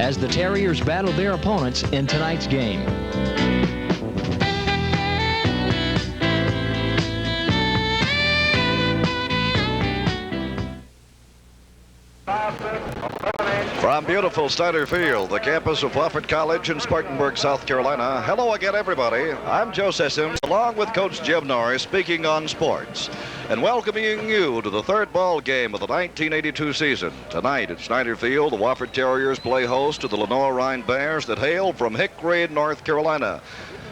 as the Terriers battle their opponents in tonight's game. From beautiful Snyder Field, the campus of Wofford College in Spartanburg, South Carolina. Hello again, everybody. I'm Joe Sessoms, along with Coach Jim Norris, speaking on sports, and welcoming you to the third ball game of the 1982 season. Tonight at Snyder Field, the Wofford Terriers play host to the Lenoir-Rhyne Bears that hail from Hickory, North Carolina.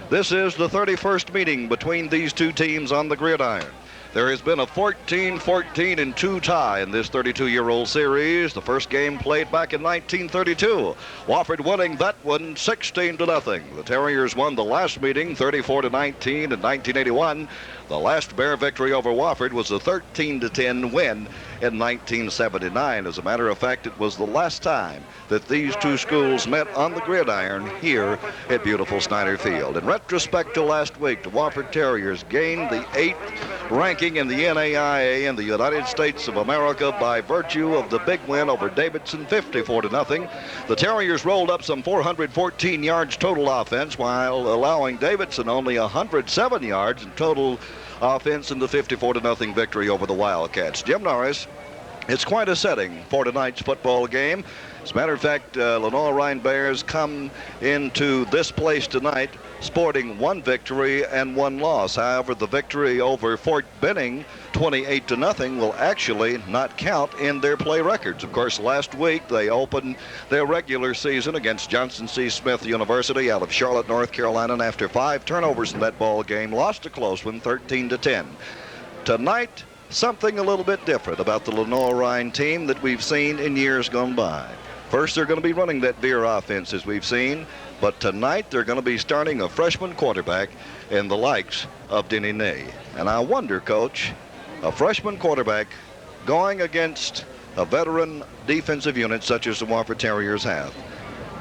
This is the 31st meeting between these two teams on the gridiron. There has been a 14-14-2 tie in this 32-year-old series. The first game played back in 1932. Wofford winning that one 16-0. The Terriers won the last meeting 34-19 in 1981. The last Bear victory over Wofford was a 13-10 win in 1979. As a matter of fact, it was the last time that these two schools met on the gridiron here at beautiful Snyder Field. In retrospect to last week, the Wofford Terriers gained the 8th ranking in the NAIA in the United States of America by virtue of the big win over Davidson 54-0. The Terriers rolled up some 414 yards total offense while allowing Davidson only 107 yards in total offense in the 54-0 victory over the Wildcats. Jim Norris, it's quite a setting for tonight's football game. As a matter of fact, Lenoir-Rhyne Bears come into this place tonight sporting one victory and one loss. However, the victory over Fort Benning 28-0 will actually not count in their play records. Of course, last week they opened their regular season against Johnson C. Smith University out of Charlotte, North Carolina, and after 5 turnovers in that ball game, lost a close one 13-10. Tonight, something a little bit different about the Lenoir-Rhyne team that we've seen in years gone by. First, they're going to be running that veer offense as we've seen, but tonight they're going to be starting a freshman quarterback in the likes of Denny Ney. And I wonder, Coach, a freshman quarterback going against a veteran defensive unit such as the Wofford Terriers have,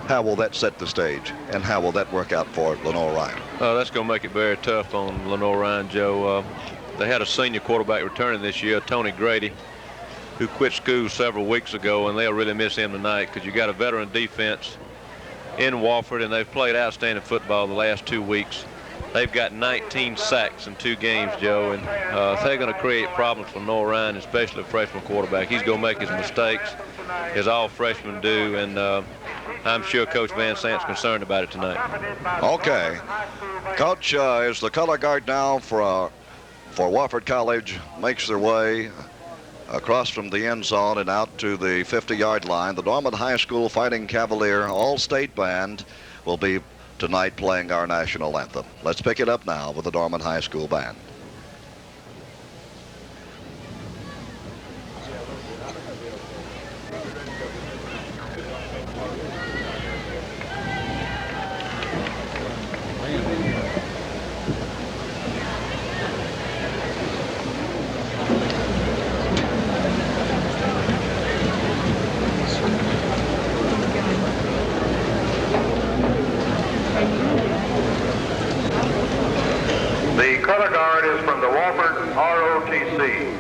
how will that set the stage, and how will that work out for Lenoir-Rhyne? That's going to make it very tough on Lenoir-Rhyne, Joe. They had a senior quarterback returning this year, Tony Grady, who quit school several weeks ago, and they'll really miss him tonight because you got a veteran defense in Wofford, and they've played outstanding football the last 2 weeks. They've got 19 sacks in 2 games, Joe, and they're going to create problems for Lenoir-Rhyne, especially a freshman quarterback. He's going to make his mistakes, as all freshmen do, and I'm sure Coach Van Sant's concerned about it tonight. Okay. Coach, is the color guard now for Wofford College makes their way across from the end zone and out to the 50-yard line. The Norman High School Fighting Cavalier All-State Band will be tonight playing our national anthem. Let's pick it up now with the Norman High School Band. The color guard is from the Wofford ROTC.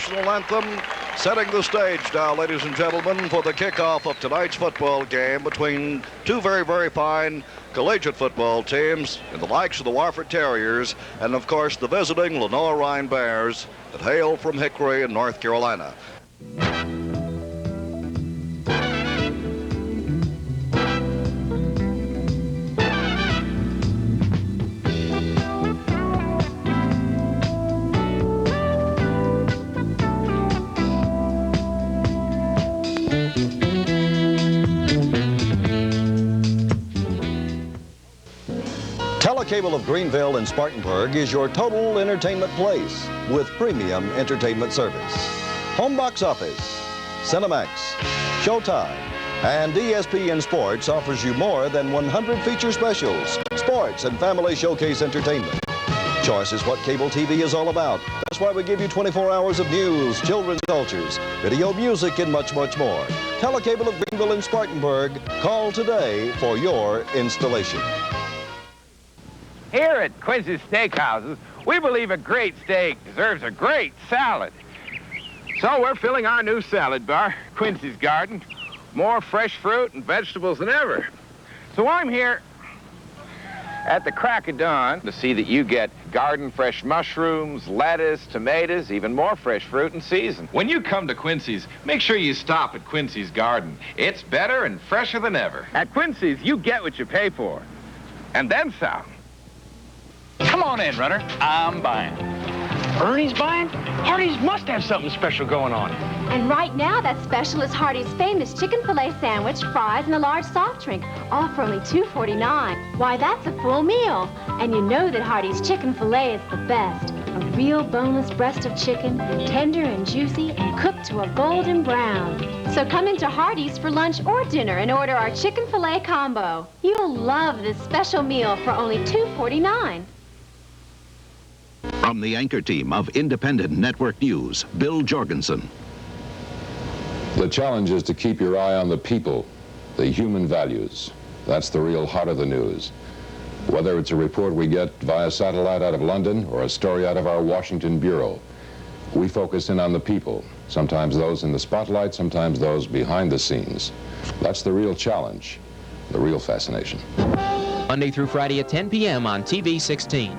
national anthem, setting the stage now, ladies and gentlemen, for the kickoff of tonight's football game between two very, very fine collegiate football teams in the likes of the Wofford Terriers and, of course, the visiting Lenoir-Rhyne Bears that hail from Hickory in North Carolina. Telecable of Greenville and Spartanburg is your total entertainment place with premium entertainment service. Home box office, Cinemax, Showtime, and ESPN Sports offers you more than 100 feature specials, sports, and family showcase entertainment. Choice is what cable TV is all about. That's why we give you 24 hours of news, children's cultures, video, music, and much, much more. Telecable of Greenville and Spartanburg. Call today for your installation. Here at Quincy's Steakhouses, we believe a great steak deserves a great salad. So we're filling our new salad bar, Quincy's Garden, more fresh fruit and vegetables than ever. So I'm here at the crack of dawn to see that you get garden fresh mushrooms, lettuce, tomatoes, even more fresh fruit in season. When you come to Quincy's, make sure you stop at Quincy's Garden. It's better and fresher than ever. At Quincy's, you get what you pay for, and then some. Come on in, Runner. I'm buying. Ernie's buying? Hardee's must have something special going on. And right now, that special is Hardee's famous chicken filet sandwich, fries, and a large soft drink, all for only $2.49. Why, that's a full meal. And you know that Hardee's chicken filet is the best. A real boneless breast of chicken, tender and juicy, and cooked to a golden brown. So come into Hardee's for lunch or dinner and order our chicken filet combo. You'll love this special meal for only $2.49. From the anchor team of Independent Network News, Bill Jorgensen. The challenge is to keep your eye on the people, the human values. That's the real heart of the news. Whether it's a report we get via satellite out of London or a story out of our Washington bureau, we focus in on the people, sometimes those in the spotlight, sometimes those behind the scenes. That's the real challenge, the real fascination. Monday through Friday at 10 p.m. on TV 16.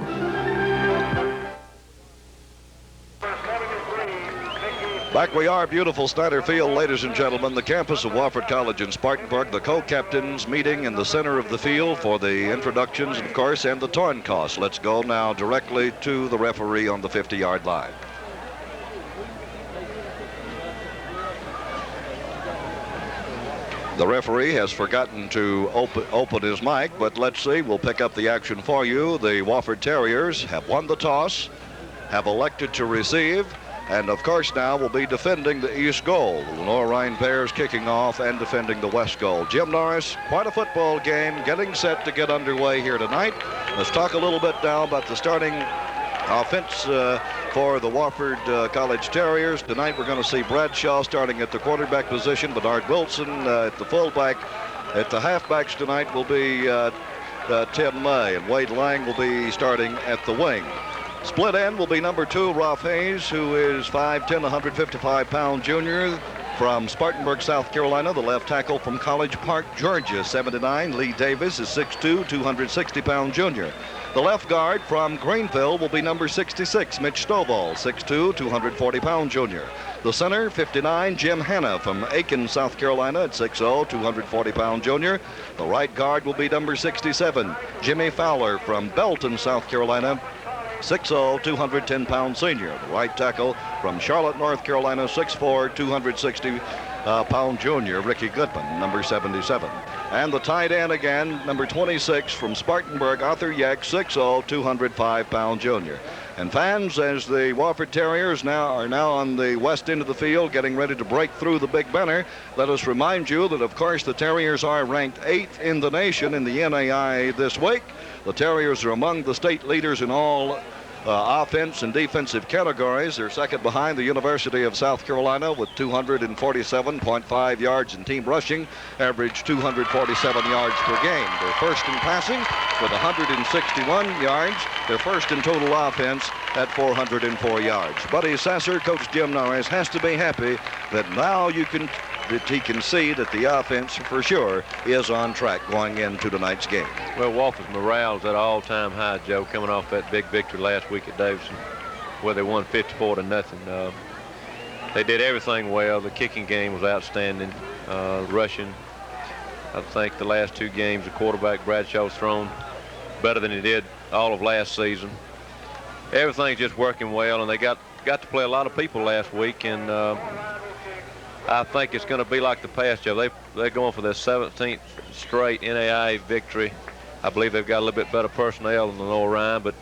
Back we are, beautiful Snyder Field, ladies and gentlemen, the campus of Wofford College in Spartanburg, the co-captains meeting in the center of the field for the introductions, of course, and the torn toss. Let's go now directly to the referee on the 50-yard line. The referee has forgotten to open his mic, but let's see, we'll pick up the action for you. The Wofford Terriers have won the toss, have elected to receive, and of course now will be defending the east goal. The Lenoir-Rhyne Bears kicking off and defending the west goal. Jim Norris, quite a football game, getting set to get underway here tonight. Let's talk a little bit now about the starting offense for the Wofford College Terriers. Tonight we're going to see Bradshaw starting at the quarterback position, Bernard Wilson at the fullback. At the halfbacks tonight will be Tim May, and Wade Lang will be starting at the wing. Split end will be number 2, Ralph Hayes, who is 5'10", 155-pound junior from Spartanburg, South Carolina. The left tackle from College Park, Georgia, 7'9". Lee Davis is 6'2", 260-pound junior. The left guard from Greenville will be number 66, Mitch Stovall, 6'2", 240-pound junior. The center, 59, Jim Hanna from Aiken, South Carolina at 6'0", 240-pound junior. The right guard will be number 67, Jimmy Fowler from Belton, South Carolina, 6'0", 210-pound senior. The right tackle from Charlotte, North Carolina, 6'4", 260-pound junior, Ricky Goodman, number 77. And the tight end again, number 26 from Spartanburg, Arthur Yeck, 6'0", 205-pound junior. And fans, as the Wofford Terriers are now on the west end of the field, getting ready to break through the Big Benner, let us remind you that, of course, the Terriers are ranked 8th in the nation in the NAI this week. The Terriers are among the state leaders in all offense and defensive categories. They're second behind the University of South Carolina with 247.5 yards in team rushing, average 247 yards per game. They're first in passing with 161 yards. They're first in total offense at 404 yards. Buddy Sasser, Coach Jim Norris, has to be happy that now he can see that the offense for sure is on track going into tonight's game. Well, Wofford's morale is at an all-time high, Joe, coming off that big victory last week at Davidson, where they won 54-0. They did everything well. The kicking game was outstanding. Rushing, I think the last two games, the quarterback Bradshaw's thrown better than he did all of last season. Everything's just working well, and they got to play a lot of people last week, and I think it's going to be like the past, Joe. They're going for their 17th straight NAIA victory. I believe they've got a little bit better personnel than Lenoir-Rhyne, but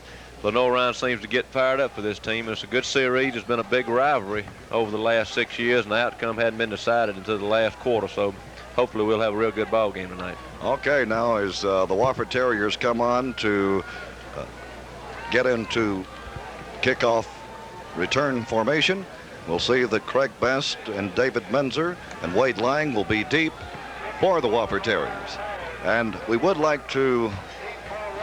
Lenoir-Rhyne seems to get fired up for this team. And it's a good series. It's been a big rivalry over the last 6 years, and the outcome hadn't been decided until the last quarter. So hopefully we'll have a real good ball game tonight. Okay, now as the Wofford Terriers come on to get into kickoff return formation, we'll see that Craig Best and David Menzer and Wade Lang will be deep for the Wofford Terriers. And we would like to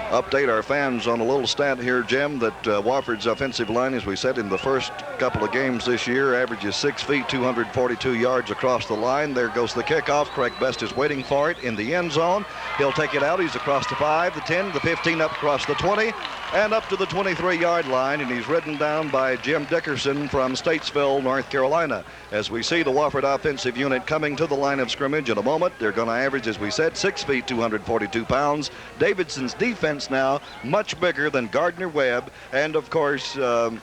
update our fans on a little stat here, Jim, that Wofford's offensive line, as we said, in the first couple of games this year, averages 6 feet, 242 yards across the line. There goes the kickoff. Craig Best is waiting for it in the end zone. He'll take it out. He's across the 5, the 10, the 15, up across the 20, and up to the 23-yard line, and he's ridden down by Jim Dickerson from Statesville, North Carolina. As we see the Wofford offensive unit coming to the line of scrimmage in a moment, they're going to average, as we said, 6 feet, 242 pounds. Davidson's defense now much bigger than Gardner Webb, and of course the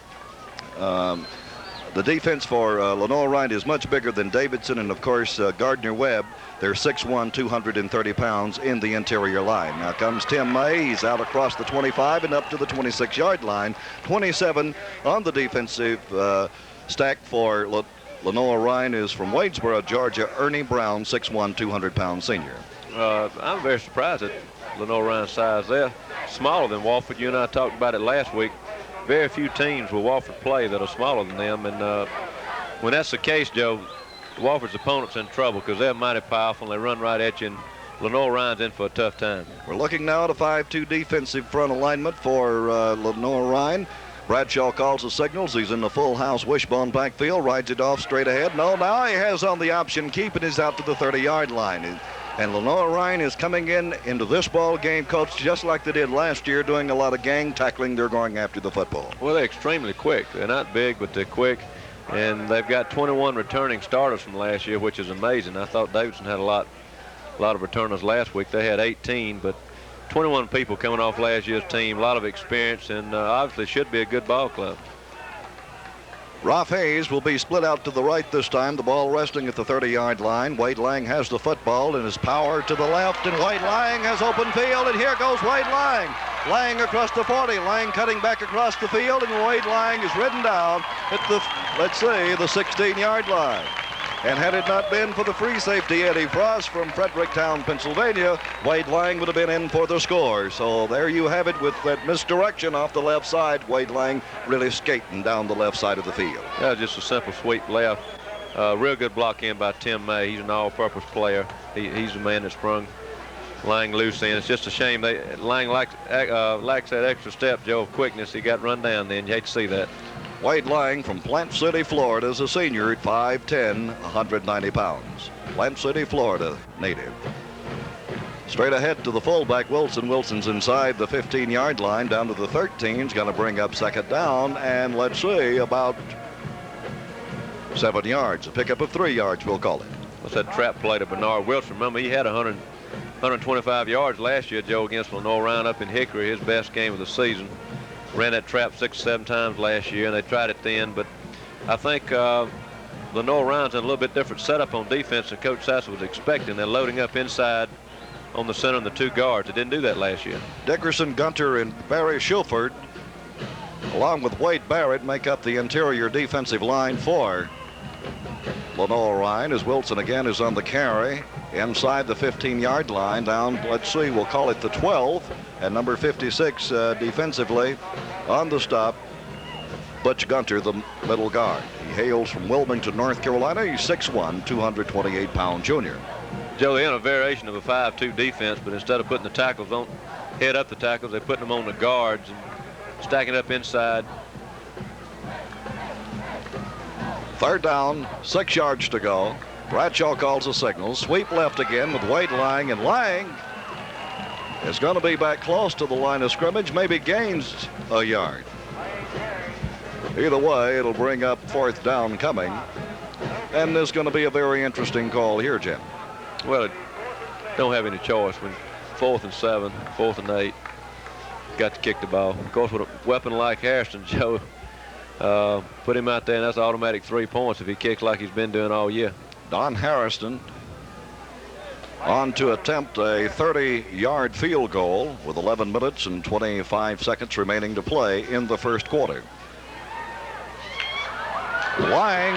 defense for Lenoir-Rhyne is much bigger than Davidson, and of course Gardner Webb, they're 6'1", 230 pounds in the interior line. Now comes Tim May. He's out across the 25 and up to the 26-yard line. 27 on the defensive stack for Lenoir-Rhyne is from Wadesboro, Georgia, Ernie Brown, 6'1", 200-pound senior. I'm very surprised at Lenoir-Rhyne's size. They're smaller than Wofford. You and I talked about it last week. Very few teams will Wofford play that are smaller than them, and when that's the case, Joe, Wofford's opponent's in trouble because they're mighty powerful and they run right at you, and Lenoir-Rhyne's in for a tough time. We're looking now at a 5-2 defensive front alignment for Lenoir-Rhyne. Bradshaw calls the signals. He's in the full house wishbone backfield, rides it off straight ahead. No, now he has on the option keep and is out to the 30-yard line. And Lenoir-Rhyne is coming into this ball game, Coach, just like they did last year, doing a lot of gang tackling. They're going after the football. Well, they're extremely quick. They're not big, but they're quick. And they've got 21 returning starters from last year, which is amazing. I thought Davidson had a lot of returners last week. They had 18, but 21 people coming off last year's team, a lot of experience, and obviously should be a good ball club. Rolf Hayes will be split out to the right this time. The ball resting at the 30-yard line. Wade Lang has the football and his power to the left, and Wade Lang has open field, and here goes Wade Lang. Lang across the 40. Lang cutting back across the field, and Wade Lang is ridden down at the, let's say, the 16-yard line. And had it not been for the free safety Eddie Frost from Fredericktown, Pennsylvania, Wade Lang would have been in for the score. So there you have it with that misdirection off the left side. Wade Lang really skating down the left side of the field. Yeah, just a simple sweep left. Real good block in by Tim May. He's an all-purpose player. He's the man that sprung Lang loose in. It's just a shame Lang lacks that extra step, Joe, of quickness. He got run down then. You hate to see that. Wade Lang from Plant City, Florida, is a senior at 5'10", 190 pounds. Plant City, Florida native. Straight ahead to the fullback, Wilson. Wilson's inside the 15-yard line, down to the 13. He's going to bring up second down, and let's see, about 7 yards. A pickup of 3 yards, we'll call it. What's that trap play to Bernard Wilson? Remember, he had 125 yards last year, Joe, against Lenoir-Rhyne up in Hickory, his best game of the season. Ran that trap 6 or 7 times last year, and they tried it then. But I think Lenoir-Rhyne's in a little bit different setup on defense than Coach Sasser was expecting. They're loading up inside on the center and the 2 guards. They didn't do that last year. Dickerson, Gunter, and Barry Shulford, along with Wade Barrett, make up the interior defensive line for Lenoir-Rhyne, as Wilson again is on the carry inside the 15-yard line, down, let's see, we'll call it the 12, and number 56 defensively On the stop, Butch Gunter, the middle guard. He hails from Wilmington, North Carolina. He's 6'1", 228-pound junior. Joe, they're in a variation of a 5-2 defense, but instead of putting the tackles on, head up the tackles, they're putting them on the guards and stacking up inside. Third down, 6 yards to go. Bradshaw calls a signal. Sweep left again with Wade Lang, and Lang is going to be back close to the line of scrimmage, maybe gains a yard. Either way, it'll bring up 4th down coming. And there's going to be a very interesting call here, Jim. Well, don't have any choice when 4th and 7, 4th and 8, got to kick the ball. Of course, with a weapon like Harrison, Joe, put him out there, and that's automatic 3 points if he kicks like he's been doing all year. Don Harrison on to attempt a 30-yard field goal with 11 minutes and 25 seconds remaining to play in the first quarter. Lang,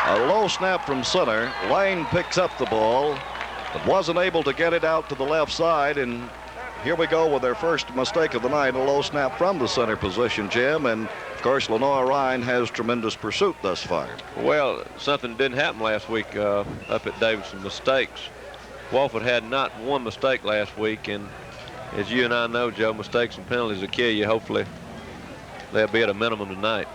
a low snap from center. Lang picks up the ball, but wasn't able to get it out to the left side, and here we go with their first mistake of the night, a low snap from the center position, Jim, and of course Lenoir Ryan has tremendous pursuit thus far. Well, something that didn't happen last week up at Davidson, mistakes. Wofford had not one mistake last week, and as you and I know, Joe, mistakes and penalties will kill you. Hopefully they'll be at a minimum tonight.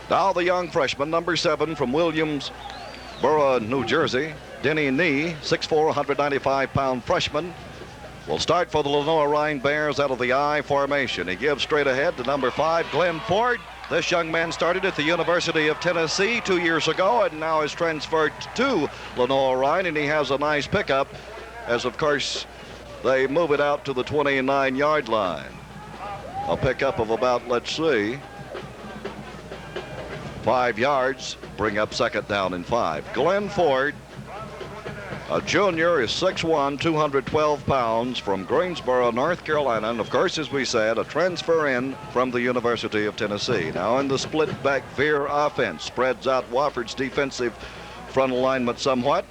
Now the young freshman, number 7 from Williamsboro, New Jersey, Denny Nee, 6'4", 195-pound freshman, will start for the Lenoir Rhine Bears out of the I formation. He gives straight ahead to number 5, Glenn Ford. This young man started at the University of Tennessee 2 years ago and now is transferred to Lenoir Rhine, and he has a nice pickup as, of course, they move it out to the 29-yard line. A pickup of about, let's see, 5 yards, bring up 2nd down and 5. Glenn Ford, a junior, is 6'1", 212 pounds from Greensboro, North Carolina, and of course, as we said, a transfer in from the University of Tennessee. Now in the split back veer offense, spreads out Wofford's defensive front alignment somewhat.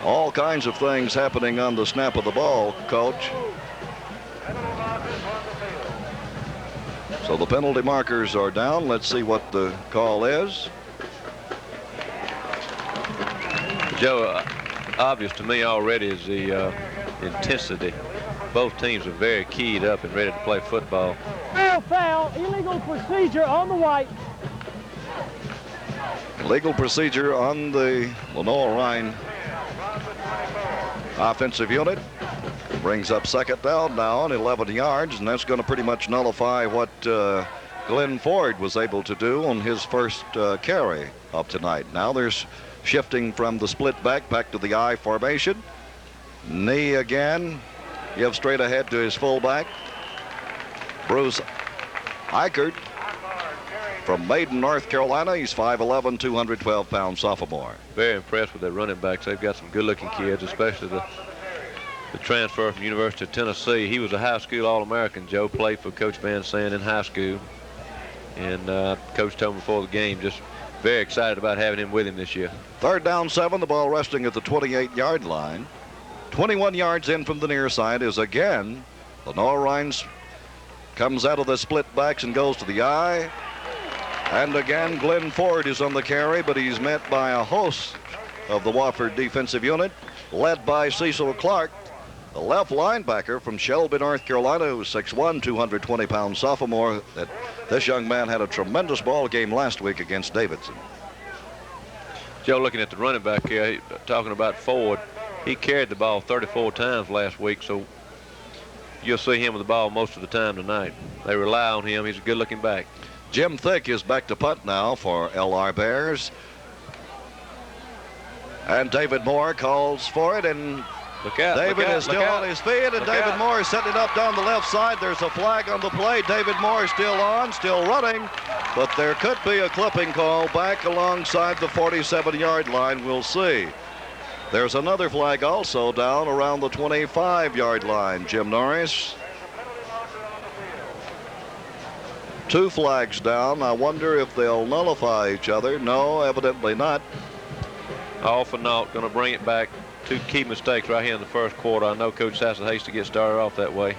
All kinds of things happening on the snap of the ball, Coach. So the penalty markers are down. Let's see what the call is. Joe, obvious to me already is the intensity. Both teams are very keyed up and ready to play football. Foul, illegal procedure on the white. Legal procedure on the Lenoir Rhine offensive unit. Brings up 2nd down now on 11 yards, and that's going to pretty much nullify what Glenn Ford was able to do on his first carry of tonight. Now there's shifting from the split back to the I formation. Knee again. Gives straight ahead to his fullback, Bruce Eichert from Maiden, North Carolina. He's 5'11", 212-pound sophomore. Very impressed with their running backs. They've got some good-looking kids, especially the transfer from University of Tennessee. He was a high school All-American, Joe. Played for Coach Van Zandt in high school. And Coach told me before the game, just very excited about having him with him this year. 3rd down 7, the ball resting at the 28-yard line. 21 yards in from the near side is again Lenoir Rhine comes out of the split backs and goes to the I. And again, Glenn Ford is on the carry, but he's met by a host of the Wofford defensive unit, led by Cecil Clark, the left linebacker from Shelby, North Carolina, who's 6'1", 220-pound sophomore. That this young man had a tremendous ball game last week against Davidson. Joe, looking at the running back here, talking about Ford, he carried the ball 34 times last week, so you'll see him with the ball most of the time tonight. They rely on him. He's a good-looking back. Jim Thick is back to punt now for LR Bears. And David Moore calls for it, and David is still on his feet, and David Moore is setting it up down the left side. There's a flag on the play. David Moore is still on, still running, but there could be a clipping call back alongside the 47-yard line. We'll see. There's another flag also down around the 25-yard line, Jim Norris. 2 flags down. I wonder if they'll nullify each other. No, evidently not. All for naught. Going to bring it back two key mistakes right here in the first quarter. I know Coach Sassett hates to get started off that way.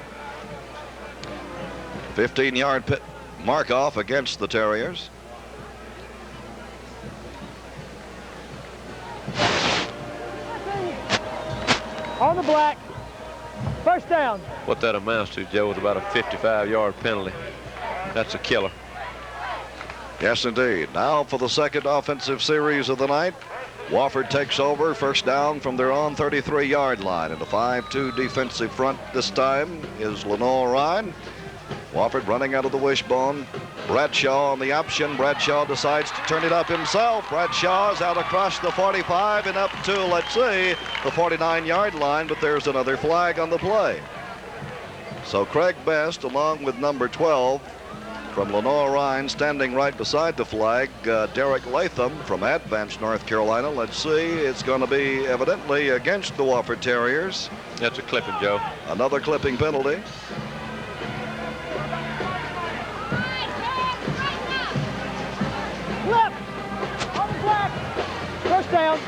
15-yard mark off against the Terriers. On the black. First down. What that amounts to, Joe, is about a 55-yard penalty. That's a killer. Yes, indeed. Now for the second offensive series of the night. Wofford takes over, first down from their own 33-yard line. And a 5-2 defensive front this time is Lenore Ryan. Wofford running out of the wishbone. Bradshaw on the option. Bradshaw decides to turn it up himself. Bradshaw is out across the 45 and up to, let's see, the 49-yard line, but there's another flag on the play. So Craig Best, along with number 12 from Lenore Ryan, standing right beside the flag, Derek Latham from Advance, North Carolina. Let's see, it's going to be evidently against the Wofford Terriers. That's a clipping, Joe. Another clipping penalty. Left. On the black. First down.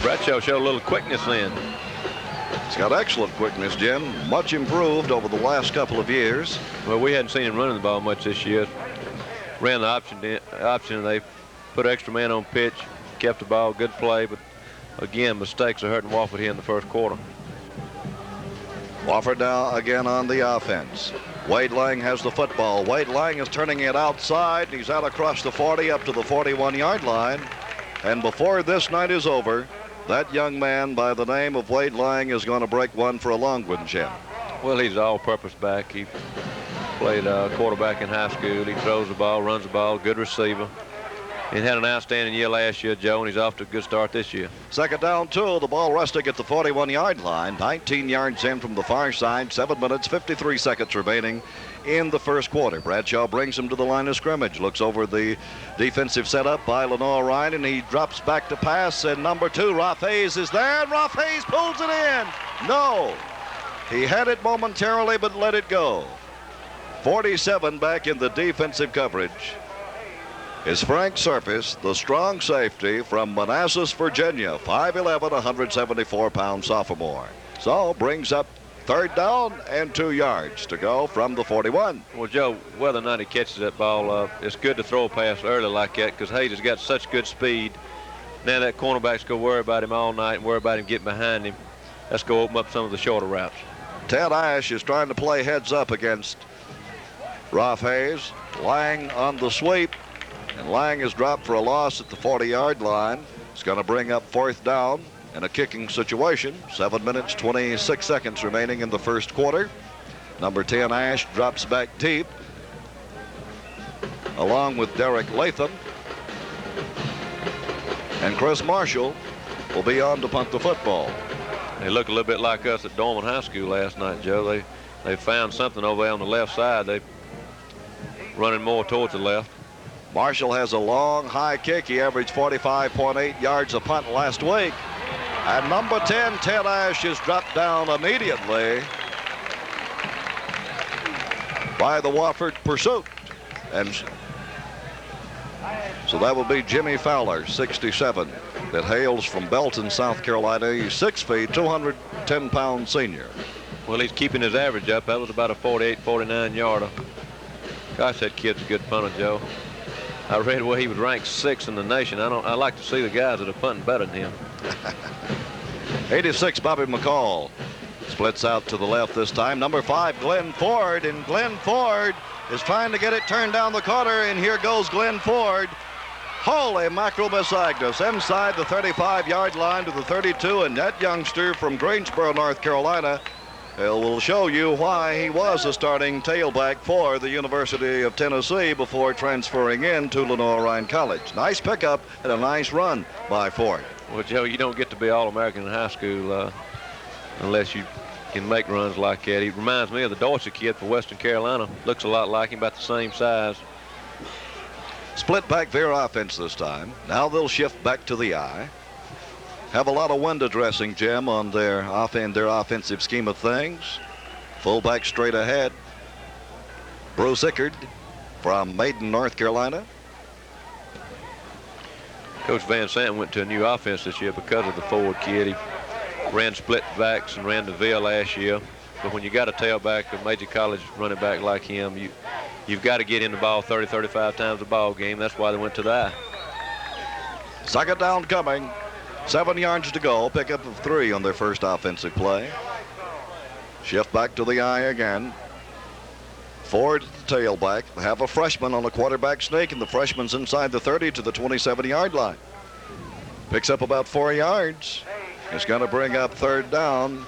Bradshaw showed a little quickness then. He's got excellent quickness, Jim. Much improved over the last couple of years. Well, we hadn't seen him running the ball much this year. Ran the option, and they put extra man on pitch, kept the ball, good play, but again, mistakes are hurting Wofford here in the first quarter. Wofford now again on the offense. Wade Lang has the football. Wade Lang is turning it outside. He's out across the 40 up to the 41-yard line. And before this night is over, that young man by the name of Wade Lang is going to break one for a long one, Jim. Well, he's an all-purpose back. He played quarterback in high school. He throws the ball, runs the ball, good receiver. He had an outstanding year last year, Joe, and he's off to a good start this year. Second down, 2. The ball resting at the 41-yard line. 19 yards in from the far side. 7 minutes, 53 seconds remaining in the first quarter. Bradshaw brings him to the line of scrimmage. Looks over the defensive setup by Lenore Ryan, and he drops back to pass. And number 2, Rolf Hayes, is there. And Rolf Hayes pulls it in. No. He had it momentarily, but let it go. 47 back in the defensive coverage is Frank Serpis, the strong safety from Manassas, Virginia, 5'11", 174-pound sophomore. So brings up third down and 2 yards to go from the 41. Well, Joe, whether or not he catches that ball, it's good to throw a pass early like that because Hayes has got such good speed. Now that cornerback's going to worry about him all night and worry about him getting behind him. Let's go open up some of the shorter routes. Ted Ash is trying to play heads up against Rolf Hayes. Lang on the sweep. And Lang is dropped for a loss at the 40-yard line. It's going to bring up fourth down in a kicking situation. 7 minutes, 26 seconds remaining in the first quarter. Number 10, Ash, drops back deep, along with Derek Latham. And Chris Marshall will be on to punt the football. They look a little bit like us at Dorman High School last night, Joe. They found something over there on the left side. They running more towards the left. Marshall has a long, high kick. He averaged 45.8 yards a punt last week. And number 10, Ted Ash, is dropped down immediately by the Wofford pursuit. And so that will be Jimmy Fowler, 67, that hails from Belton, South Carolina. He's 6 feet, 210-pound senior. Well, he's keeping his average up. That was about a 48, 49-yarder. Gosh, that kid's a good punter, Joe. I read where he was ranked 6th in the nation. I like to see the guys that are punting better than him. 86, Bobby McCall splits out to the left this time. Number 5, Glenn Ford, and Glenn Ford is trying to get it turned down the corner, and here goes Glenn Ford. Holy mackerel, Miss Agnes, inside the 35-yard line to the 32, and that youngster from Greensboro, North Carolina, will show you why he was a starting tailback for the University of Tennessee before transferring in to Lenore Ryan College. Nice pickup and a nice run by Ford. Well, Joe, you don't get to be All-American in high school unless you can make runs like that. He reminds me of the Dorsey kid for Western Carolina. Looks a lot like him, about the same size. Split back veer offense this time. Now they'll shift back to the eye. Have a lot of window dressing, Jim, on their offensive scheme of things. Fullback straight ahead. Bruce Ickard from Maiden, North Carolina. Coach Van Sant went to a new offense this year because of the Ford kid. He ran split backs and ran the Ville last year. But when you got a tailback, a major college running back like him, you've got to get in the ball 30, 35 times a ball game. That's why they went to the I. Second down coming. 7 yards to go. Pickup of 3 on their first offensive play. Shift back to the I again. Ford, the tailback. Have a freshman on the quarterback sneak, and the freshman's inside the 30 to the 27-yard line. Picks up about 4 yards. It's going to bring up third down.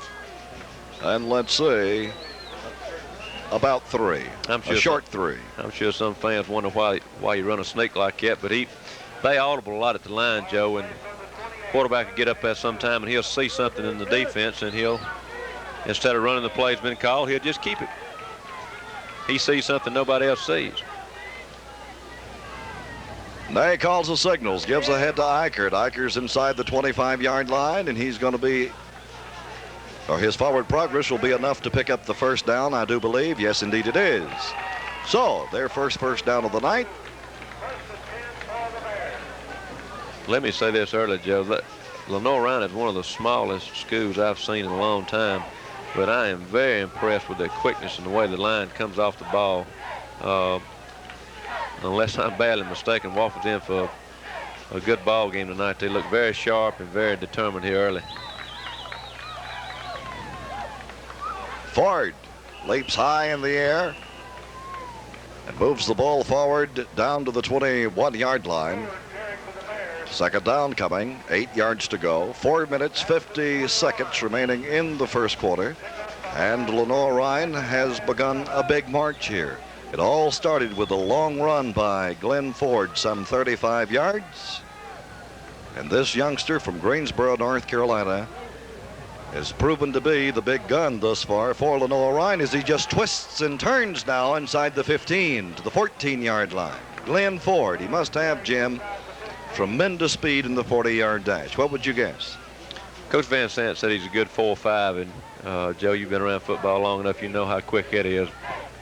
And let's see, about 3. A short 3. I'm sure some fans wonder why you run a sneak like that, but they audible a lot at the line, Joe, and quarterback will get up there sometime and he'll see something in the defense, and he'll, instead of running the play that's been called, he'll just keep it. He sees something nobody else sees. Nay calls the signals, gives a head to Eichert. Eichert's inside the 25-yard line, and he's going to be, or his forward progress will be enough to pick up the first down, I do believe. Yes, indeed it is. So, their first down of the night. Let me say this early, Joe. Lenoir-Rhyne is one of the smallest schools I've seen in a long time, but I am very impressed with their quickness and the way the line comes off the ball. Unless I'm badly mistaken, Wofford's in for a good ball game tonight. They look very sharp and very determined here early. Ford leaps high in the air and moves the ball forward down to the 21-yard line. Second down coming, 8 yards to go. 4 minutes, 50 seconds remaining in the first quarter. And Lenoir-Rhyne has begun a big march here. It all started with a long run by Glenn Ford, some 35 yards. And this youngster from Greensboro, North Carolina, has proven to be the big gun thus far for Lenoir-Rhyne as he just twists and turns now inside the 15 to the 14-yard line. Glenn Ford, he must have, Jim, tremendous speed in the 40-yard dash. What would you guess? Coach Van Sant said he's a good 4.5, and Joe, you've been around football long enough, you know how quick that is.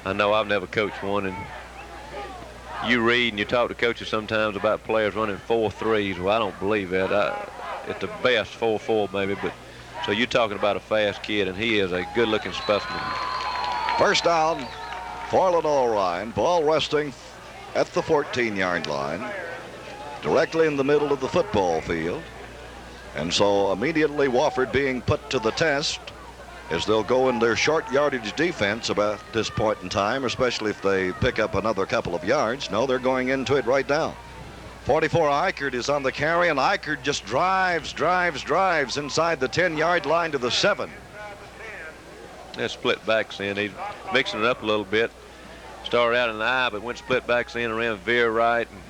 I know I've never coached one, and you read and you talk to coaches sometimes about players running 4.3s. Well, I don't believe that. At the best, 4.4 maybe, but so you're talking about a fast kid, and he is a good-looking specimen. First down for Lenoir-Rhyne. Ball resting at the 14-yard line, directly in the middle of the football field. And so immediately Wofford being put to the test as they'll go in their short yardage defense about this point in time, especially if they pick up another couple of yards. No, they're going into it right now. 44 Eichert is on the carry, and Eichert just drives inside the 10-yard line to the 7. That split backs in. He's mixing it up a little bit. Started out in the I, but went split backs in and ran veer right. And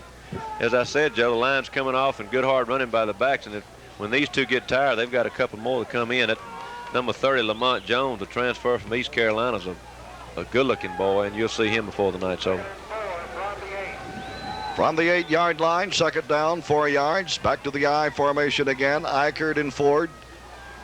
as I said, Joe, the line's coming off and good hard running by the backs. And when these two get tired, they've got a couple more to come in. That number 30, Lamont Jones, a transfer from East Carolina, is a good-looking boy, and you'll see him before the night's over. From the 8-yard line, second down, 4 yards. Back to the I formation again. Eichert and Ford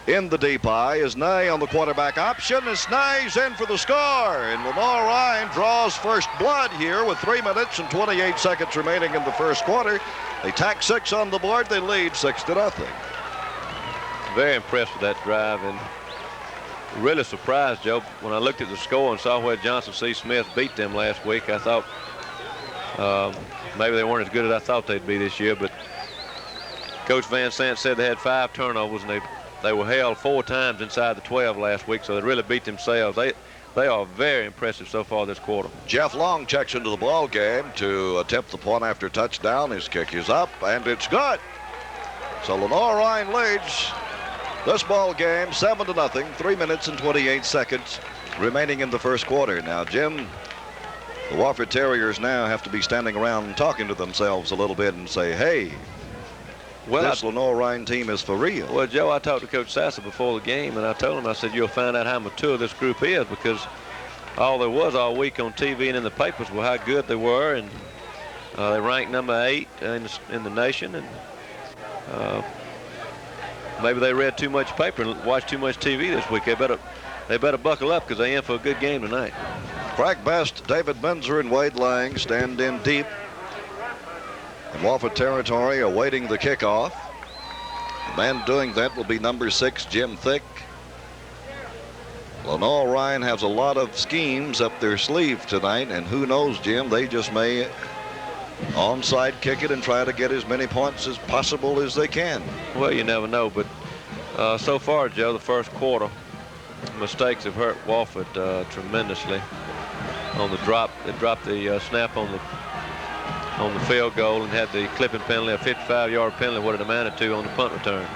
in the deep I. Is Nay on the quarterback option. As Nay's in for the score. And Lenoir-Rhyne draws first blood here with 3 minutes and 28 seconds remaining in the first quarter. They tack 6 on the board. They lead 6-0. Very impressed with that drive, and really surprised, Joe, when I looked at the score and saw where Johnson C. Smith beat them last week. I thought maybe they weren't as good as I thought they'd be this year, but Coach Van Sant said they had 5 turnovers, and they were held 4 times inside the 12 last week, so they really beat themselves. They are very impressive so far this quarter. Jeff Long checks into the ball game to attempt the point after touchdown. His kick is up, and it's good. So Lenoir-Rhyne leads this ball game 7-0, 3 minutes and 28 seconds remaining in the first quarter. Now, Jim, the Wofford Terriers now have to be standing around and talking to themselves a little bit and say, hey, this Lenoir-Rhyne team is for real. Well, Joe, I talked to Coach Sassa before the game, and I told him, I said, you'll find out how mature this group is, because all there was all week on TV and in the papers was how good they were, and they ranked number 8 in the nation, and maybe they read too much paper and watched too much TV this week. They better buckle up, because they're in for a good game tonight. Craig Best, David Benzer, and Wade Lang stand in deep in Wofford territory awaiting the kickoff. The man doing that will be number 6, Jim Thick. Lenore Ryan has a lot of schemes up their sleeve tonight, and who knows, Jim, they just may onside kick it and try to get as many points as possible as they can. Well, you never know, but so far, Joe, the first quarter, mistakes have hurt Wofford tremendously. On the drop, they dropped the snap on the field goal and had the clipping penalty, a 55-yard penalty, what it amounted to on the punt return.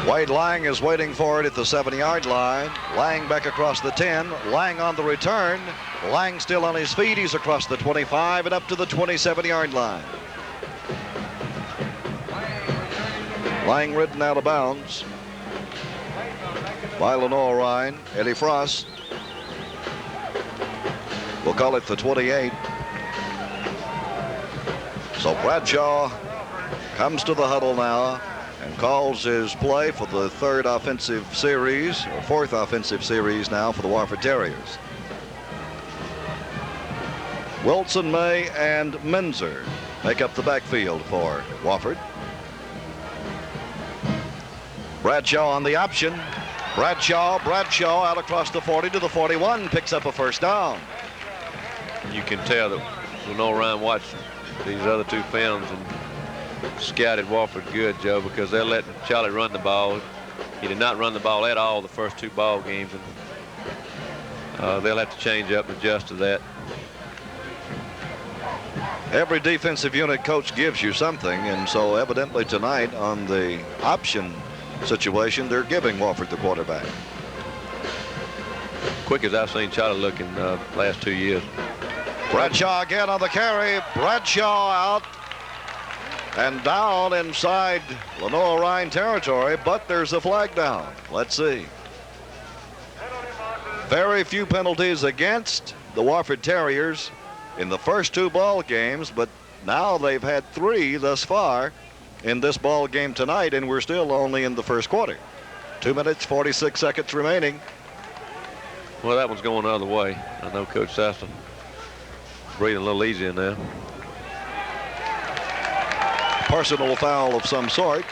Wade Lang is waiting for it at the 7-yard line. Lang back across the 10. Lang on the return. Lang still on his feet. He's across the 25 and up to the 27-yard line. Lang ridden out of bounds by Lenore Ryan. Eddie Frost. We'll call it the 28. So Bradshaw comes to the huddle now and calls his play for the fourth offensive series now for the Wofford Terriers. Wilson, May, and Menzer make up the backfield for Wofford. Bradshaw on the option. Bradshaw out across the 40 to the 41, picks up a first down. You can tell that Lenore Ryan watched these other two films and scouted Wofford good, Joe, because they're letting Charlie run the ball. He did not run the ball at all the first two ball games, and they'll have to change up and adjust to that. Every defensive unit coach gives you something, and so evidently tonight on the option situation, they're giving Wofford the quarterback. Quick as I've seen Charlie look in the last 2 years. Bradshaw again on the carry. Bradshaw out and down inside Lenore Ryan territory, but there's a flag down. Let's see. Very few penalties against the Wofford Terriers in the first two ball games, but now they've had 3 thus far in this ball game tonight, and we're still only in the first quarter. 2 minutes, 46 seconds remaining. Well, that one's going the other way. I know Coach Sasson breathing a little easier now. Personal foul of some sort.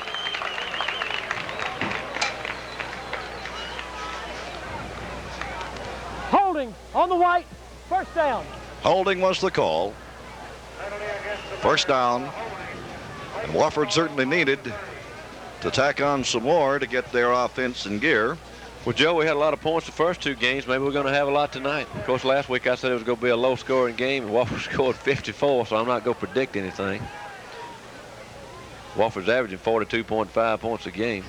Holding on the white. First down. Holding was the call. First down. And Wofford certainly needed to tack on some more to get their offense in gear. Well, Joe, we had a lot of points the first two games. Maybe we're going to have a lot tonight. Of course, last week I said it was going to be a low-scoring game, and Wofford scored 54, so I'm not going to predict anything. Wofford's averaging 42.5 points a game.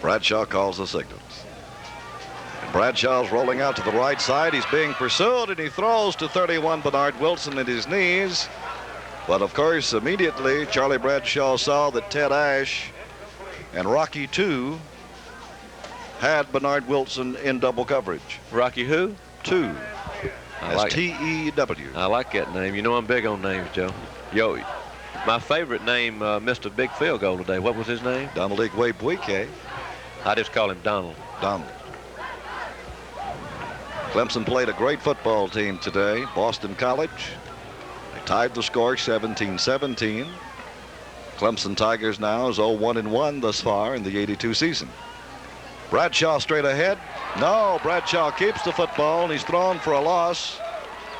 Bradshaw calls the signals. And Bradshaw's rolling out to the right side. He's being pursued, and he throws to 31 Bernard Wilson at his knees. But, of course, immediately Charlie Bradshaw saw that Ted Ash and Rocky II had Bernard Wilson in double coverage. Rocky who? Two. That's T-E-W. I like that name. You know I'm big on names, Joe. Yo, my favorite name missed a big field goal today. What was his name? Donald Igwe-Buike. I just call him Donald. Donald. Clemson played a great football team today. Boston College. They tied the score 17-17. Clemson Tigers now is 0-1-1 thus far in the 82 season. Bradshaw straight ahead. No, Bradshaw keeps the football, and he's thrown for a loss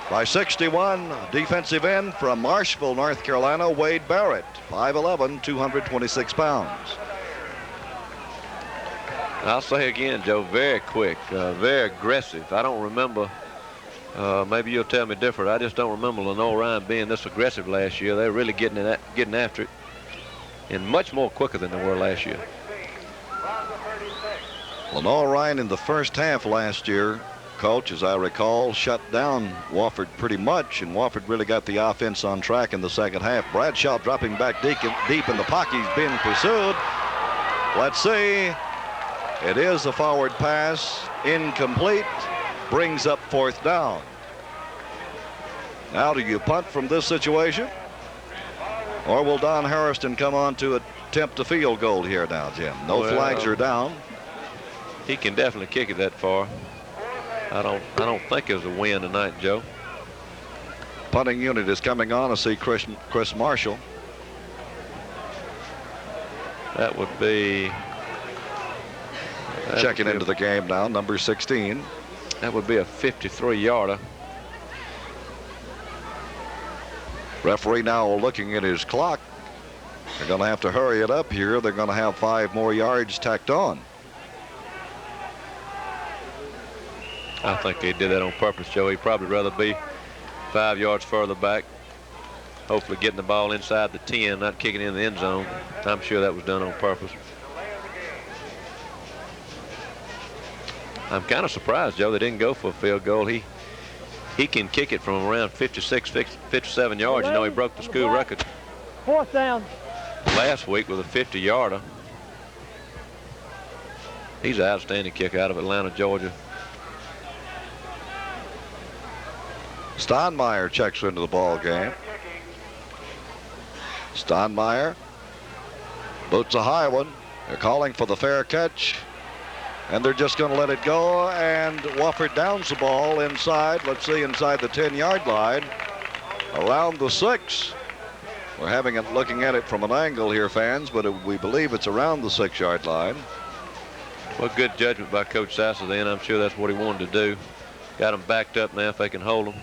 by 61. Defensive end from Marshville, North Carolina, Wade Barrett, 5'11", 226 pounds. I'll say again, Joe, very quick, very aggressive. I don't remember, maybe you'll tell me different. I just don't remember Lenore Ryan being this aggressive last year. They're really getting after it, and much more quicker than they were last year. Lenore Ryan in the first half last year, Coach, as I recall, shut down Wofford pretty much, and Wofford really got the offense on track in the second half. Bradshaw dropping back deep in the pocket. He's being pursued. Let's see. It is a forward pass, incomplete, brings up fourth down. Now, do you punt from this situation? Or will Don Harrison come on to attempt a field goal here now, Jim? No flags are down. He can definitely kick it that far. I don't think it was a win tonight, Joe. punting unit is coming on. I see Chris Marshall. That would be... Checking into the game now, number 16. That would be a 53-yarder. Referee now looking at his clock. They're going to have to hurry it up here. They're going to have 5 more yards tacked on. I think he did that on purpose, Joe. He'd probably rather be 5 yards further back. Hopefully getting the ball inside the 10, not kicking it in the end zone. I'm sure that was done on purpose. I'm kind of surprised, Joe, they didn't go for a field goal. He can kick it from around 56, 57 yards. You know, he broke the school record 4th down last week with a 50-yarder. He's an outstanding kicker out of Atlanta, Georgia. Steinmeier checks into the ball game. Steinmeier boots a high one. They're calling for the fair catch, and they're just going to let it go, and Wofford downs the ball inside. Let's see, inside the 10-yard line, around the 6. We're having it, looking at it from an angle here, fans, but we believe it's around the 6-yard line. Well, good judgment by Coach Sasser then. I'm sure that's what he wanted to do. Got them backed up now if they can hold them.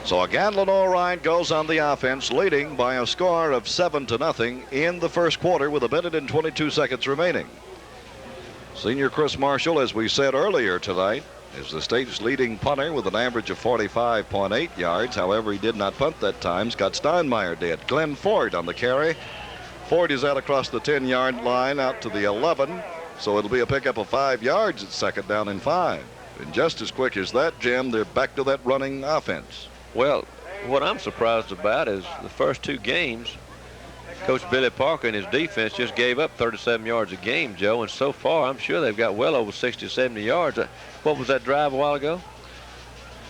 So again, Lenore Ryan goes on the offense, leading by a score of 7-0 in the first quarter with 1:22 seconds remaining. Senior Chris Marshall, as we said earlier tonight, is the state's leading punter with an average of 45.8 yards. However, he did not punt that time. Scott Steinmeier did. Glenn Ford on the carry. Ford is out across the 10-yard line out to the 11, so it'll be a pickup of 5 yards at 2nd down and 5. And just as quick as that, Jim, they're back to that running offense. Well, what I'm surprised about is the first 2 games, Coach Billy Parker and his defense just gave up 37 yards a game, Joe, and so far I'm sure they've got well over 60 or 70 yards. What was that drive a while ago?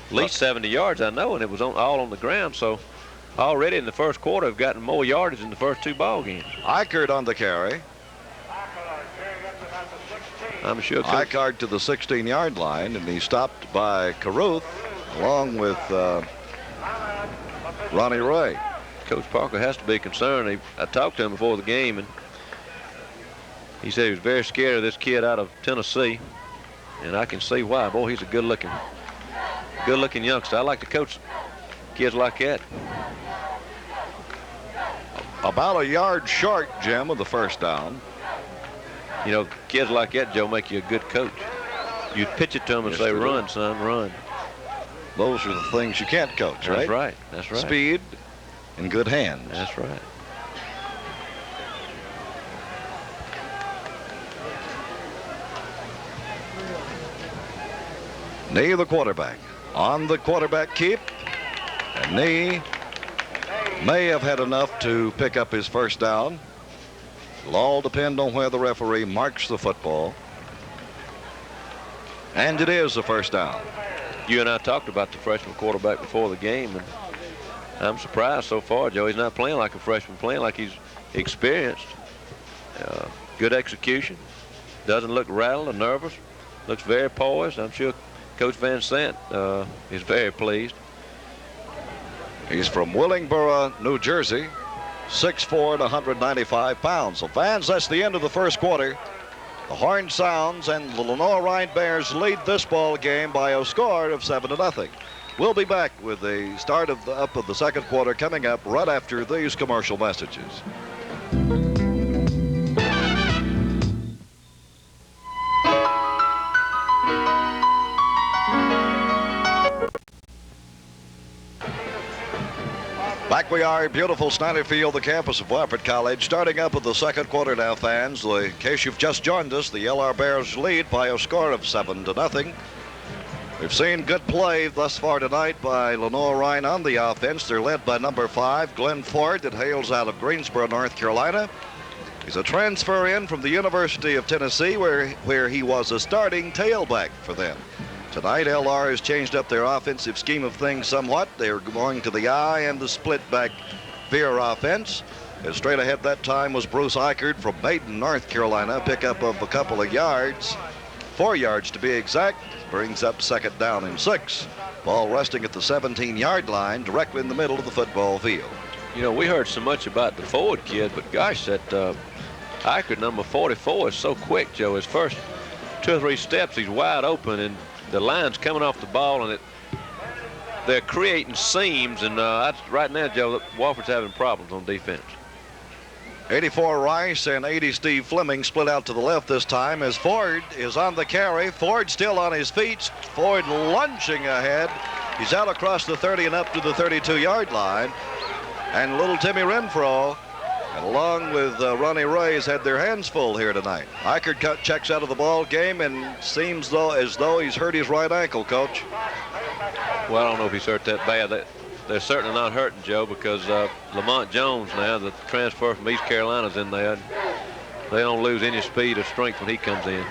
At least 70 yards, I know, and it was all on the ground, so already in the first quarter have gotten more yardage in the first 2 ball games. Eichert on the carry. I'm sure Eichert to the 16-yard line, and he's stopped by Caruth along with Ronnie Ray. Coach Parker has to be concerned. I talked to him before the game, and he said he was very scared of this kid out of Tennessee, and I can see why. Boy, he's a good-looking youngster. I like to coach kids like that. About a yard short, Jim, of the first down. You know, kids like that, Joe, make you a good coach. You pitch it to them and say, run, son, run. Those are the things you can't coach, right? That's right. That's right. Speed and good hands. That's right. Nee, the quarterback, on the quarterback keep, and Nee may have had enough to pick up his first down. It'll all depend on where the referee marks the football. And it is the first down. You and I talked about the freshman quarterback before the game, and I'm surprised so far, Joe. He's not playing like a freshman, playing like he's experienced. Good execution. Doesn't look rattled or nervous. Looks very poised. I'm sure Coach Van Sant is very pleased. He's from Willingboro, New Jersey, 6'4" and 195 pounds. So fans, that's the end of the first quarter. The horn sounds, and the Lenore Ryan Bears lead this ball game by a score of 7-0. We'll be back with the start of the second quarter coming up right after these commercial messages. Back we are in beautiful Snyder Field, the campus of Wofford College. Starting up with the second quarter now, fans. In case you've just joined us, the LR Bears lead by a score of 7-0. We've seen good play thus far tonight by Lenore Ryan on the offense. They're led by number 5, Glenn Ford, that hails out of Greensboro, North Carolina. He's a transfer in from the University of Tennessee, where he was a starting tailback for them. Tonight, LR has changed up their offensive scheme of things somewhat. They're going to the eye and the split back veer offense. And straight ahead that time was Bruce Eichert from Maiden, North Carolina, pickup of a couple of yards. 34 yards to be exact. Brings up second down and 6. Ball resting at the 17-yard line, directly in the middle of the football field. You know, we heard so much about the Ford kid, but gosh, that Eichert, number 44, is so quick, Joe. His first 2 or 3 steps, he's wide open, and the line's coming off the ball, and they're creating seams, and right now, Joe, Wofford's having problems on defense. 84 Rice and 80 Steve Fleming split out to the left this time as Ford is on the carry. Ford still on his feet. Ford lunging ahead. He's out across the 30 and up to the 32-yard line. And little Timmy Renfro, and along with Ronnie Ray, has had their hands full here tonight. Eichert checks out of the ball game and seems as though he's hurt his right ankle, Coach. Well, I don't know if he's hurt that bad. They're certainly not hurting, Joe, because Lamont Jones now, the transfer from East Carolina's in there. They don't lose any speed or strength when he comes in.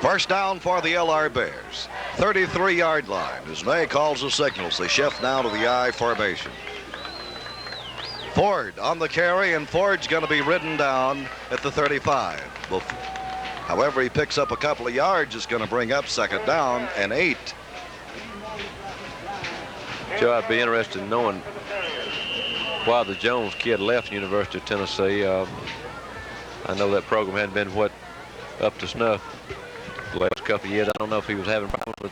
First down for the LR Bears. 33-yard line as May calls the signals. They shift now to the I formation. Ford on the carry, and Ford's going to be ridden down at the 35. However, he picks up a couple of yards. It's going to bring up second down and 8. Joe, I'd be interested in knowing why the Jones kid left University of Tennessee. I know that program hadn't been up to snuff the last couple of years. I don't know if he was having problems with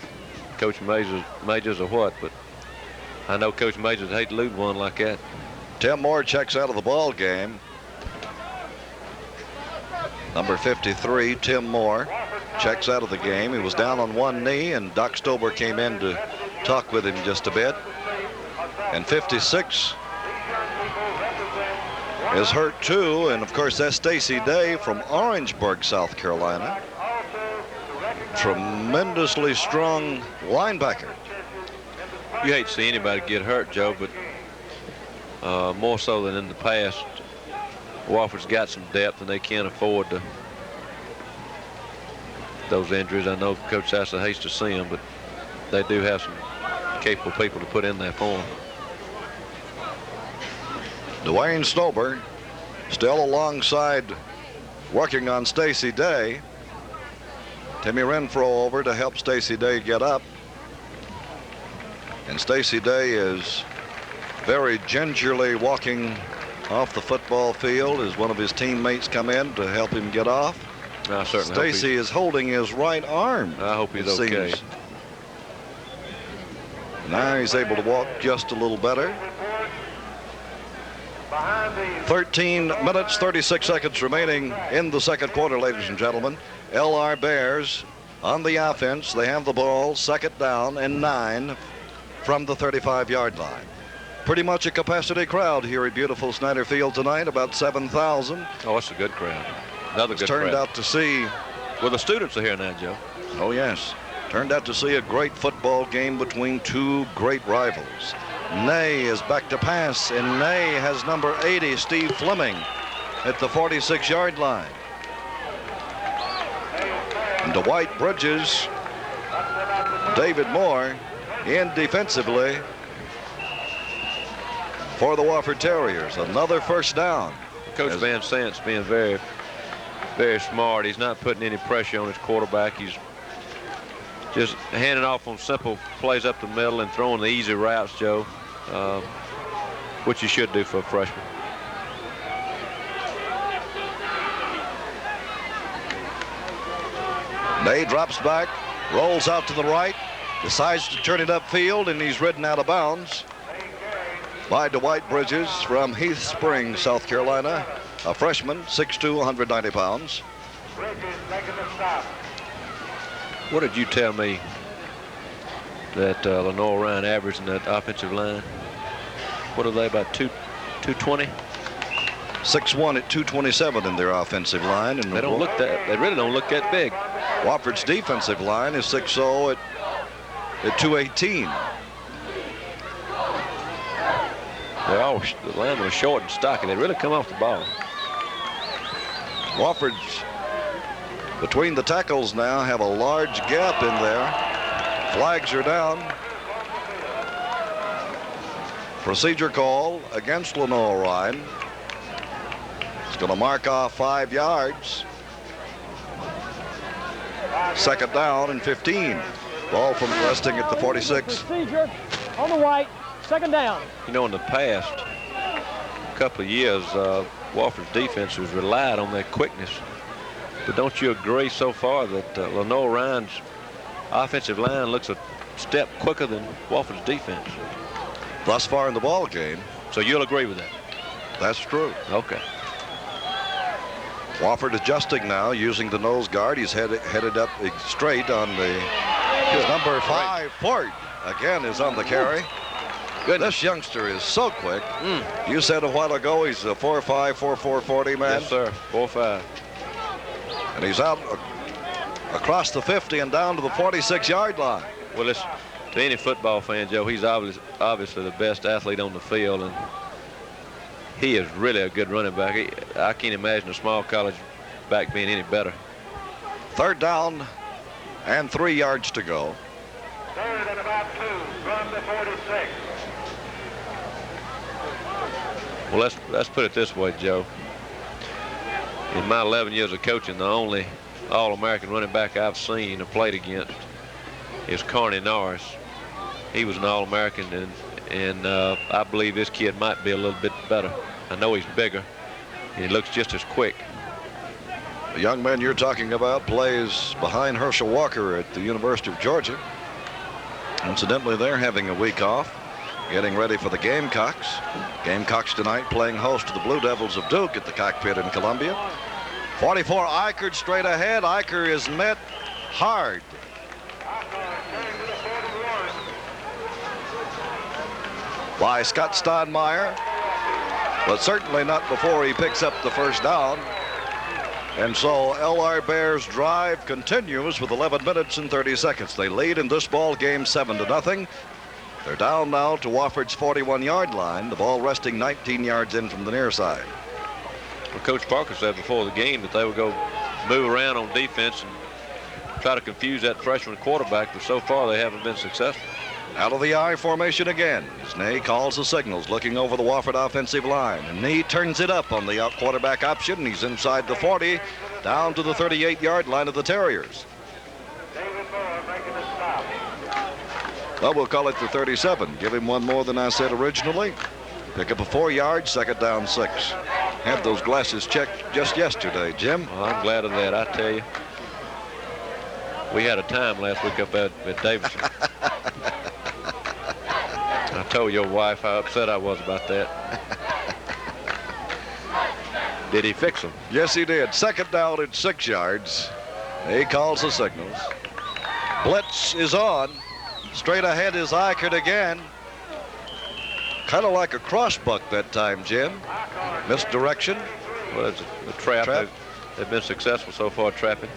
Coach Majors or what, but I know Coach Majors would hate to lose one like that. Tim Moore checks out of the ball game. Number 53, Tim Moore, checks out of the game. He was down on one knee, and Doc Stober came in to talk with him just a bit. And 56 is hurt too, and of course that's Stacy Day from Orangeburg, South Carolina. Tremendously strong linebacker. You hate to see anybody get hurt, Joe, but more so than in the past, Wofford's got some depth and they can't afford those injuries. I know Coach Sassa hates to see them, but they do have some capable people to put in there for them. Dwayne Stober still alongside, working on Stacy Day. Timmy Renfro over to help Stacy Day get up. And Stacy Day is very gingerly walking off the football field as one of his teammates come in to help him get off. I certainly Stacy is holding his right arm. I hope he's okay. Now he's able to walk just a little better. 13 minutes, 36 seconds remaining in the second quarter, ladies and gentlemen. LR Bears on the offense. They have the ball, second down and 9 from the 35-yard line. Pretty much a capacity crowd here at beautiful Snyder Field tonight, about 7,000. Oh, it's a good crowd. Another good crowd. Turned out to see. Well, the students are here now, Joe. Oh, yes. Turned out to see a great football game between two great rivals. Ney is back to pass, and Ney has number 80, Steve Fleming, at the 46-yard line. And Dwight Bridges, David Moore in defensively for the Wofford Terriers. Another first down. Coach Van Sant's being very, very smart. He's not putting any pressure on his quarterback. He's just handing off on simple plays up the middle and throwing the easy routes, Joe, which you should do for a freshman. Ney drops back, rolls out to the right, decides to turn it upfield, and he's ridden out of bounds by Dwight Bridges from Heath Springs, South Carolina, a freshman, 6'2", 190 pounds. What did you tell me that Lenore Ryan averaged in that offensive line? What are they, about 220? 6'1" at 227 in their offensive line. And they don't look that. They really don't look that big. Wofford's defensive line is 6'0" at 218. The linemen are short and stocky. They really come off the ball. Wofford's between the tackles now have a large gap in there. Flags are down. Procedure call against Lenore Ryan. It's going to mark off 5 yards. Second down and 15. Ball from resting at the 46. Procedure on the white. Second down. You know, in the past couple of years, Wofford's defense has relied on their quickness. But don't you agree so far that Lenore Ryan's offensive line looks a step quicker than Wofford's defense? Thus far in the ball game. So you'll agree with that? That's true. Okay. Wofford adjusting now, using the nose guard. He's headed up straight on his number 5, Ford. Again is on the carry. Good. This youngster is so quick. You said a while ago he's a 4.5, 4.4 40 man. Yes, sir. 4.5. And he's out across the 50 and down to the 46-yard line. Well, to any football fan, Joe, he's obviously the best athlete on the field, and he is really a good running back. I can't imagine a small college back being any better. Third down and 3 yards to go. Third and about 2 from the 46. Well, let's put it this way, Joe. In my 11 years of coaching, the only All-American running back I've seen or played against is Carney Norris. He was an All-American, and I believe this kid might be a little bit better. I know he's bigger, and he looks just as quick. The young man you're talking about plays behind Herschel Walker at the University of Georgia. Incidentally, they're having a week off, getting ready for the Gamecocks. Gamecocks tonight playing host to the Blue Devils of Duke at the Cockpit in Columbia. 44, Eichert straight ahead. Eichert is met hard. By Scott Steinmeier, but certainly not before he picks up the first down. And so LR Bears drive continues with 11 minutes and 30 seconds. They lead in this ball game 7-0. They're down now to Wofford's 41-yard line. The ball resting 19 yards in from the near side. Well, Coach Parker said before the game that they would go move around on defense and try to confuse that freshman quarterback, but so far they haven't been successful. Out of the I formation again. As Ney calls the signals, looking over the Wofford offensive line. And Ney turns it up on the out quarterback option. He's inside the 40, down to the 38-yard line of the Terriers. Well, we'll call it the 37. Give him one more than I said originally. Pick up a 4 yards, second down 6. Had those glasses checked just yesterday, Jim. Well, I'm glad of that, I tell you. We had a time last week up at Davidson. I told your wife how upset I was about that. Did he fix them? Yes, he did. Second down at 6 yards. He calls the signals. Blitz is on. Straight ahead is Eichert again. Kind of like a crossbuck that time, Jim. Misdirection. Well, it's a trap. They've been successful so far trapping.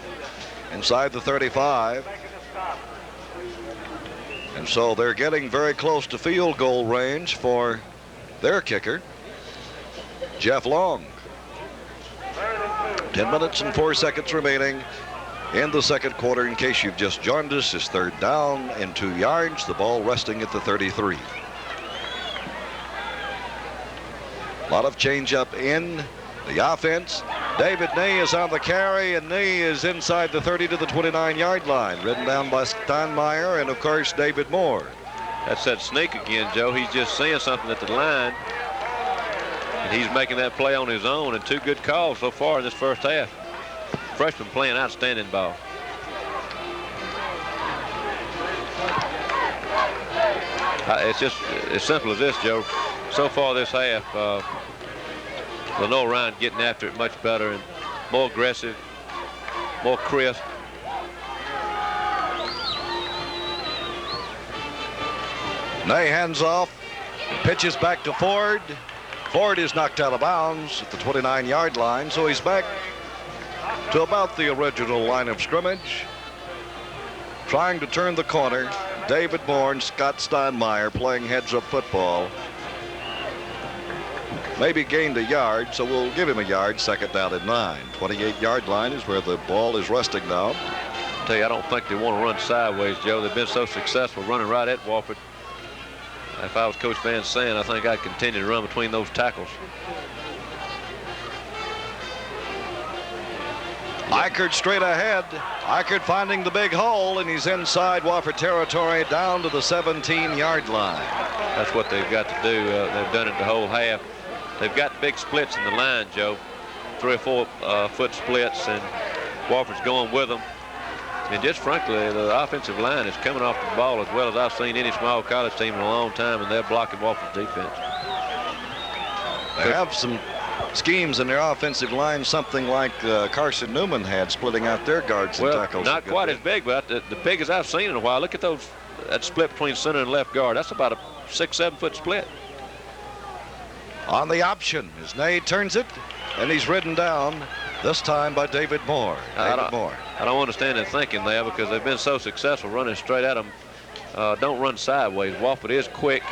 Inside the 35. And so they're getting very close to field goal range for their kicker, Jeff Long. 10 minutes and 4 seconds remaining in the second quarter. In case you've just joined us, it's third down and 2 yards. The ball resting at the 33. A lot of change up in the offense. David Ney is on the carry, and Ney is inside the 30 to the 29-yard line, ridden down by Steinmeier and, of course, David Moore. That's that sneak again, Joe. He's just seeing something at the line, and he's making that play on his own, and 2 good calls so far in this first half. Freshman playing outstanding ball. It's just as simple as this, Joe. So far this half, Lenore Ryan getting after it much better and more aggressive, more crisp. Ney hands off, pitches back to Ford. Ford is knocked out of bounds at the 29-yard line, so he's back to about the original line of scrimmage. Trying to turn the corner, David Moore and Scott Steinmeier playing heads-up football. Maybe gained a yard, so we'll give him a yard. Second down at 9. 28-yard line is where the ball is resting now. I tell you, I don't think they want to run sideways, Joe. They've been so successful running right at Wofford. If I was Coach Van Zandt, I think I'd continue to run between those tackles. Eichert straight ahead. Eichert finding the big hole, and he's inside Wofford territory down to the 17-yard line. That's what they've got to do. They've done it the whole half. They've got big splits in the line, Joe. 3 or 4 foot splits, and Wofford's going with them. And just frankly, the offensive line is coming off the ball as well as I've seen any small college team in a long time, and they're blocking Wofford's defense. They have some schemes in their offensive line, something like Carson Newman had, splitting out their guards and tackles. Not quite as big, but the biggest I've seen in a while. Look at that split between center and left guard. That's about a 6-7 foot split. On the option as Ney turns it, and he's ridden down, this time by David Moore. I don't understand their thinking there, because they've been so successful running straight at them. Don't run sideways. Wofford is quick,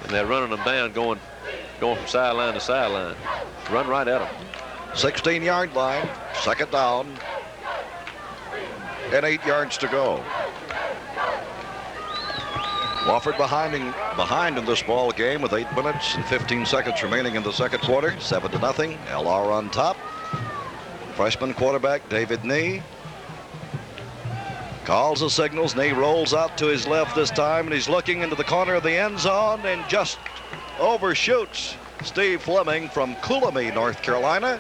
and they're running them down, going from sideline to sideline. Run right at them. 16-yard line, second down, and 8 yards to go. Wofford behind in this ball game with 8 minutes and 15 seconds remaining in the second quarter. 7-0. LR on top. Freshman quarterback David Ney calls the signals. Ney rolls out to his left this time, and he's looking into the corner of the end zone and just overshoots Steve Fleming from Coolamy, North Carolina.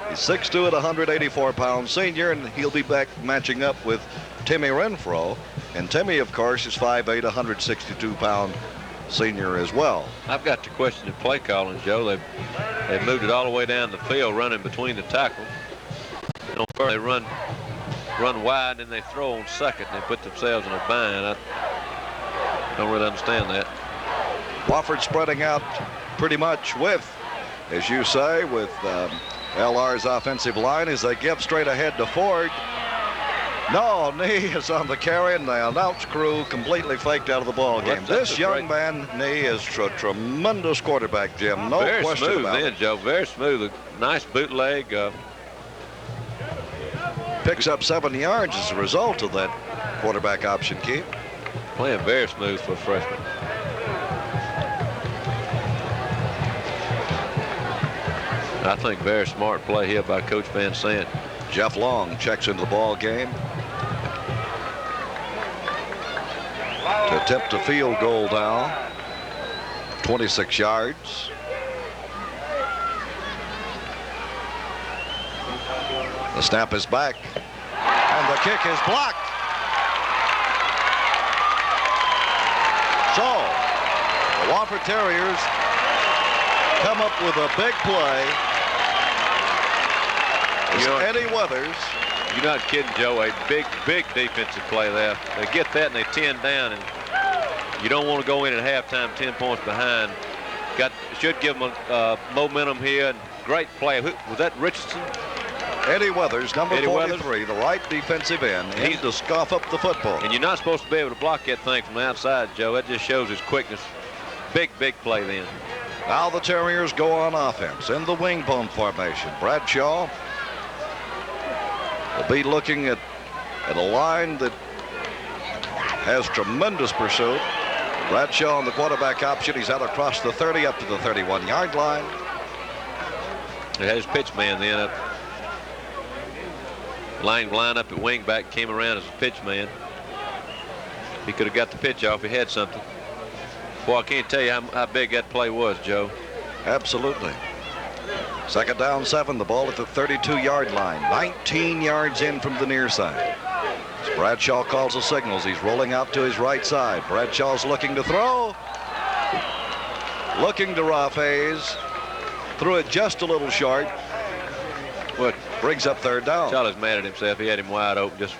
He's 6'2" at 184-pound senior, and he'll be back matching up with Timmy Renfro. And Timmy, of course, is 5'8", 162-pound senior as well. I've got to question the play calling, Joe. They've moved it all the way down the field, running between the tackles. You know, first they run wide, and they throw on second. They put themselves in a bind. I don't really understand that. Wofford spreading out pretty much with, as you say, with LR's offensive line as they give straight ahead to Ford. No, Ney is on the carry, and the announce crew completely faked out of the ball game. This young man, Ney, is a tremendous quarterback, Jim. No very question smooth about then, it. Joe. Very smooth. A nice bootleg. Picks up 7 yards as a result of that quarterback option keep. Playing very smooth for a freshman. I think very smart play here by Coach Van Sant. Jeff Long checks into the ball game to attempt a field goal now. 26 yards. The snap is back, and the kick is blocked. So the Wofford Terriers come up with a big play. Eddie Weathers. You're not kidding, Joe. A big defensive play there. They get that and they 10 down, and you don't want to go in at halftime 10 points behind. Should give them momentum here. And great play. Was that Richardson? Eddie Weathers, number Eddie 43, Weathers. the right defensive end. He's to scoff up the football. And you're not supposed to be able to block that thing from the outside, Joe. That just shows his quickness. Big play then. Now the Terriers go on offense in the wing bone formation. Bradshaw will be looking at a line that has tremendous pursuit. Bradshaw on the quarterback option. He's out across the 30 up to the 31-yard line. He had his pitch man then. Line up at wing back, came around as a pitch man. He could have got the pitch off. He had something. Boy, I can't tell you how big that play was, Joe. Absolutely. Second down, 7. The ball at the 32-yard line. 19 yards in from the near side. As Bradshaw calls the signals. He's rolling out to his right side. Bradshaw's looking to throw. Looking to Raffes. Threw it just a little short. What brings up third down. Charlie's mad at himself. He had him wide open. Just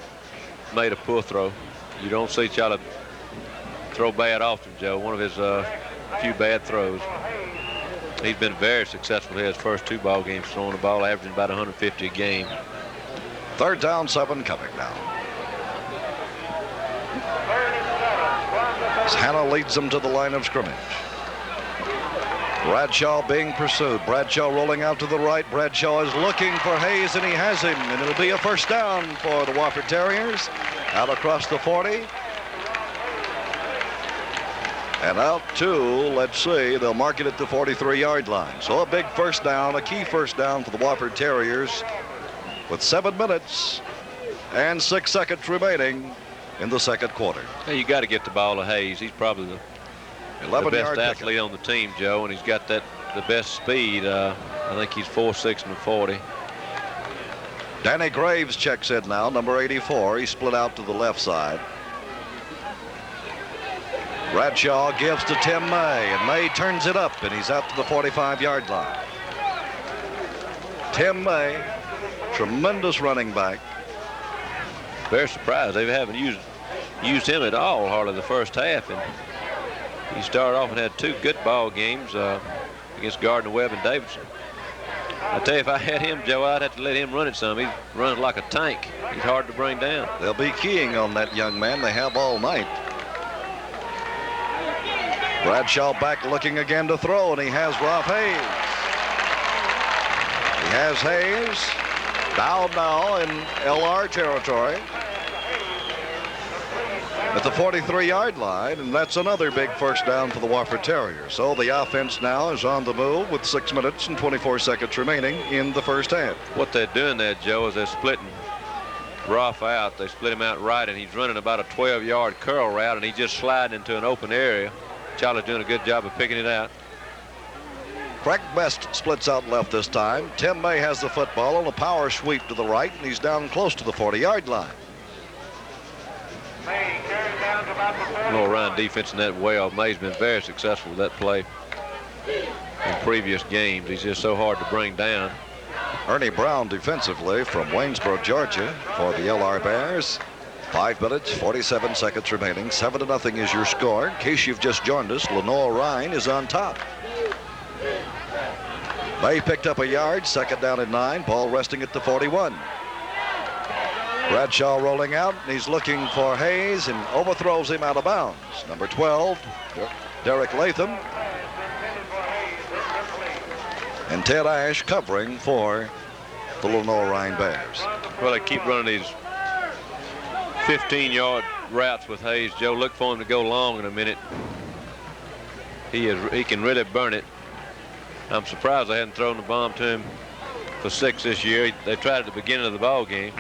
made a poor throw. You don't see Charlie throw bad often, Joe. One of his few bad throws. He's been very successful here his first 2 ball games throwing the ball, averaging about 150 a game. Third down, 7 coming now. As Hannah leads them to the line of scrimmage. Bradshaw being pursued. Bradshaw rolling out to the right. Bradshaw is looking for Hayes, and he has him. And it'll be a first down for the Wofford Terriers. Out across the 40. And out to, let's see, they'll mark it at the 43-yard line. So a big first down, a key first down for the Wofford Terriers with 7 minutes and 6 seconds remaining in the second quarter. Hey, you got to get the ball to Hayes. He's probably the best athlete on the team, Joe, and he's got the best speed. I think he's 4.6 and 40. Danny Graves checks in now, number 84. He split out to the left side. Bradshaw gives to Tim May, and May turns it up, and he's out to the 45-yard line. Tim May, tremendous running back. Very surprised they haven't used him at all hardly the first half, and he started off and had 2 good ball games against Gardner Webb and Davidson. I tell you, if I had him, Joe, I'd have to let him run it some. He's running like a tank. He's hard to bring down. They'll be keying on that young man. They have all night. Bradshaw back looking again to throw, and he has Ralph Hayes. He has Hayes down now in LR territory at the 43-yard line, and that's another big first down for the Wofford Terriers. So the offense now is on the move with 6 minutes and 24 seconds remaining in the first half. What they're doing there, Joe, is they're splitting Ruff out. They split him out right, and he's running about a 12-yard curl route, and he's just sliding into an open area. Charlie's doing a good job of picking it out. Craig Best splits out left this time. Tim May has the football on a power sweep to the right, and he's down close to the 40-yard line. Little Ryan defense in that well. May's been very successful with that play in previous games. He's just so hard to bring down. Ernie Brown defensively from Waynesboro, Georgia for the LR Bears. 5 minutes, 47 seconds remaining. 7-0 is your score. In case you've just joined us, Lenore Ryan is on top. May picked up a yard, second down and 9. Ball resting at the 41. Bradshaw rolling out, and he's looking for Hayes and overthrows him out of bounds. Number 12, Derek Latham. And Ted Ash covering for the Lenore Ryan Bears. Well, they keep running these 15-yard routes with Hayes. Joe, look for him to go long in a minute. He can really burn it. I'm surprised they hadn't thrown the bomb to him for 6 this year. They tried at the beginning of the ball game.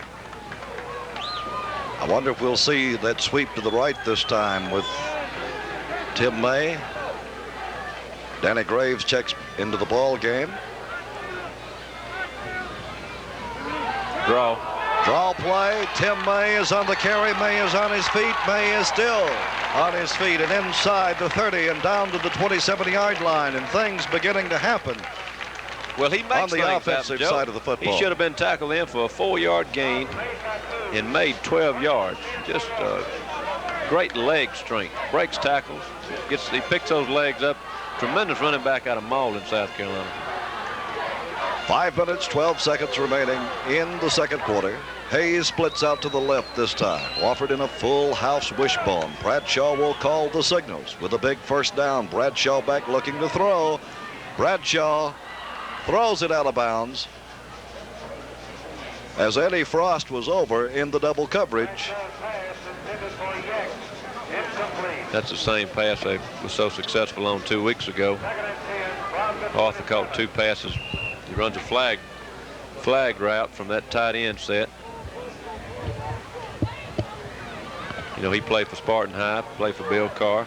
I wonder if we'll see that sweep to the right this time with Tim May. Danny Graves checks into the ball game. Draw play. Tim May is on the carry. May is on his feet. May is still on his feet and inside the 30 and down to the 27-yard line, and things beginning to happen. Well, he makes on the offensive side of the football. He should have been tackled in for a 4-yard gain and made 12 yards. Just great leg strength. Breaks tackles. He picks those legs up. Tremendous running back out of Malden, South Carolina. 5 minutes, 12 seconds remaining in the second quarter. Hayes splits out to the left this time. Wofford in a full house wishbone. Bradshaw will call the signals with a big first down. Bradshaw back looking to throw. Bradshaw throws it out of bounds as Eddie Frost was over in the double coverage. That's the same pass they were so successful on 2 weeks ago. Arthur caught 2 passes. He runs a flag route from that tight end set. You know, he played for Spartan High, played for Bill Carr,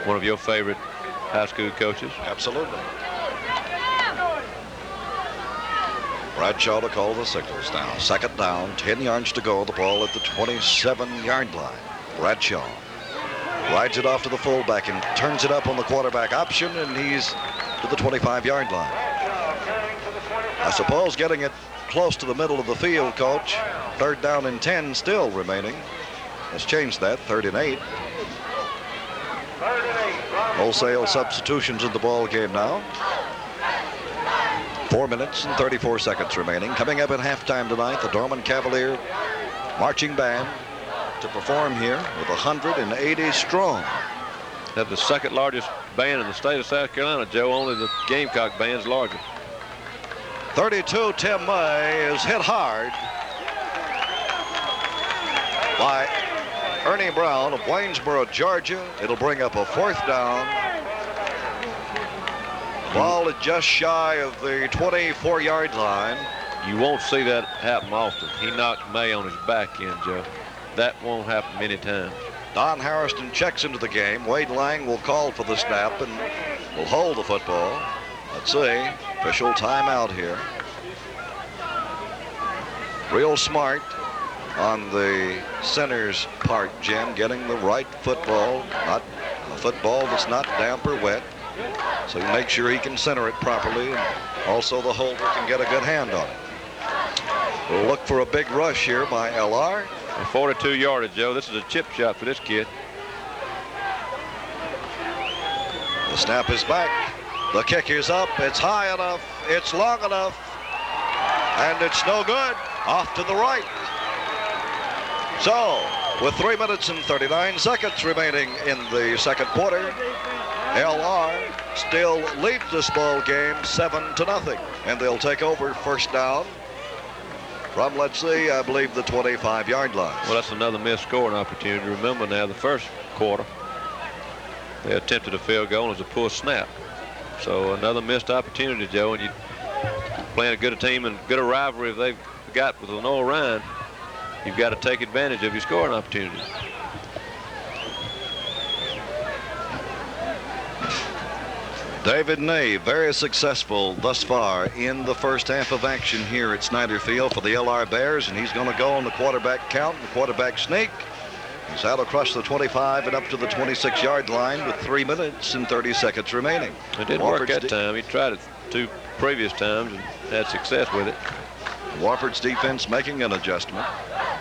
one of your favorite high school coaches. Absolutely. Bradshaw to call the signals now. Second down, 10 yards to go. The ball at the 27-yard line. Bradshaw rides it off to the fullback and turns it up on the quarterback option, and he's to the 25-yard line. I suppose getting it close to the middle of the field, Coach. Third down and 10 still remaining. Let's change that. 3rd and 8. Wholesale substitutions in the ball game now. 4 minutes and 34 seconds remaining. Coming up at halftime tonight, the Dorman Cavalier Marching Band to perform here with 180 strong. That's the second largest band in the state of South Carolina, Joe. Only the Gamecock band's larger. 32, Tim May is hit hard by Ernie Brown of Waynesboro, Georgia. It'll bring up a 4th down. Ball is just shy of the 24-yard line. You won't see that happen often. He knocked May on his back end, Joe. That won't happen many times. Don Harrison checks into the game. Wade Lang will call for the snap and will hold the football. Let's see. Official timeout here. Real smart on the center's part, Jim, getting the right football, not a football that's not damp or wet. So you make sure he can center it properly, and also the holder can get a good hand on it. We'll look for a big rush here by LR. A 42 yardage, Joe. This is a chip shot for this kid. The snap is back. The kick is up. It's high enough. It's long enough. And it's no good. Off to the right. So, with 3 minutes and 39 seconds remaining in the second quarter, LR still leads this ball game 7-0. And they'll take over first down from, let's see, I believe the 25-yard line. Well, that's another missed scoring opportunity. Remember now, the first quarter, they attempted a field goal as a poor snap. So another missed opportunity, Joe, and you're playing a good team and good a rivalry if they've got with Lenore Ryan. You've got to take advantage of your scoring opportunities. David Ney, very successful thus far in the first half of action here at Snyder Field for the LR Bears, and he's going to go on the quarterback count and the quarterback sneak. He's out across the 25 and up to the 26-yard line with 3 minutes and 30 seconds remaining. It didn't work that time. He tried it 2 previous times and had success with it. Wofford's defense making an adjustment.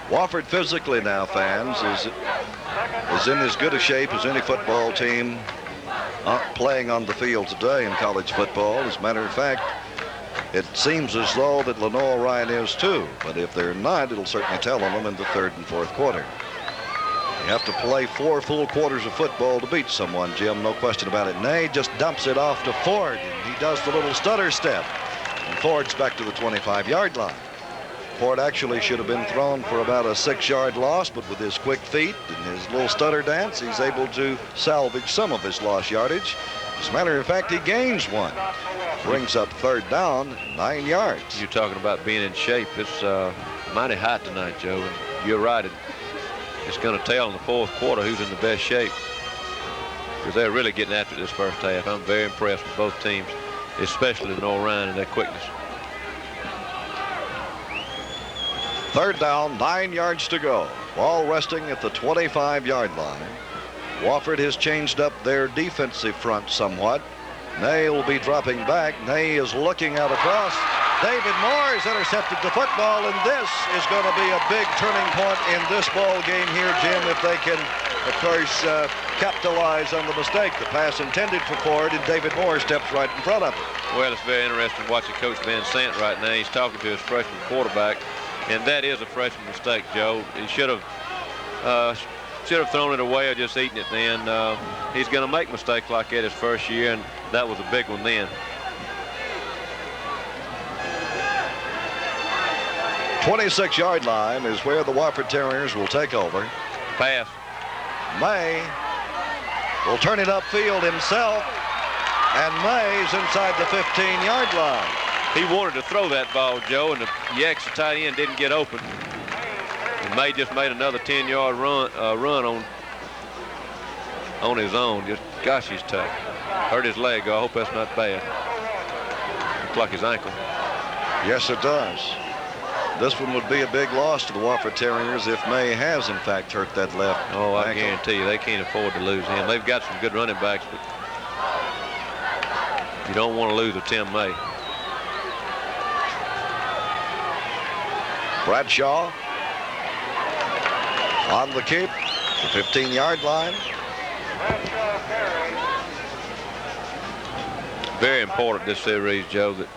Wofford physically now, fans, is in as good a shape as any football team playing on the field today in college football. As a matter of fact, it seems as though that Lenore Ryan is too, but if they're not, it'll certainly tell on them in the third and fourth quarter. You have to play 4 full quarters of football to beat someone, Jim, no question about it. Ney just dumps it off to Ford, and he does the little stutter step, and Ford's back to the 25-yard line. Ford actually should have been thrown for about a 6-yard loss, but with his quick feet and his little stutter dance, he's able to salvage some of his lost yardage. As a matter of fact, he gains 1. Brings up third down, 9 yards. You're talking about being in shape. It's mighty hot tonight, Joe, and you're right. It's going to tell in the fourth quarter who's in the best shape, because they're really getting after this first half. I'm very impressed with both teams, especially Lenore Ryan and their quickness. Third down, 9 yards to go. Ball resting at the 25-yard line. Wofford has changed up their defensive front somewhat. Ney will be dropping back. Ney is looking out across. David Moore has intercepted the football, and this is going to be a big turning point in this ball game here, Jim, if they can, of course, capitalize on the mistake. The pass intended for Ford, and David Moore steps right in front of it. Well, it's very interesting watching Coach Van Sant right now. He's talking to his freshman quarterback, and that is a freshman mistake, Joe. He should have thrown it away or just eaten it then. He's going to make mistakes like that his first year, and that was a big one then. 26-yard line is where the Wofford Terriers will take over. Pass. May will turn it upfield himself, and May's inside the 15-yard line. He wanted to throw that ball, Joe, and the Yaks, the tight end, didn't get open. And May just made another 10-yard run on his own. Just, gosh, he's tough. Hurt his leg. I hope that's not bad. Looks like his ankle. Yes, it does. This one would be a big loss to the Wofford Terriers if May has, in fact, hurt that left ankle. I ankle. guarantee you they can't afford to lose him. They've got some good running backs, but you don't want to lose to Tim May. Bradshaw on the keep, the 15-yard line. Very important this series, Joe, that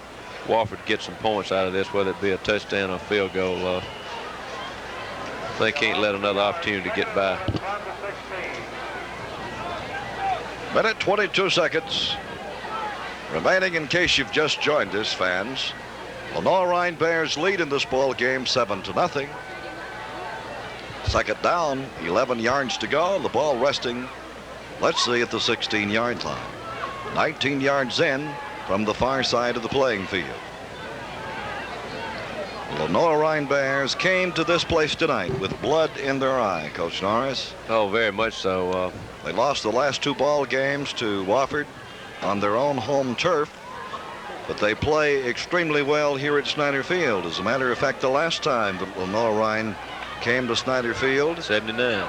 Wofford gets some points out of this, whether it be a touchdown or a field goal. They can't let another opportunity get by. Minute 22 seconds remaining in case you've just joined us, fans. Lenore Ryan Bears lead in this ball game 7-0. Second down, 11 yards to go. The ball resting, let's see, at the 16-yard line. 19 yards in from the far side of the playing field. Lenore Rhine Bears came to this place tonight with blood in their eye, Coach Norris. Oh, very much so. They lost the last 2 ball games to Wofford on their own home turf, but they play extremely well here at Snyder Field. As a matter of fact, the last time that Lenore Rhine came to Snyder Field, 79.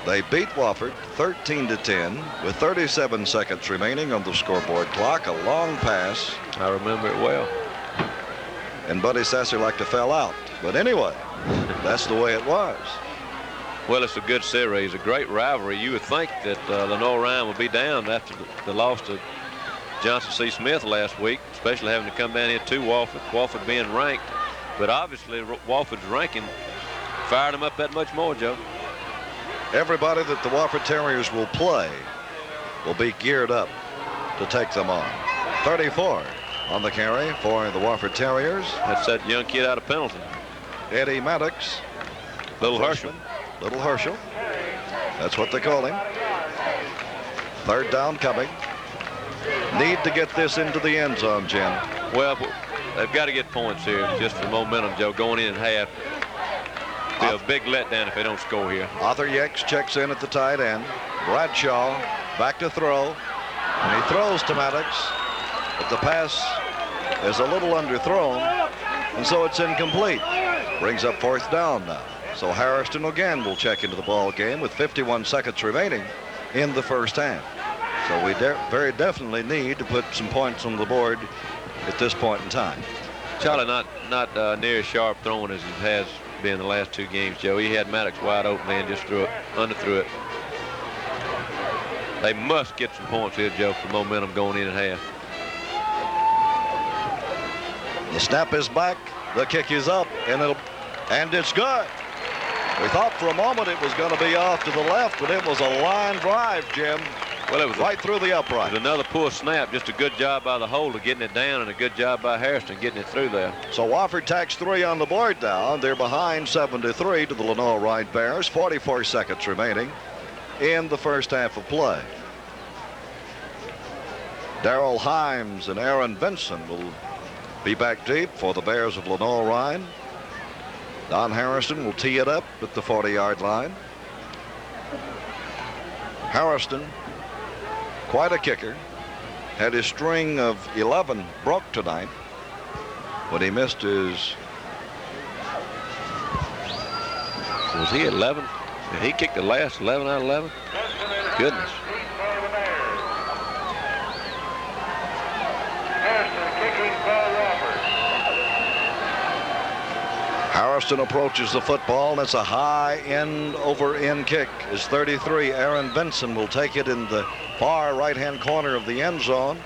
They beat Wofford 13-10 with 37 seconds remaining on the scoreboard clock. A long pass. I remember it well. And Buddy Sasser fell out. But anyway, that's the way it was. Well, it's a good series, a great rivalry. You would think that Lenore Rhine would be down after the loss to Johnson C. Smith last week, especially having to come down here to Wofford, Wofford being ranked. But obviously, Wofford's ranking fired them up that much more, Joe. Everybody that the Wofford Terriers will play will be geared up to take them on. 34 on the carry for the Wofford Terriers. That's that young kid out of Pendleton. Eddie Maddox. Little Herschel. Little Herschel. That's what they call him. 3rd down coming. Need to get this into the end zone, Jim. Well, they've got to get points here just for momentum, Joe. Going in at half. Be a big letdown if they don't score here. Arthur Yex checks in at the tight end. Bradshaw back to throw. And he throws to Maddox. But the pass is a little underthrown. And so it's incomplete. Brings up 4th down now. So Harrison again will check into the ball game with 51 seconds remaining in the first half. So we very definitely need to put some points on the board at this point in time. Charlie not near as sharp throwing as he has been the last 2 games, Joe. He had Maddox wide open and just underthrew it. They must get some points here, Joe, for momentum going in at half. The snap is back, the kick is up, and it's good. We thought for a moment it was going to be off to the left, but it was a line drive, Jim. Well, it was right through the upright. It was another poor snap. Just a good job by the holder getting it down, and a good job by Harrison getting it through there. So Wofford tacks 3 on the board now. They're behind 7-3 to the Lenore Rhine Bears. 44 seconds remaining in the first half of play. Darrell Himes and Aaron Vinson will be back deep for the Bears of Lenore Rhine. Don Harrison will tee it up at the 40-yard line. Harrison, quite a kicker, had his string of 11 broke tonight, but he missed his. Was he at 11? Did he kick the last 11 out of 11? Goodness. Harrison approaches the football, and it's a high end-over-end kick. His 33, Aaron Vinson, will take it in the far right-hand corner of the end zone.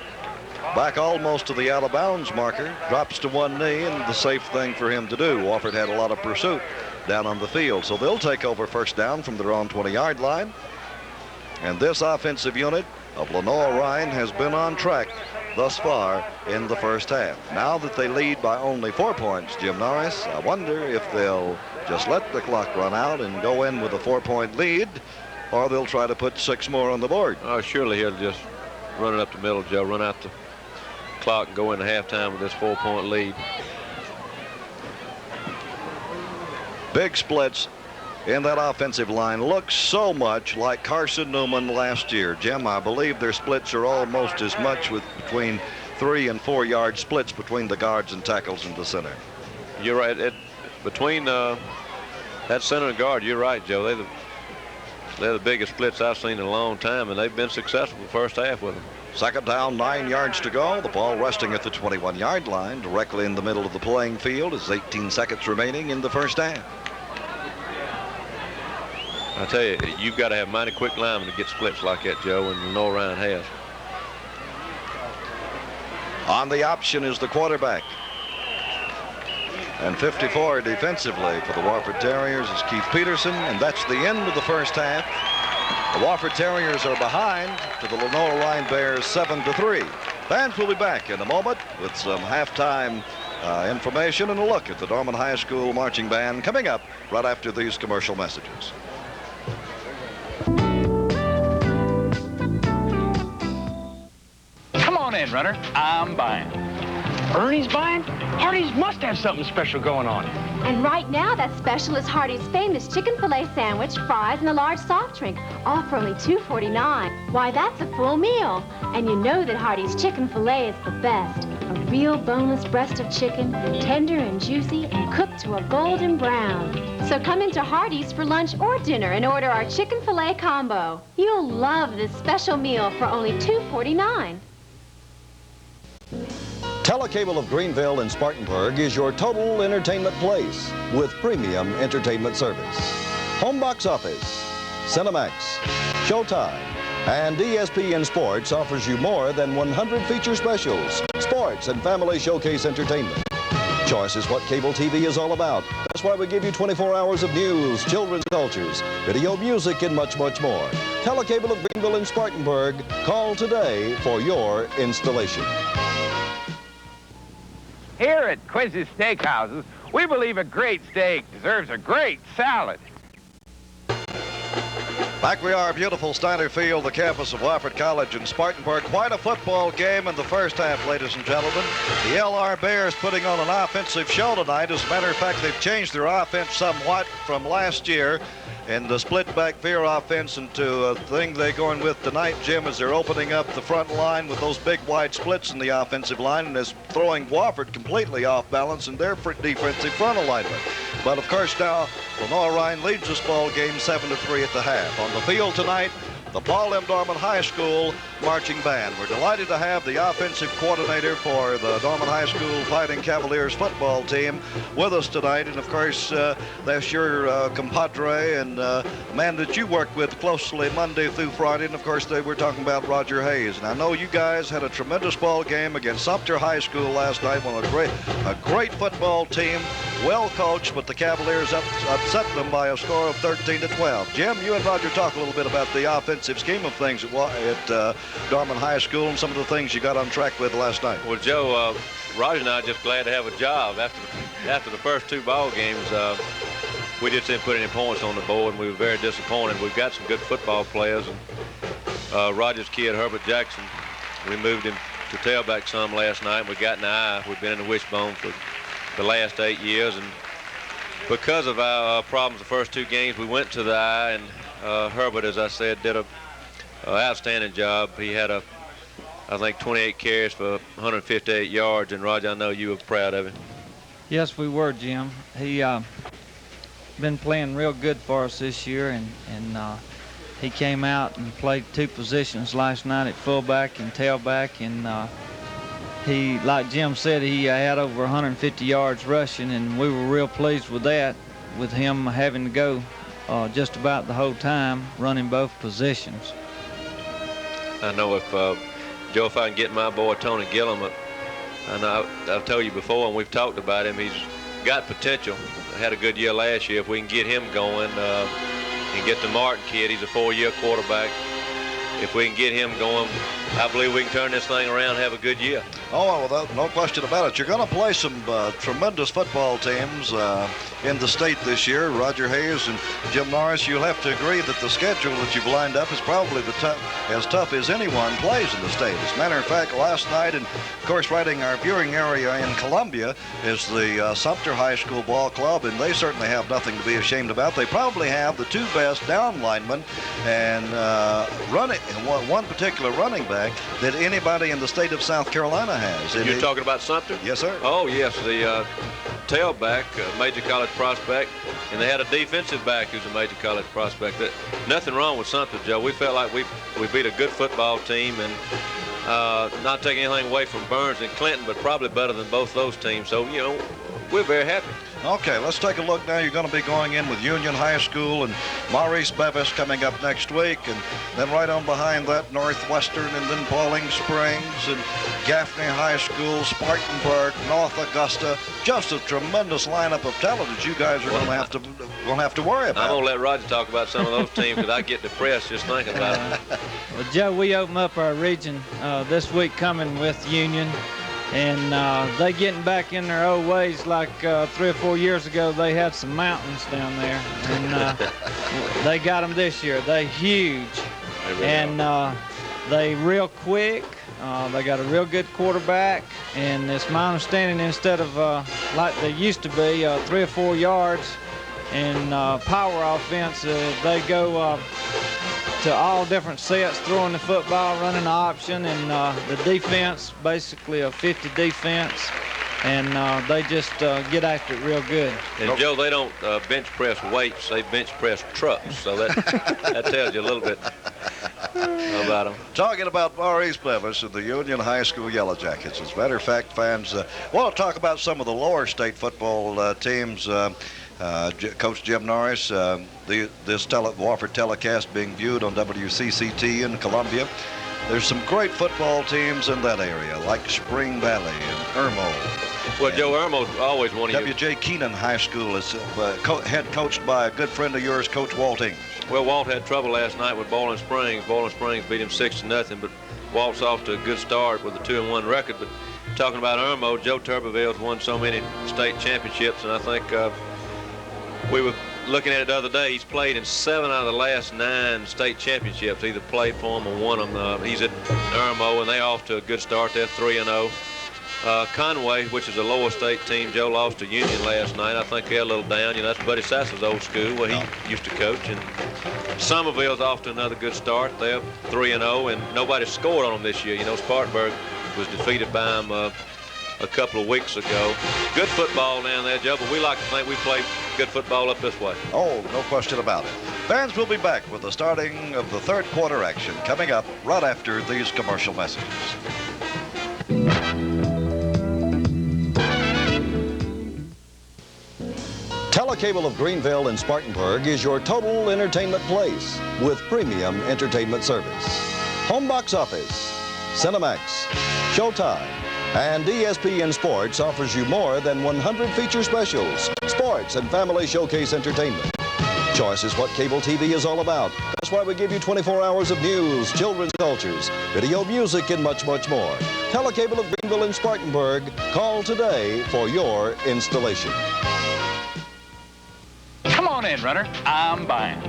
Back almost to the out-of-bounds marker. Drops to one knee, and the safe thing for him to do. Wofford had a lot of pursuit down on the field, so they'll take over first down from their own 20-yard line. And this offensive unit of Lenore Rhine has been on track thus far in the first half. Now that they lead by only 4 points, Jim Norris, I wonder if they'll just let the clock run out and go in with a 4-point lead, or they'll try to put 6 more on the board. Oh, surely he'll just run it up the middle, Joe, run out the clock and go into halftime with this 4-point lead. Big splits in that offensive line. Looks so much like Carson Newman last year. Jim, I believe their splits are almost as much with between 3 and 4 yard splits between the guards and tackles in the center. You're right. Between that center and guard, you're right, Joe. They're the biggest splits I've seen in a long time, and they've been successful the first half with them. Second down, 9 yards to go. The ball resting at the 21-yard line, directly in the middle of the playing field. Is 18 seconds remaining in the first half. I tell you, you've got to have mighty quick linemen to get splits like that, Joe, and Lenore Rhine has. On the option is the quarterback. And 54 defensively for the Wofford Terriers is Keith Peterson, and that's the end of the first half. The Wofford Terriers are behind to the Lenore Rhine Bears 7-3. Fans will be back in a moment with some halftime information and a look at the Norman High School marching band coming up right after these commercial messages. Come on in, runner. I'm buying. Ernie's buying? Hardee's must have something special going on. And right now, that special is Hardee's famous chicken filet sandwich, fries, and a large soft drink, all for only $2.49. Why, that's a full meal. And you know that Hardee's chicken filet is the best. A real boneless breast of chicken, tender and juicy, and cooked to a golden brown. So come into Hardee's for lunch or dinner and order our chicken filet combo. You'll love this special meal for only $2.49. Telecable of Greenville and Spartanburg is your total entertainment place with premium entertainment service. Home Box Office, Cinemax, Showtime, and ESPN Sports offers you more than 100 feature specials, sports, and family showcase entertainment. Choice is what cable TV is all about. That's why we give you 24 hours of news, children's cultures, video, music, and much, much more. Telecable of Greenville and Spartanburg. Call today for your installation. Here at Quincy's Steakhouses, we believe a great steak deserves a great salad. Back we are, beautiful Steiner Field, the campus of Wofford College in Spartanburg. Quite a football game in the first half, ladies and gentlemen. The LR Bears putting on an offensive show tonight. As a matter of fact, they've changed their offense somewhat from last year. And the split back veer offense into a thing they're going with tonight, Jim, is they're opening up the front line with those big wide splits in the offensive line, and is throwing Wofford completely off balance in their defensive front alignment. But of course now, Lenore Ryan leads this ball game 7-3 at the half. On the field tonight, the Paul M. Dorman High School marching band. We're delighted to have the offensive coordinator for the Dorman High School Fighting Cavaliers football team with us tonight. And of course, that's your compadre and man that you work with closely Monday through Friday. And of course, they were talking about Roger Hayes. And I know you guys had a tremendous ball game against Sumter High School last night. A great football team, well coached, but the Cavaliers upset them by a score of 13-12. Jim, you and Roger talk a little bit about the offensive scheme of things at Dorman High School and some of the things you got on track with last night. Well, Joe, Roger and I are just glad to have a job. After the first two ball games, we just didn't put any points on the board, and we were very disappointed. We've got some good football players, and Roger's kid, Herbert Jackson, we moved him to tailback some last night. We got in the eye. We've been in the wishbone for the last 8 years, and because of our problems the first two games, we went to the eye, and Herbert, as I said, did an outstanding job. He had I think 28 carries for 158 yards, and Roger, I know you were proud of him. Yes, we were, Jim. He been playing real good for us this year, and he came out and played two positions last night at fullback and tailback, and he, like Jim said, he had over 150 yards rushing, and we were real pleased with that, with him having to go just about the whole time, running both positions. I know if Joe, if I can get my boy Tony Gillum, and I've told you before, and we've talked about him, he's got potential. Had a good year last year. If we can get him going and get the Martin kid, he's a 4-year quarterback. If we can get him going, I believe we can turn this thing around and have a good year. Oh, well, no question about it. You're going to play some tremendous football teams in the state this year. Roger Hayes and Jim Norris, you'll have to agree that the schedule that you've lined up is probably as tough as anyone plays in the state. As a matter of fact, last night, and of course, right in our viewing area in Columbia is the Sumter High School Ball Club, and they certainly have nothing to be ashamed about. They probably have the two best down linemen and one particular running back that anybody in the state of South Carolina has. You're talking about Sumter? Yes, sir. Oh, yes, the tailback, major college prospect, and they had a defensive back who's a major college prospect. Nothing wrong with Sumter, Joe. We felt like we beat a good football team, and not taking anything away from Burns and Clinton, but probably better than both those teams. So, you know, we're very happy. Okay, let's take a look now. You're going to be going in with Union High School and Maurice Bevis coming up next week, and then right on behind that, Northwestern, and then Bowling Springs and Gaffney High School, Spartanburg, North Augusta. Just a tremendous lineup of talent that you guys are going to have to worry about. I'm going to let Roger talk about some of those teams because I get depressed just thinking about them. Well, Joe, we open up our region this week coming with Union. And they getting back in their old ways. Like 3 or 4 years ago, they had some mountains down there, and they got them this year. They huge, and they real quick. They got a real good quarterback, And it's my understanding instead of like they used to be 3 or 4 yards and power offense, they go to all different sets, throwing the football, running the option, and the defense, basically a 50 defense, and they just get after it real good. And Joe, they don't bench press weights, they bench press trucks, so that tells you a little bit about them. Talking about Maurice Bevis and the Union High School Yellow Jackets. As a matter of fact, fans want to talk about some of the lower state football teams. Coach Jim Norris, this Wofford telecast being viewed on WCCT in Columbia. There's some great football teams in that area, like Spring Valley and Irmo. Well, Joe, Irmo's always one of you. W.J. Keenan High School is head coached by a good friend of yours, Coach Walt Ings. Well, Walt had trouble last night with Bowling Springs. Bowling Springs beat him 6-0, but Walt's off to a good start with a 2-1 record. But talking about Irmo, Joe Turbeville's won so many state championships, and I think we were looking at it the other day. He's played in 7 out of the last 9 state championships, either played for them or won them. He's at Irmo, and they're off to a good start. They're 3-0. Conway, which is a lower state team, Joe lost to Union last night. I think they're a little down. You know, that's Buddy Sasser's old school where he used to coach. And Somerville's off to another good start. They're 3-0, and nobody scored on them this year. You know, Spartanburg was defeated by them a couple of weeks ago. Good football down there, Joe, but we like to think we play good football up this way. Oh, no question about it. Fans will be back with the starting of the third quarter action coming up right after these commercial messages. Telecable of Greenville and Spartanburg is your total entertainment place with premium entertainment service. Home box office, Cinemax, Showtime, and ESPN Sports offers you more than 100 feature specials, sports, and family showcase entertainment. Choice is what cable TV is all about. That's why we give you 24 hours of news, children's cultures, video, music, and much, much more. Telecable of Greenville and Spartanburg. Call today for your installation. Come on in, runner. I'm buying.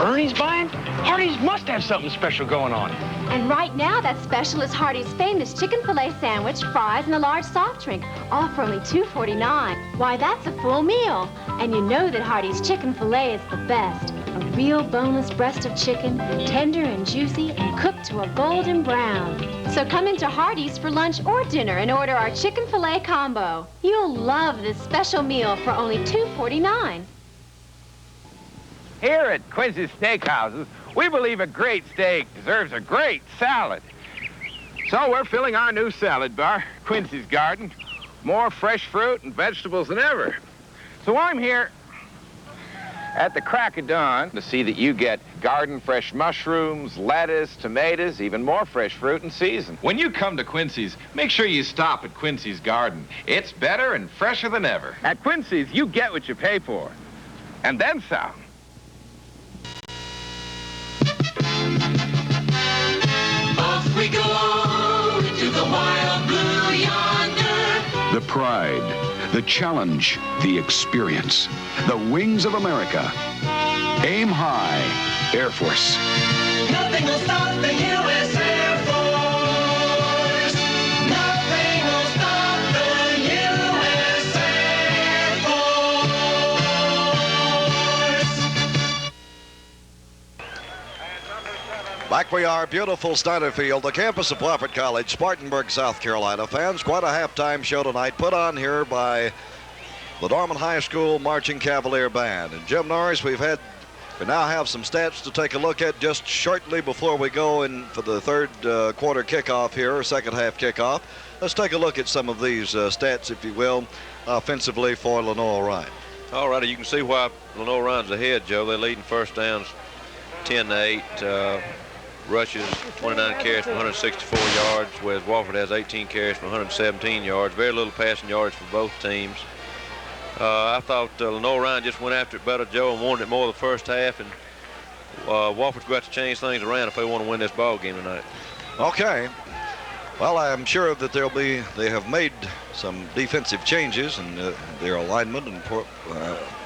Ernie's buying? Hardee's must have something special going on. And right now, that special is Hardee's famous chicken filet sandwich, fries, and a large soft drink, all for only $2.49. Why, that's a full meal. And you know that Hardee's chicken filet is the best. A real boneless breast of chicken, tender and juicy, and cooked to a golden brown. So come into Hardee's for lunch or dinner and order our chicken filet combo. You'll love this special meal for only $2.49. Here at Quincy's Steakhouses, we believe a great steak deserves a great salad. So we're filling our new salad bar, Quincy's Garden, more fresh fruit and vegetables than ever. So I'm here at the crack of dawn to see that you get garden fresh mushrooms, lettuce, tomatoes, even more fresh fruit in season. When you come to Quincy's, make sure you stop at Quincy's Garden. It's better and fresher than ever. At Quincy's, you get what you pay for, and then some. Off we go to the wild blue yonder. The pride, the challenge, the experience. The wings of America. Aim high, Air Force. Nothing will stop the U.S. Air Force. Nothing will stop the U.S. Air Force. Back we are, beautiful Steiner Field, the campus of Wofford College, Spartanburg, South Carolina. Fans, quite a halftime show tonight, put on here by the Norman High School Marching Cavalier Band. And Jim Norris, we now have some stats to take a look at just shortly before we go in for the third quarter kickoff here, or second half kickoff. Let's take a look at some of these stats, if you will, offensively for Lenoir-Rhyne. All righty, you can see why Lenoir-Rhyne's ahead, Joe. They're leading first downs 10-8. Rushes 29 carries for 164 yards, whereas Wofford has 18 carries for 117 yards. Very little passing yards for both teams. I thought Lenoir-Rhyne just went after it better, Joe, and wanted it more the first half, and Wofford's got to change things around if they want to win this ball game tonight. Okay. Well, I'm sure that they have made some defensive changes in their alignment and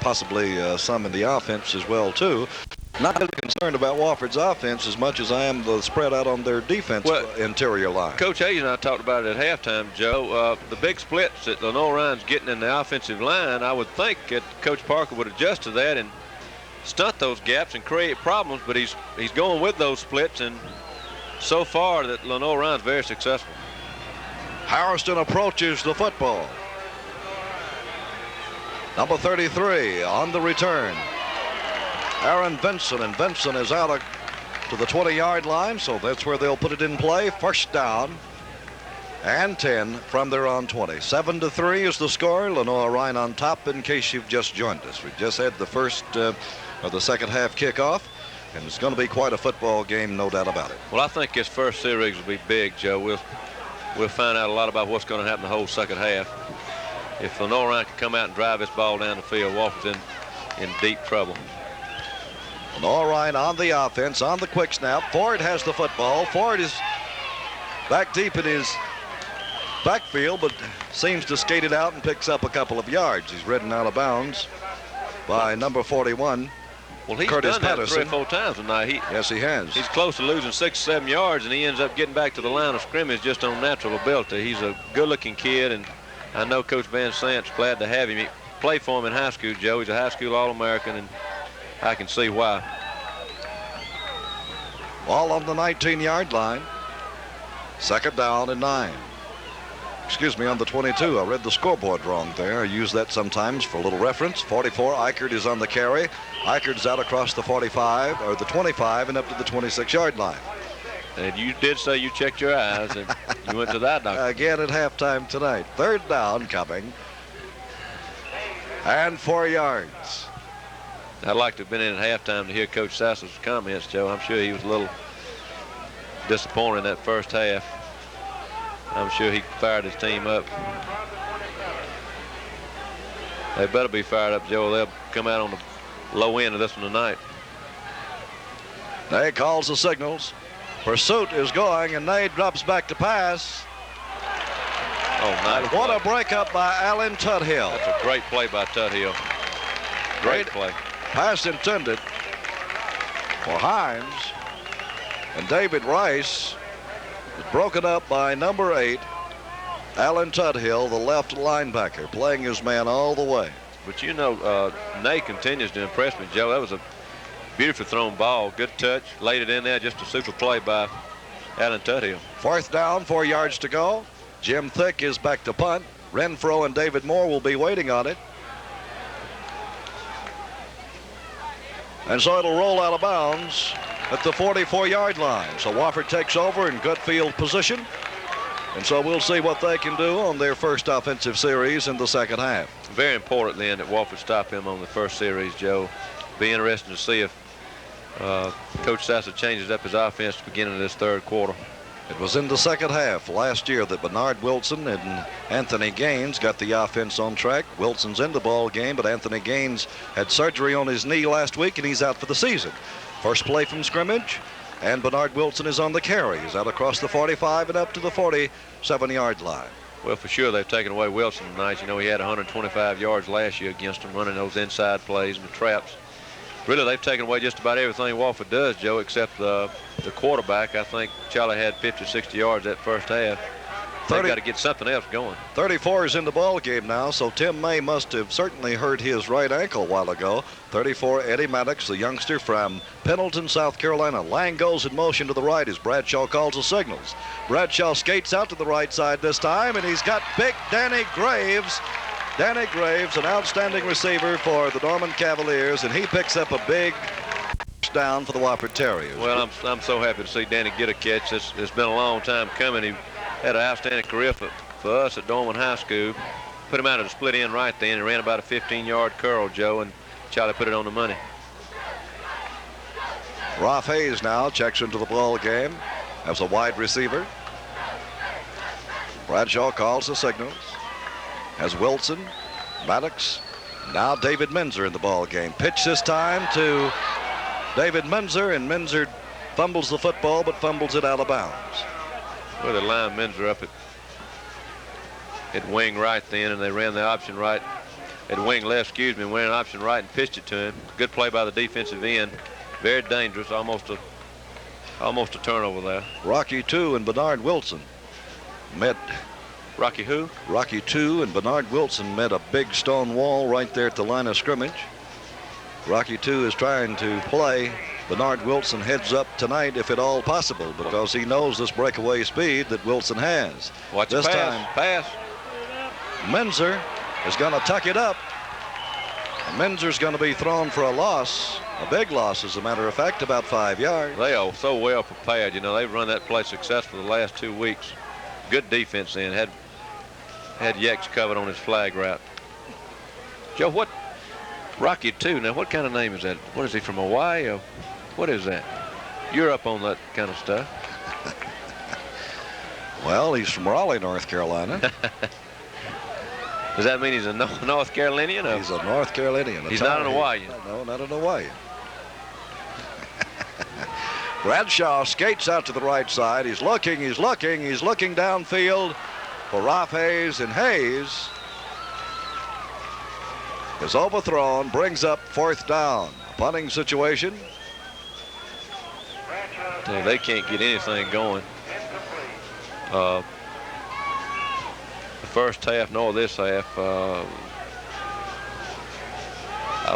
possibly some in the offense as well, too. Not really concerned about Wofford's offense as much as I am the spread out on their defense interior line. Coach Hayes and I talked about it at halftime, Joe. The big splits that Lenoir Ryan's getting in the offensive line, I would think that Coach Parker would adjust to that and stunt those gaps and create problems, but he's going with those splits, and so far that Lenoir Ryan's very successful. Harrison approaches the football. Number 33 on the return. Aaron Vinson, and Vinson is out to the 20-yard line, so that's where they'll put it in play. First down and 10 from their own 20. 7-3 is the score. Lenoir Ryan on top in case you've just joined us. We just had the first of the second half kickoff, and it's going to be quite a football game, no doubt about it. Well, I think this first series will be big, Joe. We'll find out a lot about what's going to happen the whole second half. If Lenoir Ryan can come out and drive this ball down the field, Wofford's in deep trouble. Lenoir Ryan on the offense, on the quick snap. Ford has the football. Ford is back deep in his backfield, but seems to skate it out and picks up a couple of yards. He's ridden out of bounds by number 41. Well, he's Curtis done that Patterson. 3 or 4 times tonight. Yes, he has. He's close to losing 6 or 7 yards, and he ends up getting back to the line of scrimmage just on natural ability. He's a good-looking kid, and I know Coach Van Sant's glad to have him play for him in high school, Joe. He's a high school All-American, and I can see why. Ball on the 19-yard line. Second down and 9. Excuse me, on the 22. I read the scoreboard wrong there. I use that sometimes for a little reference. 44, Eichert is on the carry. Eichert's out across the 45, or the 25, and up to the 26-yard line. And you did say you checked your eyes, and you went to that doctor. Again at halftime tonight. Third down coming. And 4 yards. I'd like to have been in at halftime to hear Coach Sasser's comments, Joe. I'm sure he was a little disappointed in that first half. I'm sure he fired his team up. They better be fired up, Joe. They'll come out on the low end of this one tonight. Nay calls the signals. Pursuit is going, and Nay drops back to pass. Oh, nice. What a breakup by Alan Tuthill. That's a great play by Tuthill. Great play. Pass intended for Hines, and David Rice was broken up by number 8, Alan Tuthill, the left linebacker, playing his man all the way. But you know, Nay continues to impress me, Joe. That was a beautifully thrown ball. Good touch. Laid it in there. Just a super play by Alan Tuthill. Fourth down, 4 yards to go. Jim Thick is back to punt. Renfro and David Moore will be waiting on it. And so it'll roll out of bounds at the 44-yard line. So Wofford takes over in good field position. And so we'll see what they can do on their first offensive series in the second half. Very important then that Wofford stop him on the first series, Joe. Be interesting to see if Coach Sasser changes up his offense at the beginning of this third quarter. It was in the second half last year that Bernard Wilson and Anthony Gaines got the offense on track. Wilson's in the ball game, but Anthony Gaines had surgery on his knee last week, and he's out for the season. First play from scrimmage, and Bernard Wilson is on the carry. He's out across the 45 and up to the 47-yard line. Well, for sure, they've taken away Wilson tonight. You know, he had 125 yards last year against them, running those inside plays and the traps. Really, they've taken away just about everything Wofford does, Joe, except the quarterback. I think Charlie had 50 or 60 yards that first half. They've got to get something else going. 34 is in the ball game now, so Tim May must have certainly hurt his right ankle a while ago. 34, Eddie Maddox, the youngster from Pendleton, South Carolina. Lang goes in motion to the right as Bradshaw calls the signals. Bradshaw skates out to the right side this time, and he's got big Danny Graves. Danny Graves, an outstanding receiver for the Norman Cavaliers, and he picks up a big down for the Wofford Terriers. Well, I'm so happy to see Danny get a catch. It's been a long time coming. He had an outstanding career for us at Dorman High School. Put him out at a split end right then and ran about a 15-yard curl, Joe, and Charlie put it on the money. Rolf Hayes now checks into the ball game as a wide receiver. Bradshaw calls the signals. As Wilson, Maddox, now David Menzer in the ball game. Pitch this time to David Menzer, and Menzer fumbles the football but fumbles it out of bounds. Well, they lined Menzer up at wing right then, and they ran the option right at wing left, ran an option right and pitched it to him. Good play by the defensive end. Very dangerous, almost a turnover there. Rocky 2 and Bernard Wilson met. Rocky who? Rocky 2 and Bernard Wilson met a big stone wall right there at the line of scrimmage. Rocky 2 is trying to play. Bernard Wilson heads up tonight if at all possible, because he knows this breakaway speed that Wilson has. Watch this pass. Pass. Menzer is going to tuck it up. Menzer's going to be thrown for a loss, a big loss, as a matter of fact, about 5 yards. They are so well prepared. You know, they've run that play successfully the last 2 weeks. Good defense in. Had Yex covered on his flag route. Joe, what? Rocky 2. Now, what kind of name is that? What is he, from Hawaii? Or what is that? You're up on that kind of stuff. Well, he's from Raleigh, North Carolina. Does that mean he's a North Carolinian? Or? He's a North Carolinian. He's not an Hawaiian. No, not an Hawaiian. Bradshaw skates out to the right side. He's looking downfield for Ralph Hayes, and Hayes is overthrown, brings up 4th down. A punting situation. They can't get anything going. The first half nor this half. I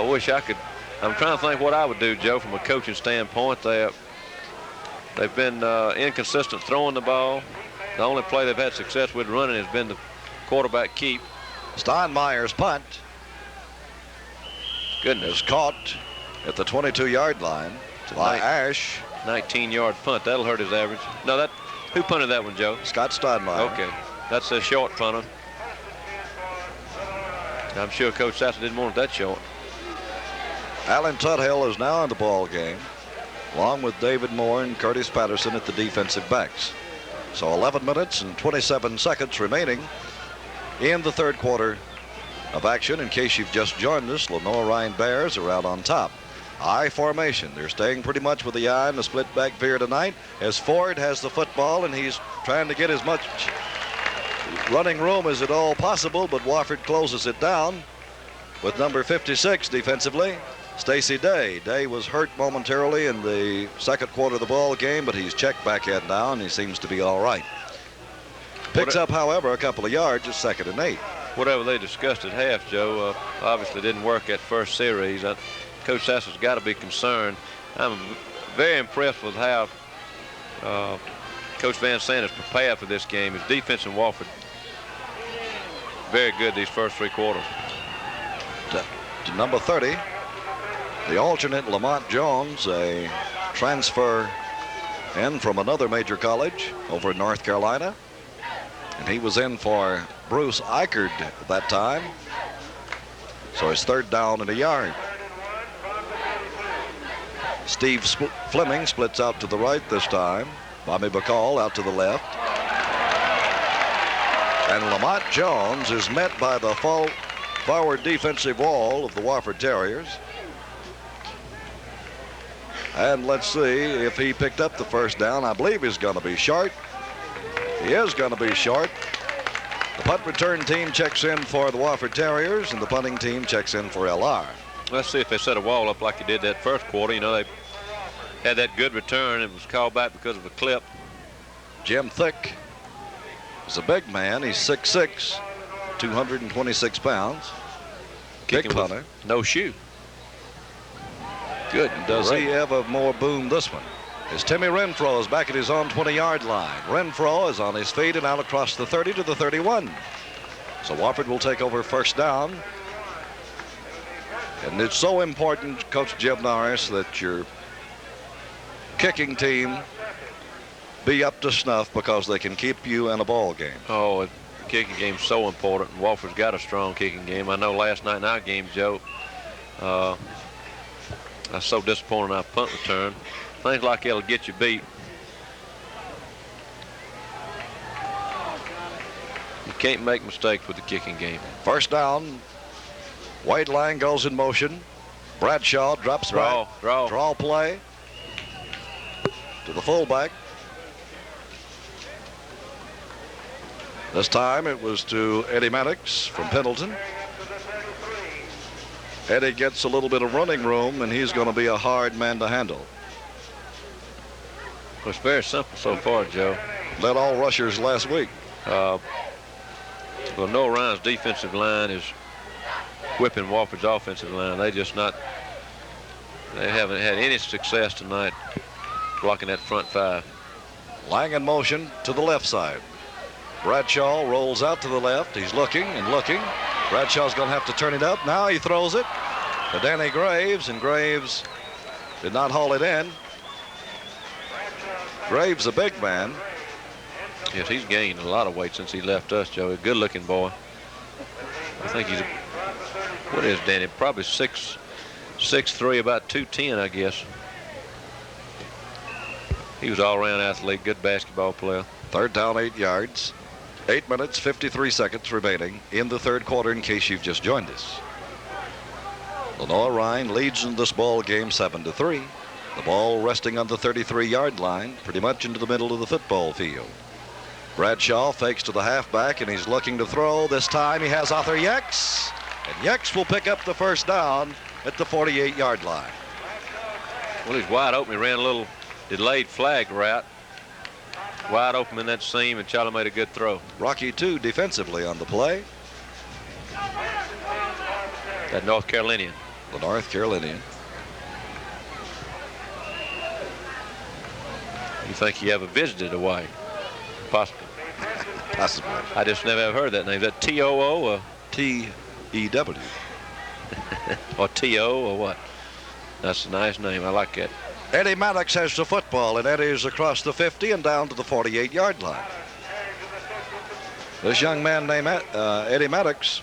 wish I could. I'm trying to think what I would do, Joe, from a coaching standpoint. They've been inconsistent throwing the ball. The only play they've had success with running has been the quarterback keep. Steinmeier's punt. Goodness. Is caught at the 22-yard line by Ash. 19-yard punt. That'll hurt his average. No, who punted that one, Joe? Scott Steinmeier. Okay. That's a short punter. I'm sure Coach Sasser didn't want it that short. Alan Tuthill is now in the ball game, along with David Moore and Curtis Patterson at the defensive backs. So 11 minutes and 27 seconds remaining in the 3rd quarter of action. In case you've just joined us, Lenore Ryan Bears are out on top. I formation. They're staying pretty much with the eye in the split back veer tonight, as Ford has the football and he's trying to get as much running room as at all possible, but Wofford closes it down with number 56 defensively, Stacy Day. Day was hurt momentarily in the 2nd quarter of the ball game, but he's checked back in now and he seems to be all right. Picks up, however, a couple of yards at 2nd and 8. Whatever they discussed at half, Joe, obviously didn't work that first series. Coach Sasser's got to be concerned. I'm very impressed with how Coach Van Sant is prepared for this game. His defense in Wofford, very good these first 3 quarters. To number 30, the alternate Lamont Jones, a transfer in from another major college over in North Carolina. And he was in for Bruce Eichard at that time. So his 3rd down and a yard. Steve Fleming splits out to the right this time. Bobby Bacall out to the left. And Lamont Jones is met by the forward defensive wall of the Wofford Terriers. And let's see if he picked up the 1st down. I believe he's going to be short. He is going to be short. The punt return team checks in for the Wofford Terriers, and the punting team checks in for LR. Let's see if they set a wall up like they did that 1st quarter. You know, they had that good return. It was called back because of a clip. Jim Thick is a big man. He's 6'6", 226 pounds. Kicking big punter. No shoe. Good. Does he ever more boom this one? As Timmy Renfro is back at his own 20-yard line. Renfro is on his feet and out across the 30 to the 31. So Wofford will take over 1st down. And it's so important, Coach Jim Norris, that your kicking team be up to snuff, because they can keep you in a ball game. Oh, the kicking game's so important. Wofford's got a strong kicking game. I know last night in our game, Joe, I was so disappointed in our punt return. Things like that'll get you beat. You can't make mistakes with the kicking game. 1st down. Wade Lang goes in motion. Bradshaw drops back. Draw play to the fullback. This time it was to Eddie Maddox from Pendleton. Eddie gets a little bit of running room, and he's going to be a hard man to handle. Well, it's very simple so far, Joe. Led all rushers last week. Well, Noah Ryan's defensive line is whipping Wofford's offensive line. They haven't had any success tonight blocking that front five. Lang in motion to the left side. Bradshaw rolls out to the left. He's looking and looking. Bradshaw's going to have to turn it up. Now he throws it to Danny Graves, and Graves did not haul it in. Graves, a big man. Yes, he's gained a lot of weight since he left us, Joe. A good-looking boy. I think he's, what is Danny? Probably 6'3", about 210, I guess. He was all-around athlete, good basketball player. Third down, 8 yards. 8 minutes, 53 seconds remaining in the third quarter, in case you've just joined us. Lenoir Rhine leads in this ball game 7-3. The ball resting on the 33-yard line, pretty much into the middle of the football field. Bradshaw fakes to the halfback, and he's looking to throw. This time he has Arthur Yex, and Yex will pick up the first down at the 48-yard line. Well, he's wide open. He ran a little delayed flag route. Wide open in that seam, and Charlie made a good throw. Rocky, too, defensively on the play. That North Carolinian. The North Carolinian. You think he ever visited Hawaii? Possibly. Possibly. I just never have heard that name. Is that T-O-O or? T-E-W. Or T-O or what? That's a nice name. I like that. Eddie Maddox has the football, and Eddie's across the 50 and down to the 48-yard line. This young man named Eddie Maddox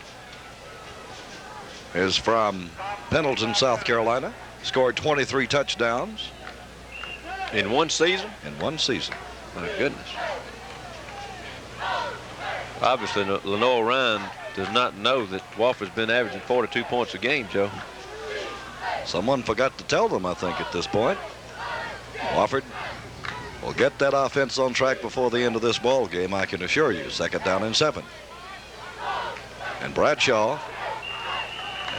is from Pendleton, South Carolina. Scored 23 touchdowns. In one season? In one season. My goodness. Obviously, Lenoir Ryan does not know that Wofford's been averaging 42 points a game, Joe. Someone forgot to tell them, I think, at this point. Wofford will get that offense on track before the end of this ball game, I can assure you. Second down and 7. And Bradshaw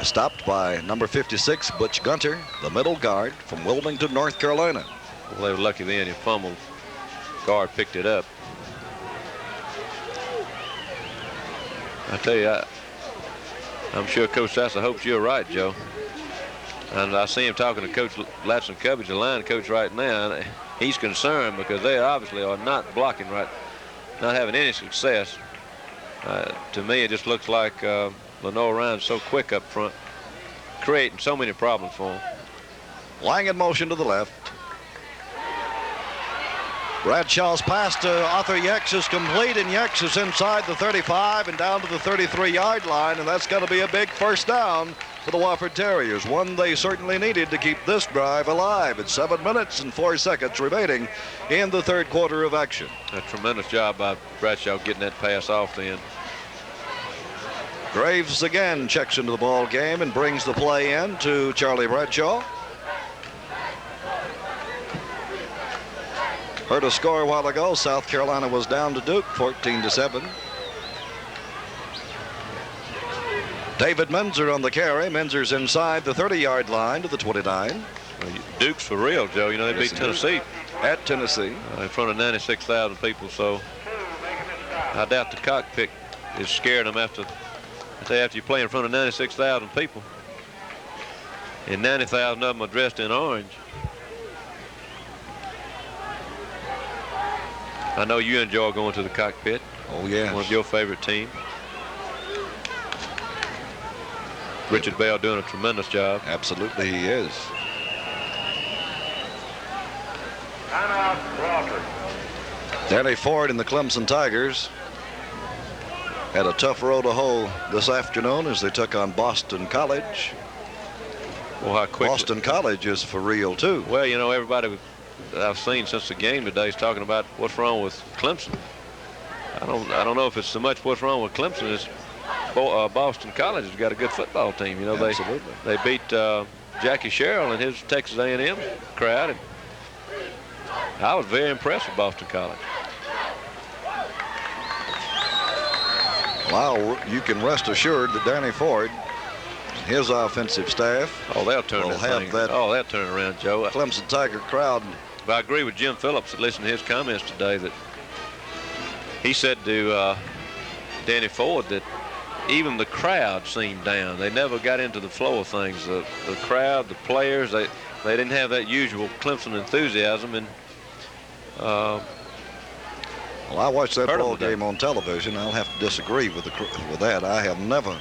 is stopped by number 56, Butch Gunter, the middle guard from Wilmington, North Carolina. Well, they were lucky then. He fumbled. Guard picked it up. I tell you, I'm sure Coach Sassa hopes you're right, Joe. And I see him talking to Coach Latson Cubbage, the line coach, right now. And he's concerned because they obviously are not blocking right, not having any success. To me, it just looks like Lenoir Ryan's so quick up front, creating so many problems for him. Lang in motion to the left. Bradshaw's pass to Arthur Yex is complete, and Yex is inside the 35 and down to the 33-yard line, and that's going to be a big first down for the Wofford Terriers, one they certainly needed to keep this drive alive. It's 7 minutes and 4 seconds remaining in the third quarter of action. A tremendous job by Bradshaw getting that pass off then. Graves again checks into the ball game and brings the play in to Charlie Bradshaw. Heard a score a while ago. South Carolina was down to Duke 14-7. David Menzer on the carry. Menzer's inside the 30-yard line to the 29. Duke's for real, Joe. You know, they beat Tennessee. At Tennessee. In front of 96,000 people, so I doubt the cockpit is scaring them after you play in front of 96,000 people. And 90,000 of them are dressed in orange. I know you enjoy going to the cockpit. Oh, yeah. One of your favorite teams. Richard Bell doing a tremendous job. Absolutely, he is. Timeout, Wofford. Danny Ford and the Clemson Tigers had a tough row to hoe this afternoon as they took on Boston College. Well, how quickly. Boston College is for real, too. Well, you know, everybody I've seen since the game today is talking about what's wrong with Clemson. I don't know if it's so much what's wrong with Clemson as Boston College has got a good football team. You know, they beat Jackie Sherrill and his Texas A&M crowd, and I was very impressed with Boston College. Well, you can rest assured that Danny Ford his offensive staff. Oh, they'll turn will that have thing. that. Oh, they'll turn it around, Joe. Clemson Tiger crowd. But I agree with Jim Phillips. Listen to his comments today that he said to Danny Ford that even the crowd seemed down. They never got into the flow of things. The crowd, the players, they didn't have that usual Clemson enthusiasm. And well, I watched that ball game on television. I'll have to disagree with that. I have never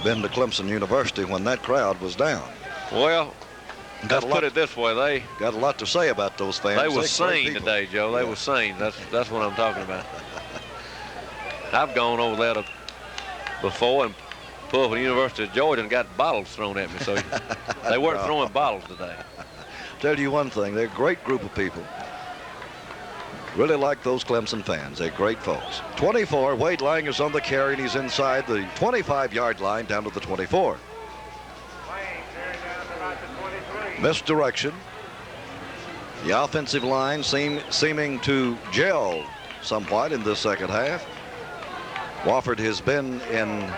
been to Clemson University when that crowd was down. Well, let's put it this way: they got a lot to say about those fans. They were sane today, Joe. They were sane. That's what I'm talking about. I've gone over there before and pulled for the University of Georgia and got bottles thrown at me. So they weren't throwing bottles today. Tell you one thing: they're a great group of people. Really like those Clemson fans. They're great folks. 24. Wade Lang is on the carry, and he's inside the 25-yard line down to the 24. Misdirection. The offensive line seeming to gel somewhat in the second half. Wofford has been in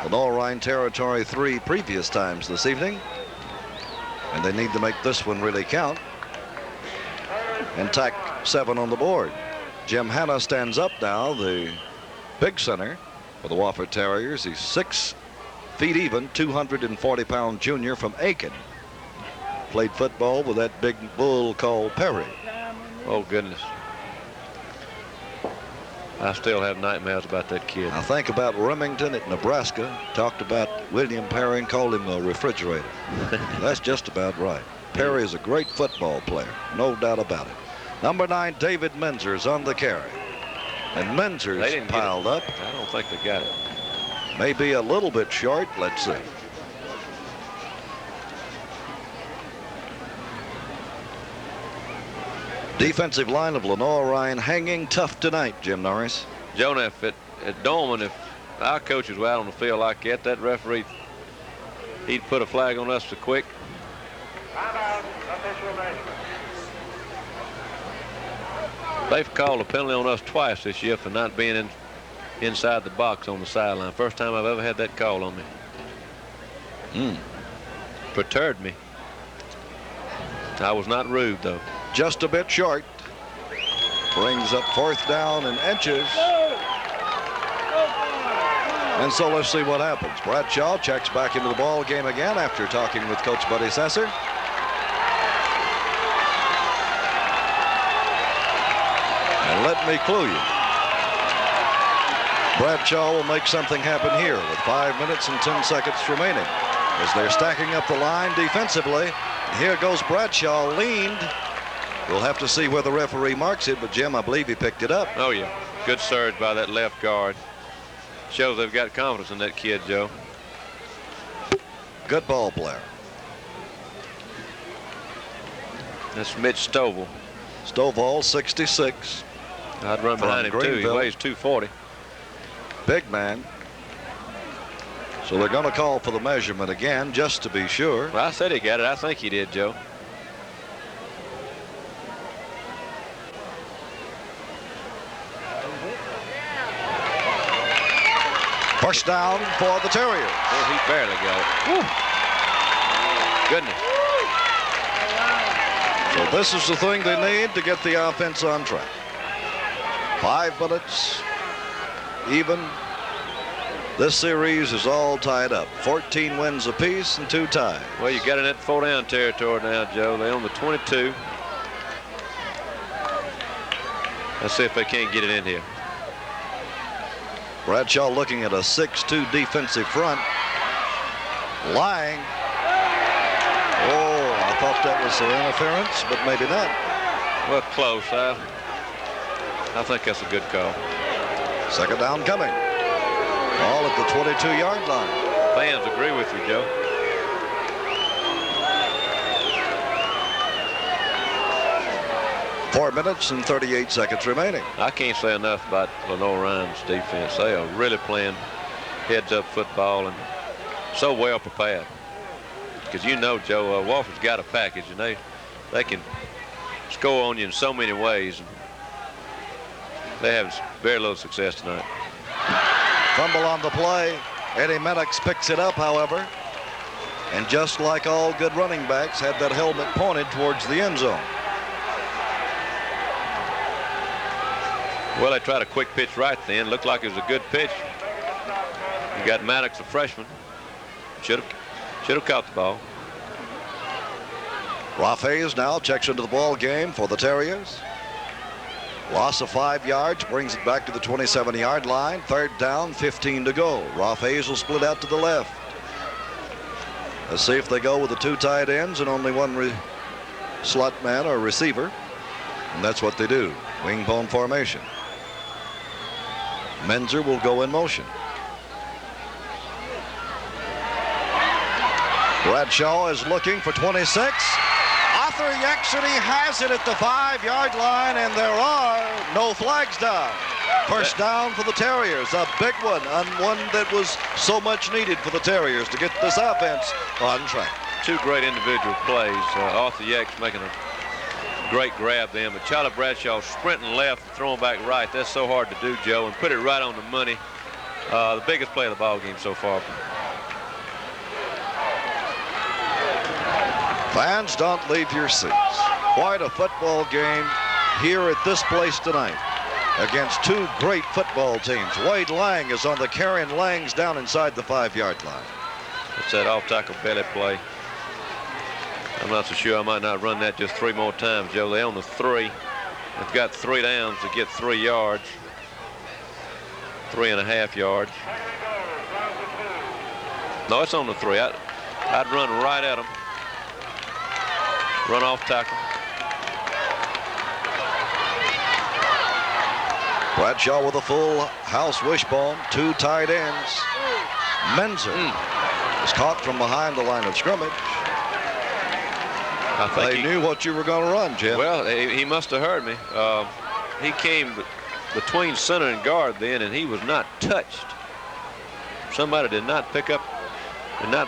the Lorraine territory 3 previous times this evening, and they need to make this one really count. And tack 7 on the board. Jim Hanna stands up now, the big center for the Wofford Terriers. He's 6 feet even, 240-pound junior from Aiken. Played football with that big bull called Perry. Oh, goodness. I still have nightmares about that kid. I think about Remington at Nebraska. Talked about William Perry and called him a refrigerator. That's just about right. Perry is a great football player, no doubt about it. Number 9, David Menzer's on the carry. And Menzer's piled up. I don't think they got it. Maybe a little bit short. Let's see. Defensive line of Lenore Ryan hanging tough tonight, Jim Norris. Joe, if at Dolman, if our coaches were out on the field like that referee, he'd put a flag on us so quick. They've called a penalty on us twice this year for not being inside the box on the sideline. First time I've ever had that call on me. Perturbed me. I was not rude, though. Just a bit short. Brings up 4th down and inches. And so let's see what happens. Bradshaw checks back into the ball game again after talking with Coach Buddy Sesser. And let me clue you. Bradshaw will make something happen here with 5 minutes and 10 seconds remaining as they're stacking up the line defensively. Here goes Bradshaw, leaned. We'll have to see where the referee marks it, but Jim, I believe he picked it up. Oh, yeah. Good surge by that left guard. Shows they've got confidence in that kid, Joe. Good ball player. That's Mitch Stovall. Stovall, 66. I'd run behind him, too. He weighs 240. Big man. So they're going to call for the measurement again, just to be sure. Well, I said he got it. I think he did, Joe. First down for the Terriers. Oh, he barely got it. Woo. Goodness. So this is the thing they need to get the offense on track. 5 minutes even. This series is all tied up. 14 wins apiece and 2 ties. Well, you got in that 4-down territory now, Joe. They're on the 22. Let's see if they can't get it in here. Bradshaw looking at a 6-2 defensive front. Lying. Oh, I thought that was an interference, but maybe not. Well, close. I think that's a good call. Second down coming. All at the 22-yard line. Fans agree with you, Joe. Four minutes and 38 seconds remaining. I can't say enough about Lenore Ryan's defense. They are really playing heads-up football and so well prepared. Because you know, Joe, Wofford's got a package, and they can score on you in so many ways. They have very little success tonight. Fumble on the play. Eddie Maddox picks it up, however. and just like all good running backs, had that helmet pointed towards the end zone. Well, they tried a quick pitch right then. Looked like it was a good pitch. You got Maddox, a freshman. Should have caught the ball. Hayes now checks into the ball game for the Terriers. Loss of 5 yards brings it back to the 27-yard line. 3rd down, 15 to go. Hayes will split out to the left. Let's see if they go with the 2 tight ends and only 1 slot man or receiver. And that's what they do. Wing-bone formation. Menzer will go in motion. Bradshaw is looking for 26. Arthur actually has it at the 5-yard line, and there are no flags down. First down for the Terriers, a big one, and one that was so much needed for the Terriers to get this offense on track. 2 great individual plays. Arthur Yax making a great grab then, but Charlie Bradshaw sprinting left, throwing back right. That's so hard to do, Joe, and put it right on the money. The biggest play of the ball game so far. Fans, don't leave your seats. Quite a football game here at this place tonight against 2 great football teams. Wade Lang is on the carry, and Lang's down inside the 5-yard line. It's that off-tackle belly play. I'm not so sure I might not run that just 3 more times, Joe. They on the 3. They've got 3 downs to get 3 yards. 3.5 yards. No, it's on the 3. I'd run right at them. Run off tackle. Bradshaw with a full house wishbone. 2 tight ends. Menzer is caught from behind the line of scrimmage. I think they knew what you were going to run, Jim. Well, he must have heard me. He came between center and guard then, and he was not touched. Somebody did not pick up, did not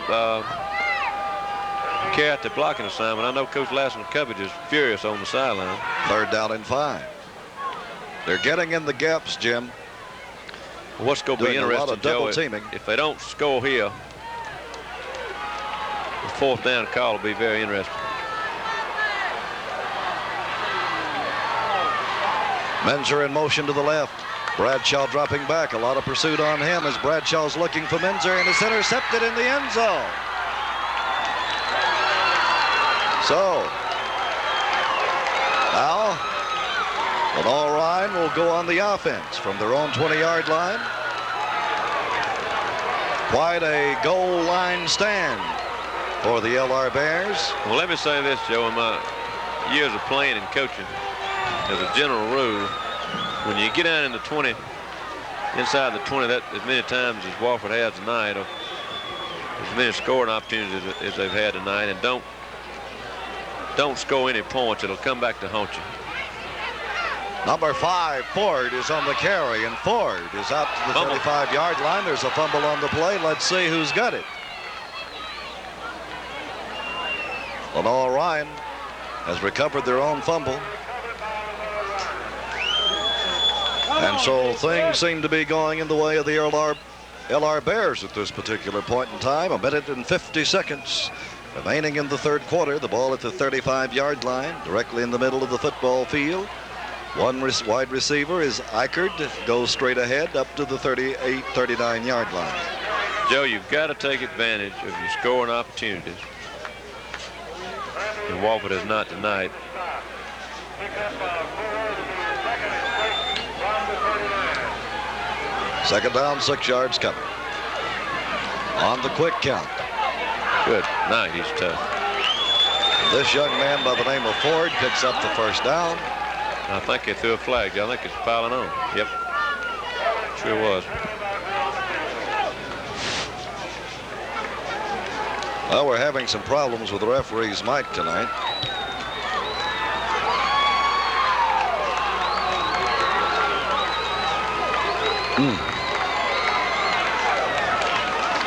carry out the blocking assignment. I know Coach Lassen Cubbage is furious on the sideline. 3rd down and 5. They're getting in the gaps, Jim. What's going to be interesting, Joe, teaming. if they don't score here, the 4th down call will be very interesting. Menzer in motion to the left. Bradshaw dropping back. A lot of pursuit on him as Bradshaw's looking for Menzer, and it's intercepted in the end zone. So now Lenore Ryan will go on the offense from their own 20-yard line. Quite a goal line stand for the LR Bears. Well, let me say this, Joe. In my years of playing and coaching, as a general rule, when you get down in the 20, inside the 20, that as many times as Wofford has tonight, or as many scoring opportunities as they've had tonight, and don't score any points, it'll come back to haunt you. Number 5, Ford, is on the carry, and Ford is out to the 35-yard line. There's a fumble on the play. Let's see who's got it. Lenore Ryan has recovered their own fumble. And so things seem to be going in the way of the LR Bears at this particular point in time. 1 minute and 50 seconds remaining in the 3rd quarter. The ball at the 35-yard line, directly in the middle of the football field. One wide receiver is Eichard, goes straight ahead up to the 38, 39-yard line. Joe, you've got to take advantage of your scoring opportunities. And Wofford is not tonight. Second down, 6 yards coming. On the quick count. Good night, he's tough. This young man by the name of Ford picks up the first down. I think they threw a flag. I think it's piling on. Yep. Sure was. Well, we're having some problems with the referee's mic tonight.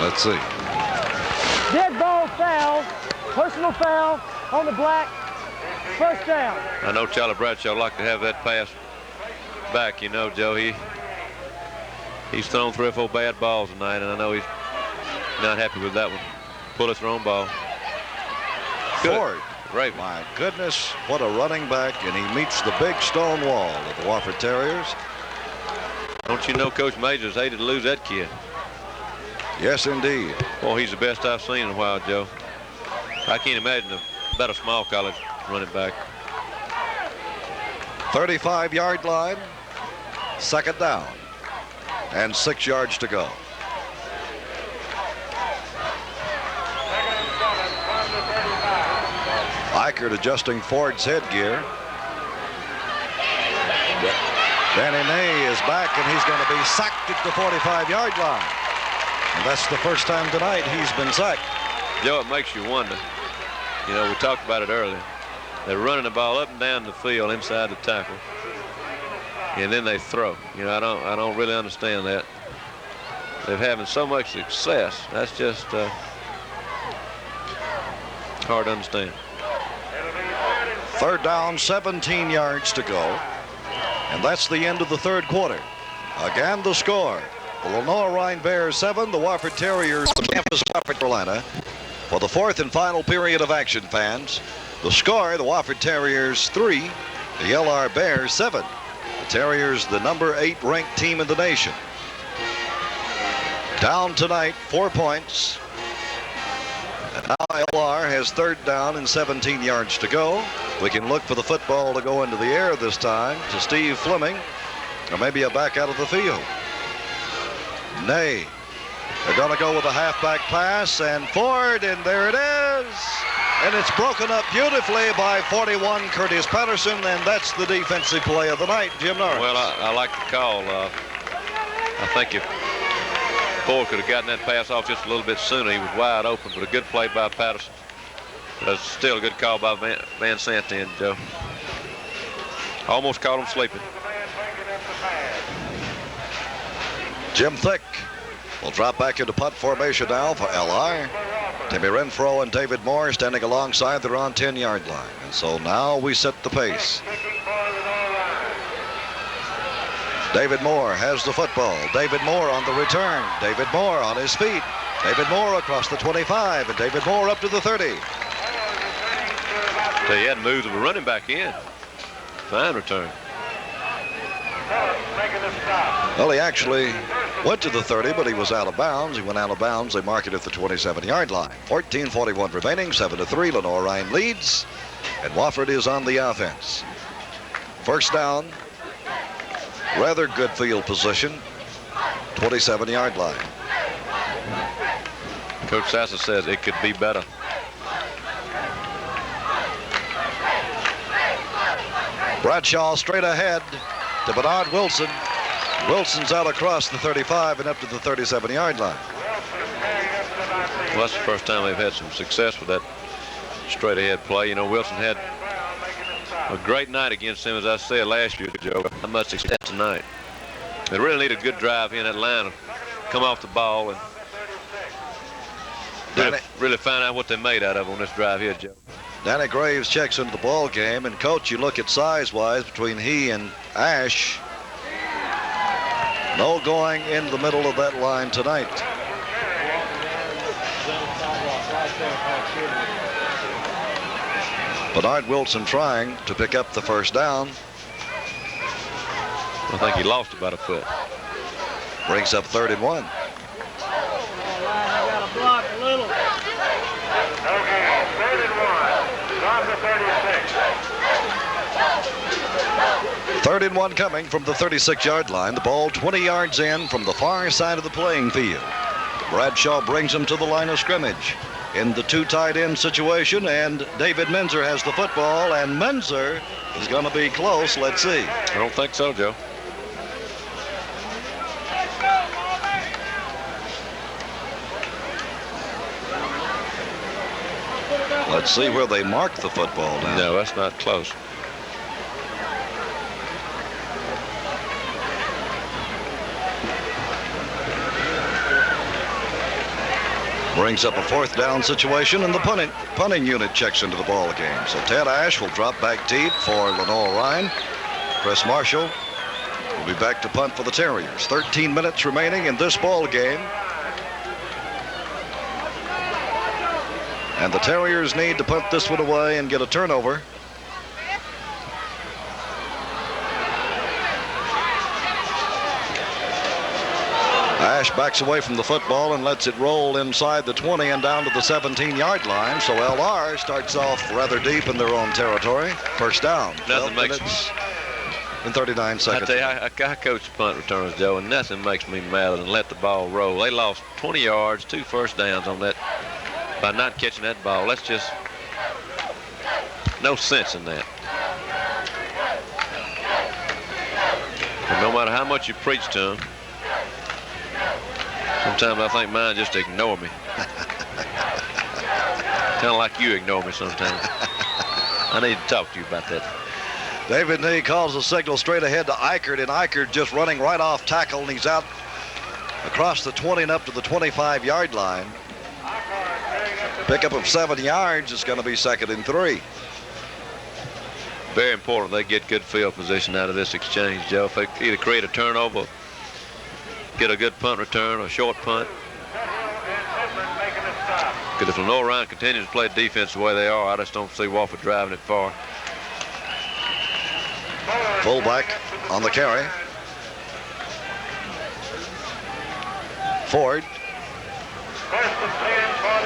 Let's see. Dead ball foul, personal foul on the black, first down. I know Charlie Bradshaw would like to have that pass back, you know, Joe. He's thrown 3 or 4 bad balls tonight, and I know he's not happy with that one. Fully thrown ball. Good. Ford. Right. My goodness, what a running back, and he meets the big stone wall of the Wofford Terriers. Don't you know Coach Majors hated to lose that kid? Yes, indeed. Boy, he's the best I've seen in a while, Joe. I can't imagine a better small college running back. 35-yard line, second down, and 6 yards to go. Eichert adjusting Ford's headgear. Danny Ney is back, and he's going to be sacked at the 45-yard line. And that's the first time tonight he's been sacked. Joe, it makes you wonder. You know, we talked about it earlier. They're running the ball up and down the field inside the tackle, and then they throw. You know, I don't really understand that. They're having so much success. That's just hard to understand. Third down, 17 yards to go. And that's the end of the third quarter. Again, the score. The Lenore Rhine Bears 7, the Wofford Terriers of campus of North Carolina. For the fourth and final period of action, fans, the score, the Wofford Terriers 3, the LR Bears 7. The Terriers, the number 8 ranked team in the nation. Down tonight, 4 points. And now LR has third down and 17 yards to go. We can look for the football to go into the air this time to Steve Fleming, or maybe a back out of the field. Nay. They're going to go with a halfback pass, and Ford, and there it is. And it's broken up beautifully by 41 Curtis Patterson, and that's the defensive play of the night, Jim Norris. Well, I like the call. I think if Ford could have gotten that pass off just a little bit sooner, he was wide open, but a good play by Patterson. That's still a good call by Van Santen, Joe. Almost caught him sleeping. Jim Thick will drop back into punt formation now for LR. Timmy Renfro and David Moore standing alongside. They're on 10-yard line. And so now we set the pace. David Moore has the football. David Moore on the return. David Moore on his feet. David Moore across the 25, and David Moore up to the 30. So he had moves of a running back in. Fine return. Well, he actually went to the 30, but he was out of bounds. He went out of bounds. They mark it at the 27-yard line. 14:41 remaining, 7-3. Lenore Rhine leads, and Wofford is on the offense. First down, rather good field position, 27-yard line. Coach Sassa says it could be better. Bradshaw straight ahead to Bernard Wilson. Wilson's out across the 35 and up to the 37-yard line. Well, that's the first time they've had some success with that straight ahead play. You know, Wilson had a great night against him, as I said last year, Joe. How much success tonight. They really need a good drive in that line, come off the ball and really find out what they made out of on this drive here, Joe. Danny Graves checks into the ball game, and coach, you look at size-wise between he and Ash. No going in the middle of that line tonight. Bernard Wilson trying to pick up the first down. I think he lost about a foot. Brings up 3rd and 1. I got to block a little. Okay, 3rd and 1. On the 36. 3rd and 1 coming from the 36-yard line. The ball 20 yards in from the far side of the playing field. Bradshaw brings him to the line of scrimmage in the 2 tight end situation, and David Menzer has the football, and Menzer is going to be close. Let's see. I don't think so, Joe. Let's see where they mark the football now. No, that's not close. Brings up a 4th down situation, and the punting unit checks into the ball game. So Ted Ash will drop back deep for Lenore Rhine. Chris Marshall will be back to punt for the Terriers. 13 minutes remaining in this ball game. And the Terriers need to punt this one away and get a turnover. Ash backs away from the football and lets it roll inside the 20 and down to the 17-yard line. So LR starts off rather deep in their own territory. First down. Nothing makes in 39 seconds. I tell you, I coach punt returns, Joe, and nothing makes me madder than let the ball roll. They lost 20 yards, 2 first downs on that by not catching that ball. That's just no sense in that. And no matter how much you preach to them, sometimes I think mine just ignore me. Kind of like you ignore me sometimes. I need to talk to you about that. David Nee calls a signal straight ahead to Eichert, and Eichert just running right off tackle, and he's out across the 20 and up to the 25-yard line. Pickup of 7 yards is going to be 2nd and 3. Very important they get good field position out of this exchange, Joe. If they either create a turnover, get a good punt return, or a short punt. Because if Lenore Ryan continues to play defense the way they are, I just don't see Wofford driving it far. Fullback on the carry. Ford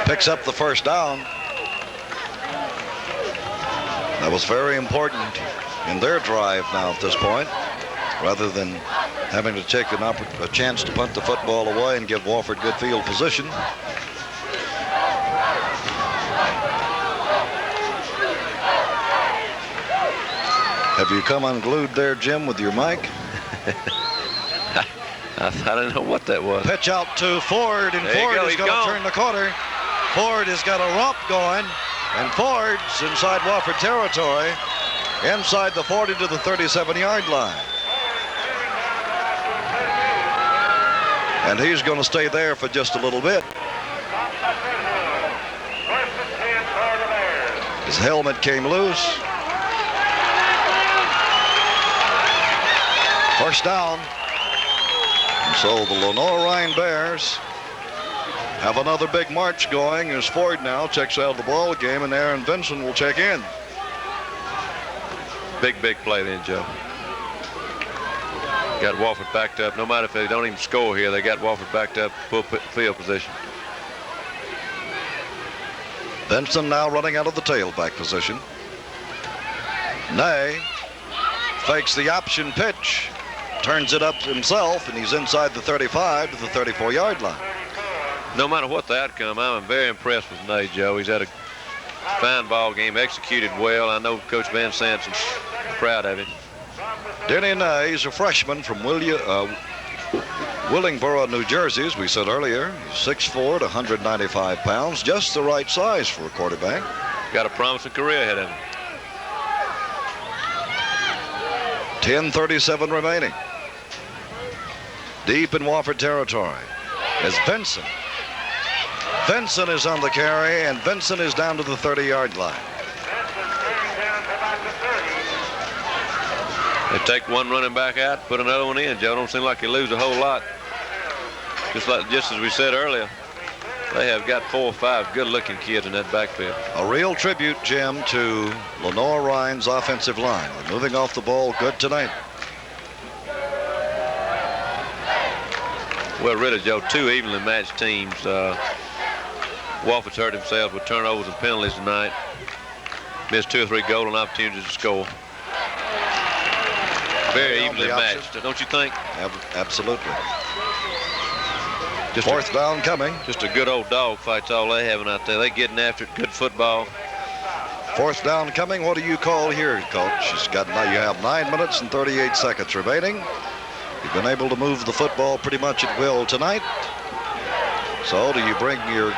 picks up the first down. That was very important in their drive now at this point, rather than having to take a chance to punt the football away and give Wofford good field position. Have you come unglued there, Jim, with your mic? I didn't know what that was. Pitch out to Ford, and There you Ford go, is he's going to gone. turn the corner. Ford has got a romp going, and Ford's inside Wofford territory, inside the 40 to the 37-yard line. And he's going to stay there for just a little bit. His helmet came loose. First down. And so the Lenore Ryan Bears have another big march going as Ford now checks out the ball game, and Aaron Vinson will check in. Big play then, Joe. Got Wofford backed up. No matter if they don't even score here, they got Wofford backed up, full field position. Benson now running out of the tailback position. Nay fakes the option pitch, turns it up himself, and he's inside the 35 to the 34-yard line. No matter what the outcome, I'm very impressed with Nay, Joe. He's had a fine ball game, executed well. I know Coach Van Sanson's proud of him. Denny Nay is a freshman from Willingboro, New Jersey, as we said earlier. He's 6'4" to 195 pounds, just the right size for a quarterback. Got a promising career ahead of him. 10:37 remaining. Deep in Wofford territory is Vinson. Vinson is on the carry, and Vinson is down to the 30-yard line. They take one running back out, put another one in, Joe. Don't seem like they lose a whole lot. Just as we said earlier, they have got 4 or 5 good-looking kids in that backfield. A real tribute, Jim, to Lenore Ryan's offensive line. They're moving off the ball good tonight. Well, really, Joe, 2 evenly matched teams. Wofford's hurt themselves with turnovers and penalties tonight. Missed 2 or 3 golden opportunities to score. Very evenly matched, don't you think? Absolutely. Just fourth down coming. Just a good old dog fight's all they having out there. They getting after it. Good football. Fourth down coming. What do you call here, Coach? You have 9 minutes and 38 seconds remaining. You've been able to move the football pretty much at will tonight. So do you bring your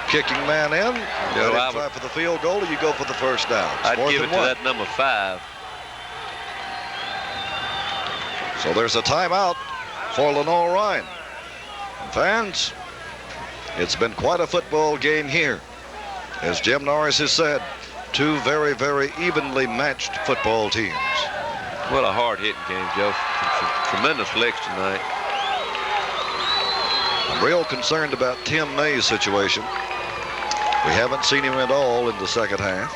kicking man in? Try for the field goal, or you go for the first down? I'd give it to that number 5. So there's a timeout for Lenore Ryan. Fans, it's been quite a football game here. As Jim Norris has said, 2 very, very evenly matched football teams. Well, a hard-hitting game, Joe. Some tremendous licks tonight. I'm real concerned about Tim May's situation. We haven't seen him at all in the second half.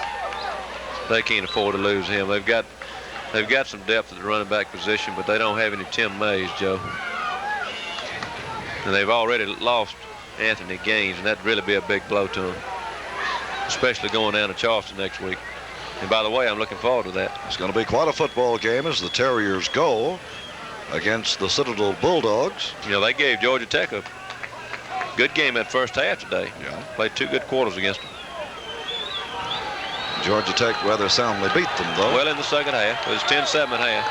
They can't afford to lose him. They've got some depth at the running back position, but they don't have any Tim Mays, Joe. And they've already lost Anthony Gaines, and that'd really be a big blow to them, especially going down to Charleston next week. And by the way, I'm looking forward to that. It's going to be quite a football game as the Terriers go against the Citadel Bulldogs. You know, they gave Georgia Tech a good game that first half today. Yeah. Played 2 good quarters against them. Georgia Tech rather soundly beat them, though. Well, in the second half. It was 10-7 at half.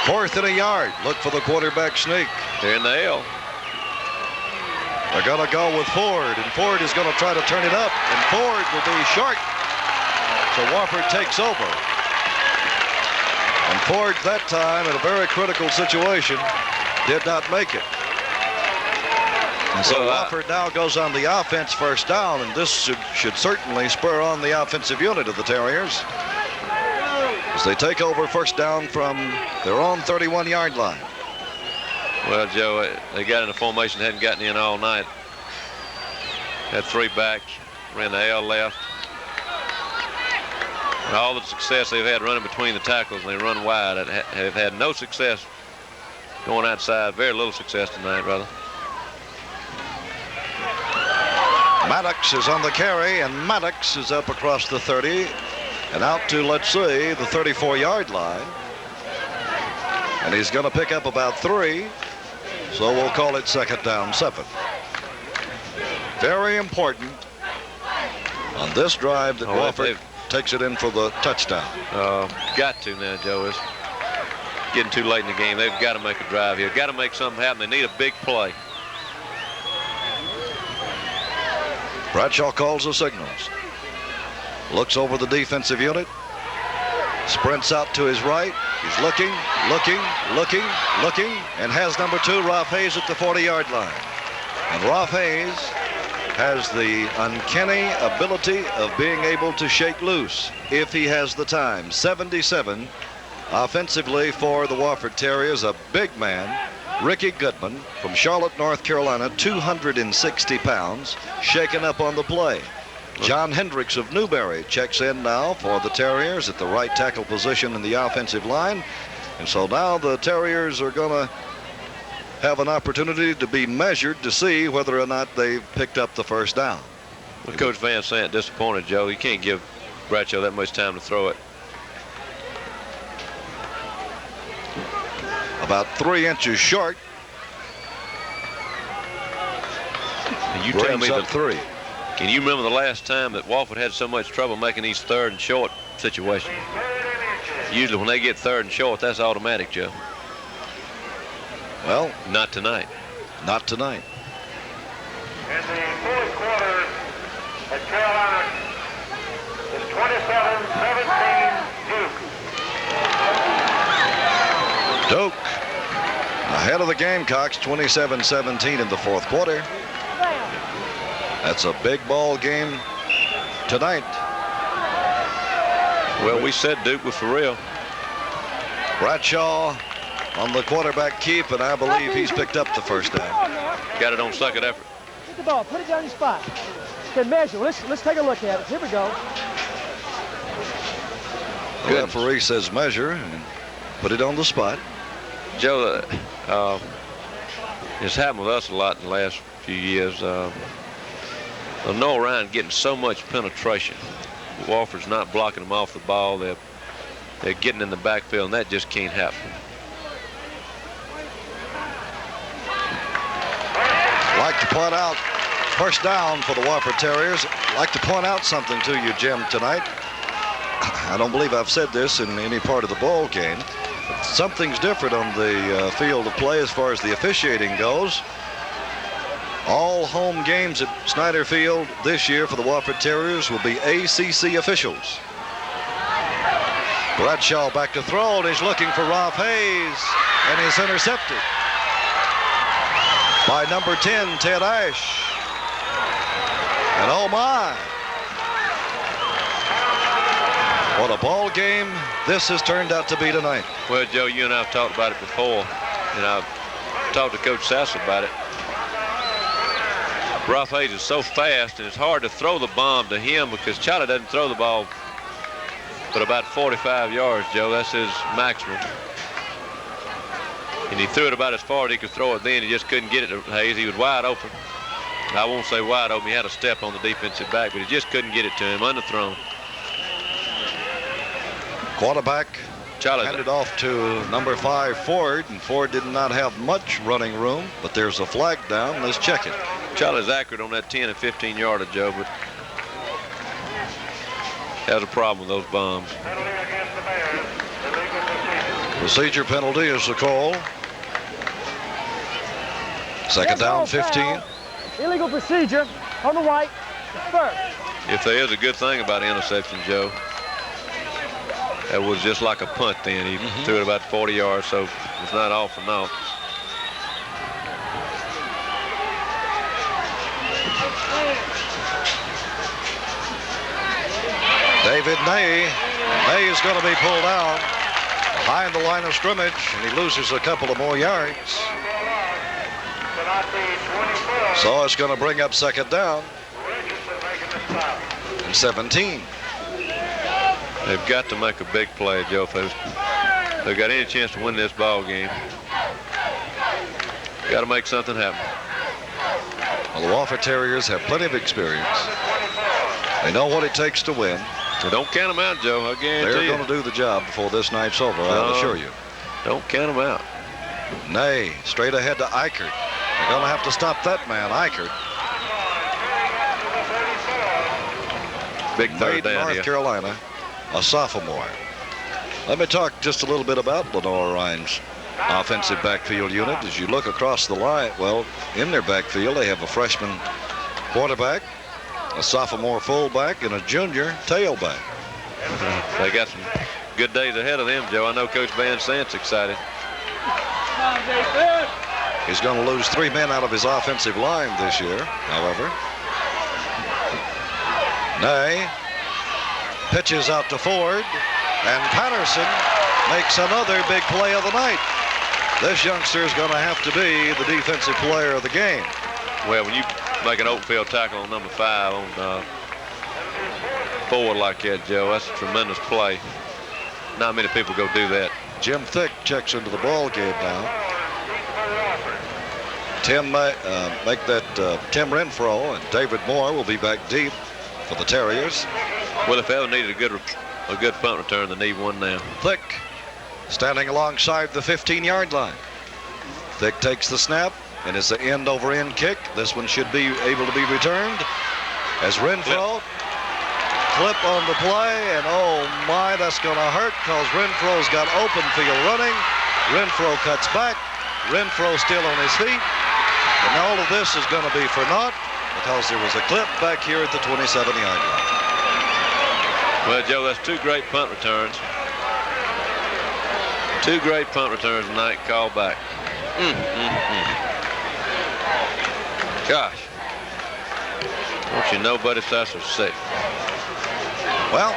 4th and a yard. Look for the quarterback sneak. They're in the L. They're going to go with Ford, and Ford is going to try to turn it up, and Ford will be short. So Wofford takes over. And Ford, that time, in a very critical situation, did not make it. And so Wofford now goes on the offense first down, and this should certainly spur on the offensive unit of the Terriers as they take over first down from their own 31-yard line. Well, Joe, they got in the formation, hadn't gotten in all night. Had 3 backs, ran the L left. And all the success they've had running between the tackles, and they run wide, have had no success going outside. Very little success tonight, rather. Maddox is on the carry, and Maddox is up across the 30 and out to, let's see, the 34-yard line. And he's going to pick up about 3, so we'll call it 2nd down 7. Very important on this drive that Wofford takes it in for the touchdown. Got to now, Joe. It's getting too late in the game. They've got to make a drive here. Got to make something happen. They need a big play. Bradshaw calls the signals. Looks over the defensive unit. Sprints out to his right. He's looking, and has number 2, Rolf Hayes, at the 40-yard line. And Rolf Hayes has the uncanny ability of being able to shake loose if he has the time. 77 offensively for the Wofford Terriers, a big man. Ricky Goodman from Charlotte, North Carolina, 260 pounds, shaken up on the play. John Hendricks of Newberry checks in now for the Terriers at the right tackle position in the offensive line. And so now the Terriers are going to have an opportunity to be measured to see whether or not they've picked up the first down. Well, Coach Van Sant disappointed, Joe. You can't give Bradshaw that much time to throw it. About 3 inches short. You tell me that 3. Can you remember the last time that Wofford had so much trouble making these 3rd and short situations? Usually when they get 3rd and short, that's automatic, Joe. Well, not tonight. Not tonight. In the 4th quarter, at Carolina, is 27-17 Duke. Duke ahead of the Gamecocks, 27-17 in the 4th quarter. That's a big ball game tonight. Well, we said Duke was for real. Bradshaw on the quarterback keep, and I believe he's picked up the first down. Got it on second effort. Get the ball, put it down your spot. Okay, measure. Let's take a look at it. Here we go. The referee says measure and put it on the spot. Joe, it's happened with us a lot in the last few years. Noah Ryan getting so much penetration. Wofford's not blocking them off the ball. They're getting in the backfield, and that just can't happen. Like to point out, first down for the Wofford Terriers. Like to point out something to you, Jim, tonight. I don't believe I've said this in any part of the ball game. But something's different on the field of play as far as the officiating goes. All home games at Snyder Field this year for the Wofford Terriers will be ACC officials. Bradshaw back to throw, and he's looking for Rolf Hayes, and he's intercepted by number 10, Ted Ash. And oh my, what a ball game this has turned out to be tonight. Well, Joe, you and I have talked about it before, and I've talked to Coach Sass about it. Ralph Hayes is so fast, and it's hard to throw the bomb to him because Charlie doesn't throw the ball but about 45 yards, Joe. That's his maximum. And he threw it about as far as he could throw it then. He just couldn't get it to Hayes. He was wide open. I won't say wide open. He had a step on the defensive back, but he just couldn't get it to him. Underthrown. Quarterback handed off to number 5, Ford, and Ford did not have much running room, but there's a flag down. Let's check it. Charlie's accurate on that 10 and 15 yarder, Joe, but has a problem with those bombs. Procedure penalty is the call. Second down, 15. Illegal procedure on the white. First. If there is a good thing about interception, Joe, that was just like a punt then. He threw it about 40 yards, so it's not off and off. David Ney. Ney is going to be pulled out behind the line of scrimmage, and he loses a couple of more yards. So it's going to bring up second down and 17. They've got to make a big play, Joe, if they've got any chance to win this ball game. Got to make something happen. Well, the Wofford Terriers have plenty of experience. They know what it takes to win. So don't count them out, Joe. I guarantee They're going to do the job before this night's over, I'll assure you. Don't count them out. Nay, straight ahead to Eichert. They're going to have to stop that man, Eichert. Big third down North here. Carolina, a sophomore. Let me talk just a little bit about Lenore Ryan's offensive backfield unit. As you look across the line, well, in their backfield, they have a freshman quarterback, a sophomore fullback, and a junior tailback. They got some good days ahead of them, Joe. I know Coach Van Sant's excited. He's going to lose 3 men out of his offensive line this year, however. Nay pitches out to Ford, and Patterson makes another big play of the night. This youngster is going to have to be the defensive player of the game. Well, when you make an open field tackle on number 5 on Ford like that, Joe, that's a tremendous play. Not many people go do that. Jim Thick checks into the ball game now. Tim Tim Renfro and David Moore will be back deep for the Terriers. Well, if they ever needed a good punt return, they need one now. Thick standing alongside the 15-yard line. Thick takes the snap, and it's an end-over-end kick. This one should be able to be returned as Renfro clip on the play, and oh my, that's going to hurt because Renfro's got open field running. Renfro cuts back. Renfro still on his feet. And all of this is going to be for naught because there was a clip back here at the 27-yard line. Well, Joe, that's 2 great punt returns. 2 great punt returns tonight called back. Gosh. Don't you know, Buddy Sasser's sick. Well,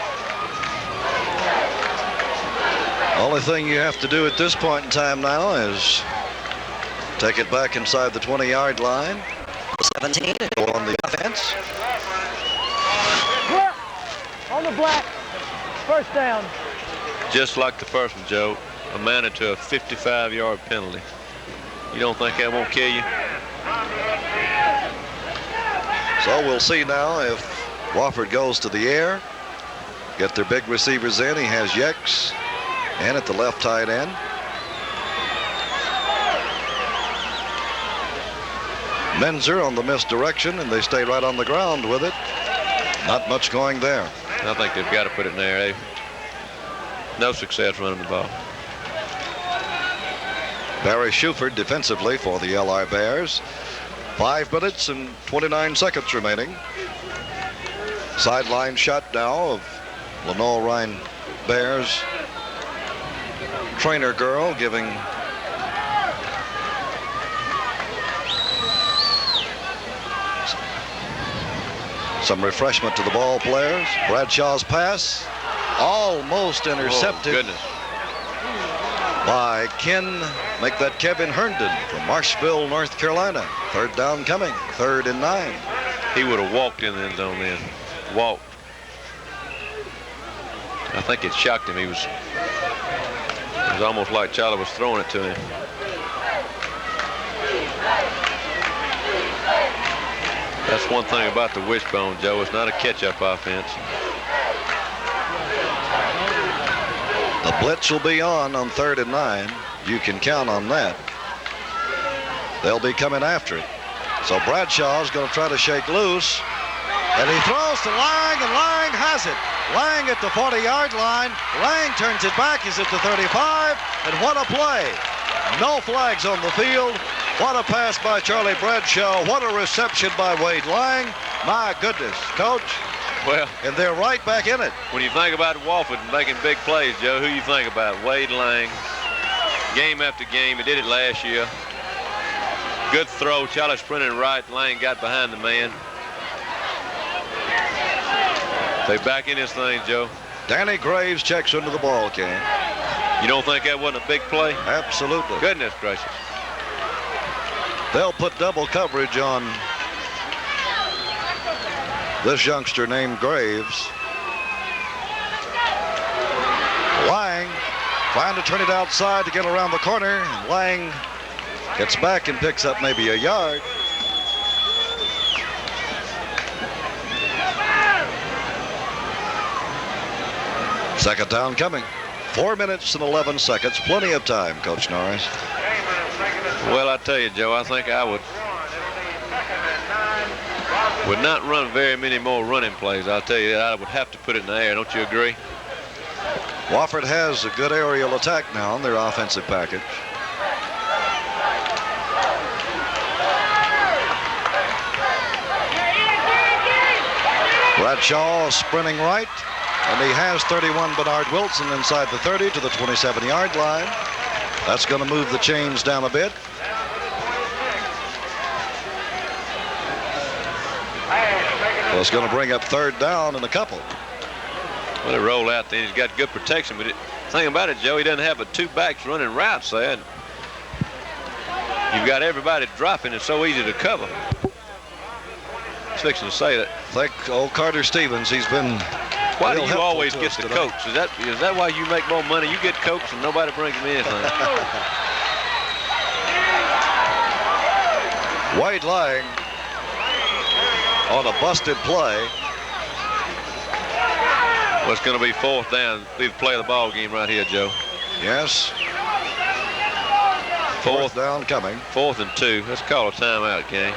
only thing you have to do at this point in time now is take it back inside the 20-yard line. 17 go on the offense. On the black, first down. Just like the first one, Joe, amounted to a 55-yard penalty. You don't think that won't kill you? So we'll see now if Wofford goes to the air. Get their big receivers in. He has Yex and at the left tight end. Menzer on the misdirection, and they stay right on the ground with it. Not much going there. I think they've got to put it in there. No success running the ball. Barry Shuford defensively for the LI Bears. 5 minutes and 29 seconds remaining. Sideline shot now of Lenore Ryan Bears trainer girl giving some refreshment to the ball players. Bradshaw's pass almost intercepted by Ken make that Kevin Herndon from Marshville, North Carolina. Third down coming, 3rd and 9. He would have walked in the end zone then. Walked. I think it shocked him. It was almost like Charlie was throwing it to him. That's one thing about the wishbone, Joe. It's not a catch-up offense. The blitz will be on 3rd and 9. You can count on that. They'll be coming after it. So Bradshaw's going to try to shake loose. And he throws to Lang, and Lang has it. Lang at the 40-yard line. Lang turns it back. He's at the 35. And what a play. No flags on the field. What a pass by Charlie Bradshaw. What a reception by Wade Lang. My goodness, Coach. Well, and they're right back in it. When you think about Wofford making big plays, Joe, who you think about? Wade Lang. Game after game. He did it last year. Good throw. Charlie sprinted right. Lang got behind the man. They back in this thing, Joe. Danny Graves checks into the ball game. You don't think that wasn't a big play? Absolutely. Goodness gracious. They'll put double coverage on this youngster named Graves. Lang trying to turn it outside to get around the corner. And Lang gets back and picks up maybe a yard. Second down coming. 4 minutes and 11 seconds. Plenty of time, Coach Norris. Well, I tell you, Joe, I think I would not run very many more running plays. I'll tell you that. I would have to put it in the air. Don't you agree? Wofford has a good aerial attack now in their offensive package. Bradshaw sprinting right, and he has 31 Bernard Wilson inside the 30 to the 27-yard line. That's going to move the chains down a bit. Well, it's going to bring up 3rd down and a couple. Well, they roll out there. He's got good protection, but the thing about it, Joe, he doesn't have but 2 backs running routes there. You've got everybody dropping. It's so easy to cover. I was fixing to say that. Like old Carter Stevens, he's been. Why do you always get the coach? Is that why you make more money? You get coach and nobody brings me anything. Wade Lang on a busted play. Well, it's going to be 4th down. Be the play of the ball game right here, Joe. Yes. 4th down coming. 4th and 2. Let's call a timeout, gang.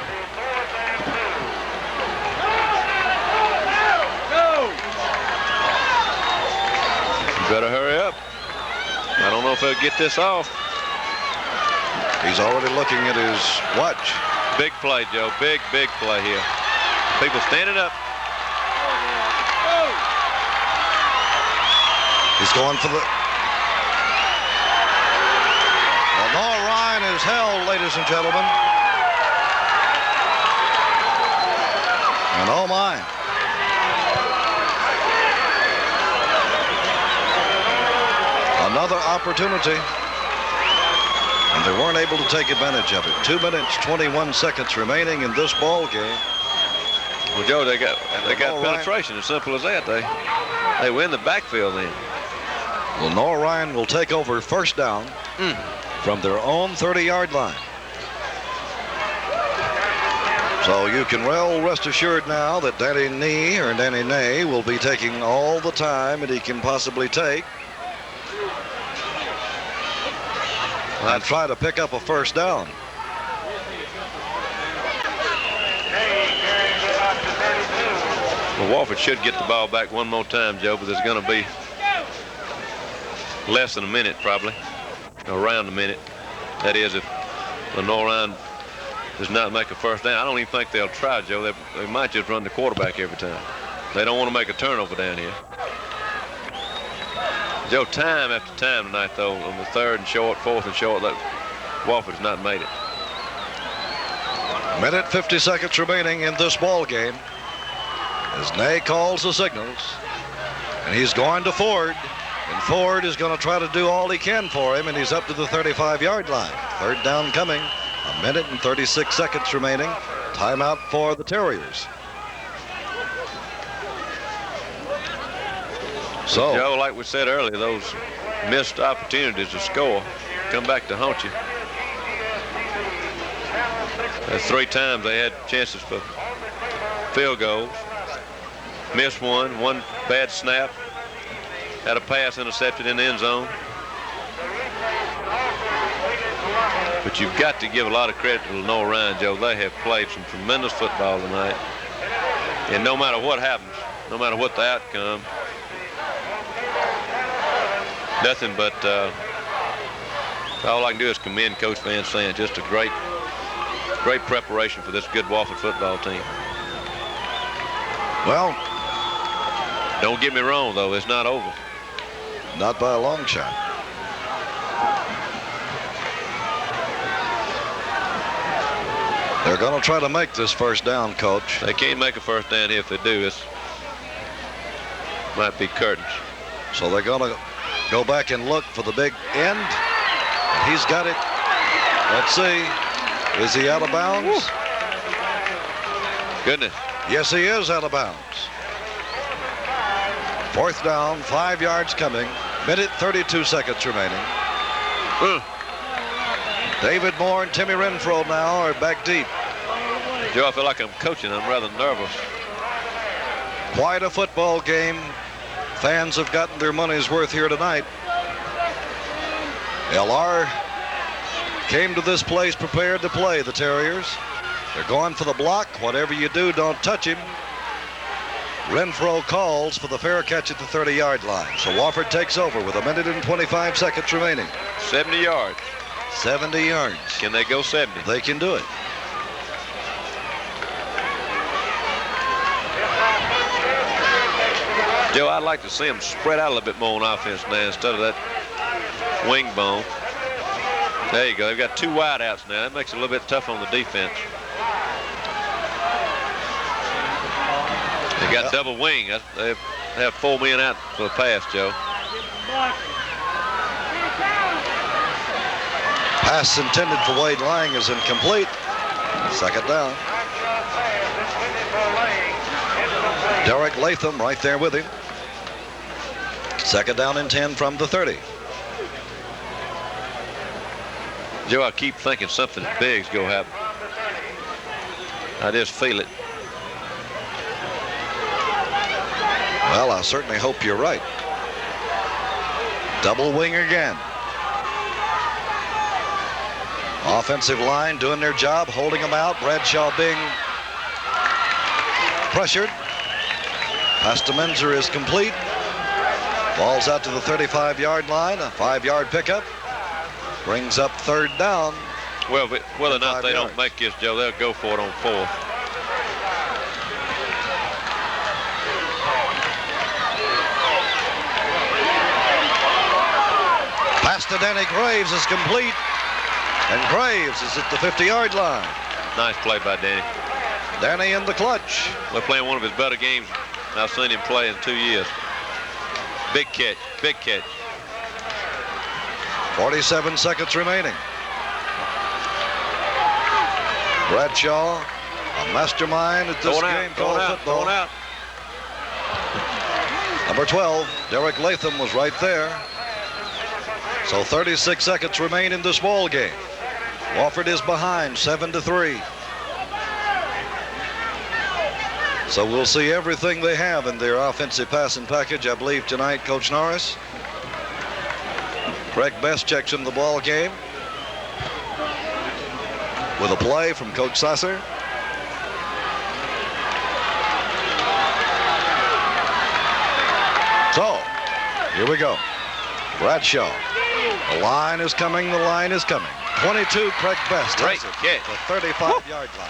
You better hurry up. I don't know if they'll get this off. He's already looking at his watch. Big play, Joe. Big play here. People standing up. He's going for the. Well, Noah Ryan is held, ladies and gentlemen. And oh my. Another opportunity. And they weren't able to take advantage of it. 2 minutes, 21 seconds remaining in this ball game. Well, Joe, they got penetration. As simple as that. They win the backfield then. Well, Noah Ryan will take over 1st down from their own 30-yard line. So you can well rest assured now that Danny Ney will be taking all the time that he can possibly take and try to pick up a 1st down. Well, Wofford should get the ball back one more time, Joe, but there's going to be less than a minute, probably, around a minute. That is, if Lenore Ryan does not make a 1st down. I don't even think they'll try, Joe. They might just run the quarterback every time. They don't want to make a turnover down here. Joe, time after time tonight, though, on the 3rd and short, 4th and short, Wofford's not made it. Minute 50 seconds remaining in this ball game as Ney calls the signals, and he's going to Ford. And Ford is going to try to do all he can for him, and he's up to the 35-yard line. Third down coming. 1 minute and 36 seconds remaining. Timeout for the Terriers. So, Joe, like we said earlier, those missed opportunities to score come back to haunt you. 3 times they had chances for field goals. Missed one bad snap. Had a pass intercepted in the end zone. But you've got to give a lot of credit to Lenore Ryan, Joe. They have played some tremendous football tonight. And no matter what happens, no matter what the outcome, nothing but all I can do is commend Coach Van Sant. Just a great preparation for this good Wofford football team. well, Don't get me wrong, though. It's not over. not by a long shot. They're going to try to make this first down, Coach. They can't make a first down here. If they do, it might be curtains. So they're going to go back and look for the big end. He's got it. Let's see. Is he out of bounds? Goodness. Yes, he is out of bounds. Fourth down, 5 yards coming. Minute 32 seconds remaining. David Moore and Timmy Renfro now are back deep. Joe, I feel like I'm coaching. I'm rather nervous. Quite a football game. Fans have gotten their money's worth here tonight. LR came to this place prepared to play, the Terriers. They're going for the block. Whatever you do, don't touch him. Renfro calls for the fair catch at the 30-yard line. So Wofford takes over with 1 minute and 25 seconds remaining. 70 yards. 70 yards. Can they go 70? They can do it. Joe, I'd like to see them spread out a little bit more on offense now instead of that wing bone. There you go. They've got 2 wideouts now. That makes it a little bit tough on the defense. They got double wing. They have 4 men out for the pass, Joe. Pass intended for Wade Lang is incomplete. Second down. Derek Latham right there with him. Second down and 10 from the 30. Joe, I keep thinking something big's going to happen. I just feel it. Well, I certainly hope you're right. Double wing again. Offensive line doing their job, holding them out. Bradshaw being pressured. Pass to Menzer is complete. Ball's out to the 35-yard line. A 5-yard pickup. Brings up third down. Well, whether or not they don't make this, Joe, they'll go for it on 4th. Pass to Danny Graves is complete. And Graves is at the 50-yard line. Nice play by Danny. Danny in the clutch. We're playing one of his better games I've seen him play in 2 years. Big catch, big catch. 47 seconds remaining. Bradshaw, a mastermind at this game called football. Going out. Number 12, Derek Latham was right there. So 36 seconds remain in this ball game. Wofford is behind 7-3. So we'll see everything they have in their offensive passing package, I believe, tonight, Coach Norris. Craig Best checks in the ball game with a play from Coach Sasser. So, here we go. Bradshaw. The line is coming, the line is coming. 22, Craig Best. Great catch. The 35-yard line.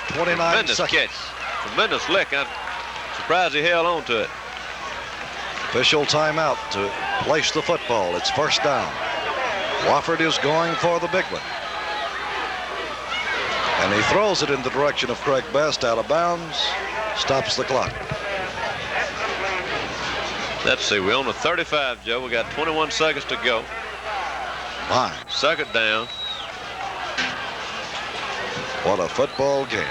29 Tremendous seconds. catch. Tremendous lick. I'm surprised he held on to it. Official timeout to place the football. It's first down. Wofford is going for the big one. And he throws it in the direction of Craig Best, out of bounds. Stops the clock. Let's see, we're on the 35, Joe. We got 21 seconds to go. My. Second down. What a football game.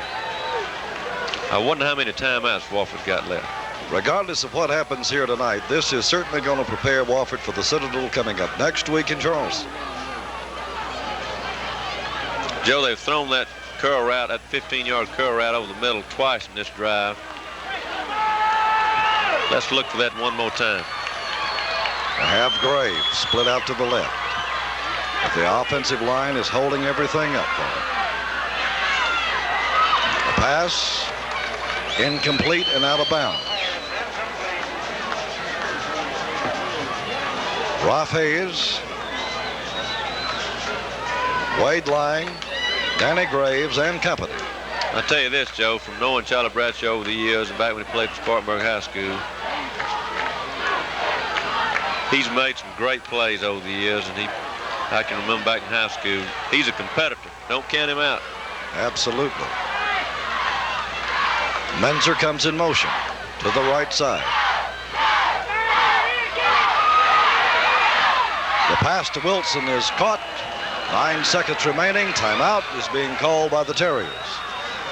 I wonder how many timeouts Wofford got left. Regardless of what happens here tonight, this is certainly going to prepare Wofford for the Citadel coming up next week in Charleston. Joe, they've thrown that curl route, that 15-yard curl route over the middle twice in this drive. Let's look for that one more time. They have Graves split out to the left. But the offensive line is holding everything up for them. The pass incomplete and out of bounds. Roth Hayes, Wade Lang, Danny Graves, and company. I'll tell you this, Joe, from knowing Charlie Bradshaw over the years and back when he played for Spartanburg High School, he's made some great plays over the years, and I can remember back in high school, he's a competitor. Don't count him out. Absolutely. Menzer comes in motion to the right side. The pass to Wilson is caught. 9 seconds remaining. Timeout is being called by the Terriers.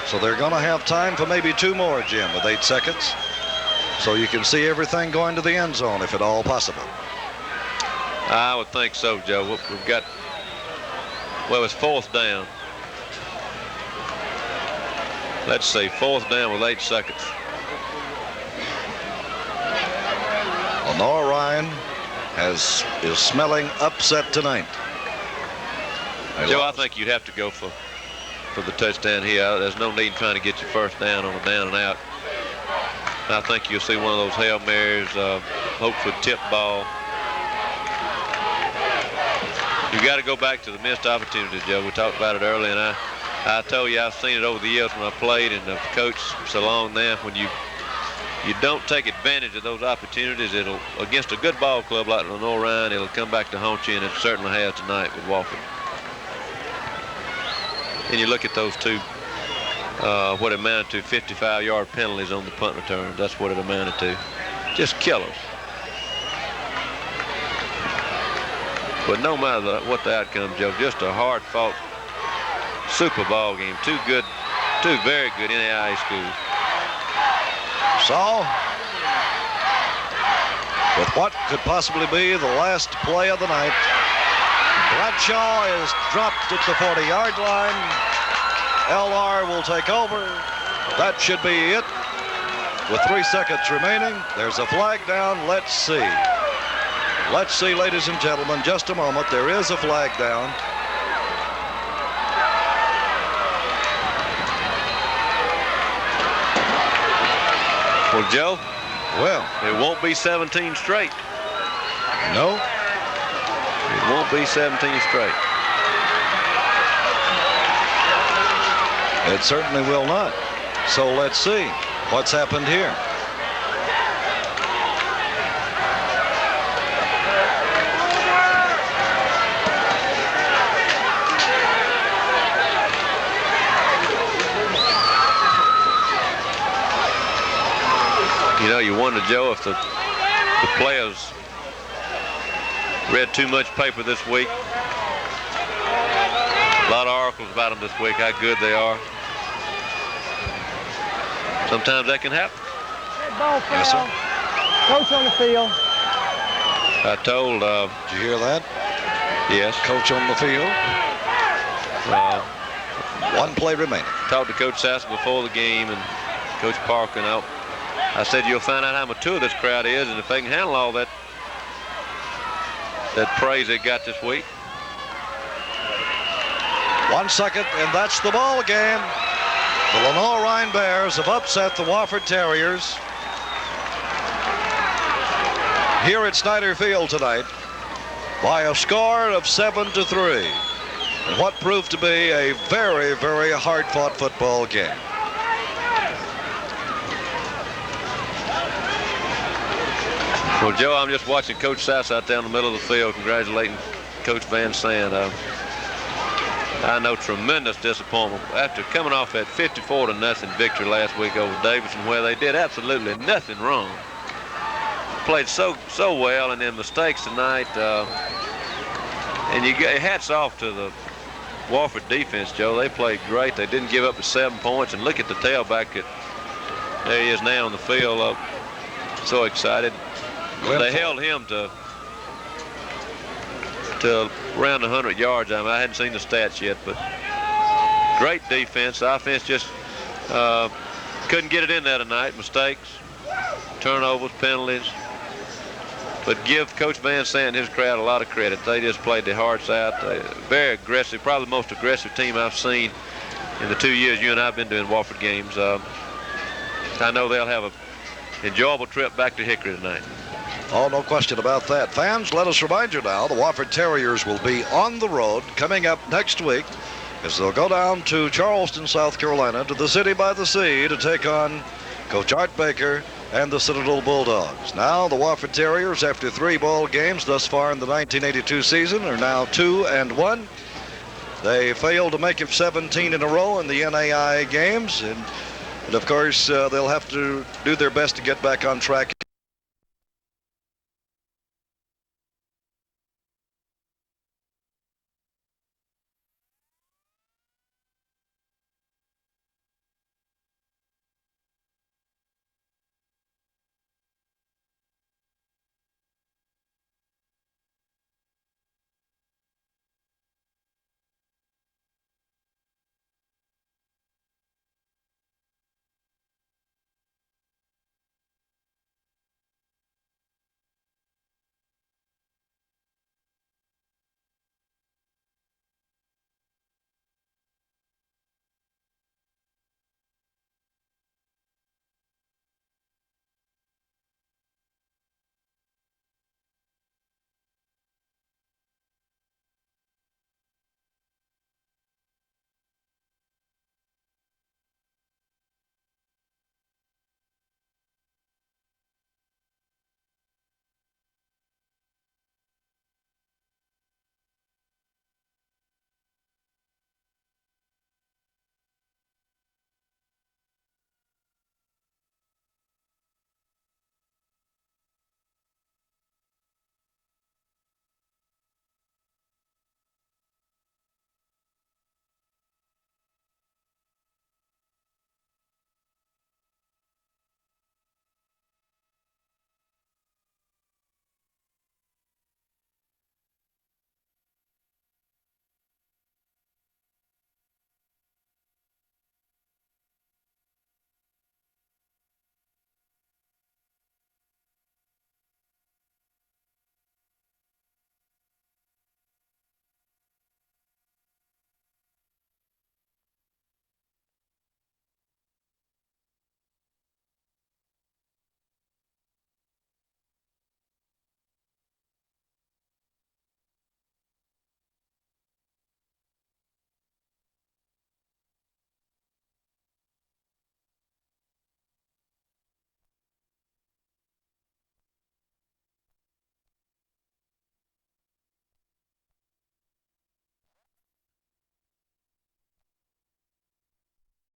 So they're going to have time for maybe 2 more, Jim, with 8 seconds. So you can see everything going to the end zone, if at all possible. I would think so, Joe. We've got, well, it's 4th down. Let's see, 4th down with 8 seconds. Lenore Ryan is smelling upset tonight. Joe, I think you'd have to go for the touchdown here. There's no need trying to get your first down on a down and out. I think you'll see one of those Hail Marys, hopefully tip ball. You got to go back to the missed opportunities, Joe. We talked about it earlier, and I told you I've seen it over the years when I played, and I've coached so long now. When you don't take advantage of those opportunities, it'll, against a good ball club like Lenore Ryan, it'll come back to haunt you, and it certainly has tonight with Wofford. And you look at those two, what it amounted to, 55-yard penalties on the punt returns. That's what it amounted to. Just killers. But no matter what the outcome, Joe, just a hard-fought super ball game. Two very good NAIA schools. So, with what could possibly be the last play of the night, Bradshaw is dropped at the 40-yard line. LR will take over. That should be it. With 3 seconds remaining, there's a flag down. Let's see. Let's see, ladies and gentlemen, just a moment. There is a flag down. Well, Joe, well, it won't be 17 straight. No. It won't be 17 straight. It certainly will not. So let's see what's happened here. You know, you wonder, Joe, if the players read too much paper this week. A lot of articles about them this week, how good they are. Sometimes that can happen. Ball foul. Yes, sir. Coach on the field. I told, did you hear that? Yes. Coach on the field. 1 play remaining. Talked to Coach Sassen before the game and Coach Parker, and I said you'll find out how mature this crowd is, and if they can handle all that praise they got this week. 1 second, and that's the ball game. The Lenore Ryan Bears have upset the Wofford Terriers here at Snyder Field tonight by a score of 7-3. And what proved to be a very, very hard-fought football game. Well, Joe, I'm just watching Coach Sass out there in the middle of the field congratulating Coach Van Sand. I know tremendous disappointment after coming off that 54-0 victory last week over Davidson, where they did absolutely nothing wrong. played so well, and then mistakes tonight. And you get hats off to the Wofford defense, Joe. They played great. They didn't give up the 7 points. And look at the tailback. There he is now on the field. So excited. They held him to around 100 yards. I mean, I hadn't seen the stats yet, but great defense. The offense just couldn't get it in there tonight. Mistakes, turnovers, penalties. But give Coach Van Sant and his crowd a lot of credit. They just played their hearts out. Very aggressive, probably the most aggressive team I've seen in the 2 years you and I have been doing Wofford games. I know they'll have an enjoyable trip back to Hickory tonight. Oh, no question about that. Fans, let us remind you now, the Wofford Terriers will be on the road coming up next week as they'll go down to Charleston, South Carolina, to the City by the Sea to take on Coach Art Baker and the Citadel Bulldogs. Now the Wofford Terriers, after 3 ball games thus far in the 1982 season, are now 2-1. They failed to make it 17 in a row in the NAIA games, and of course they'll have to do their best to get back on track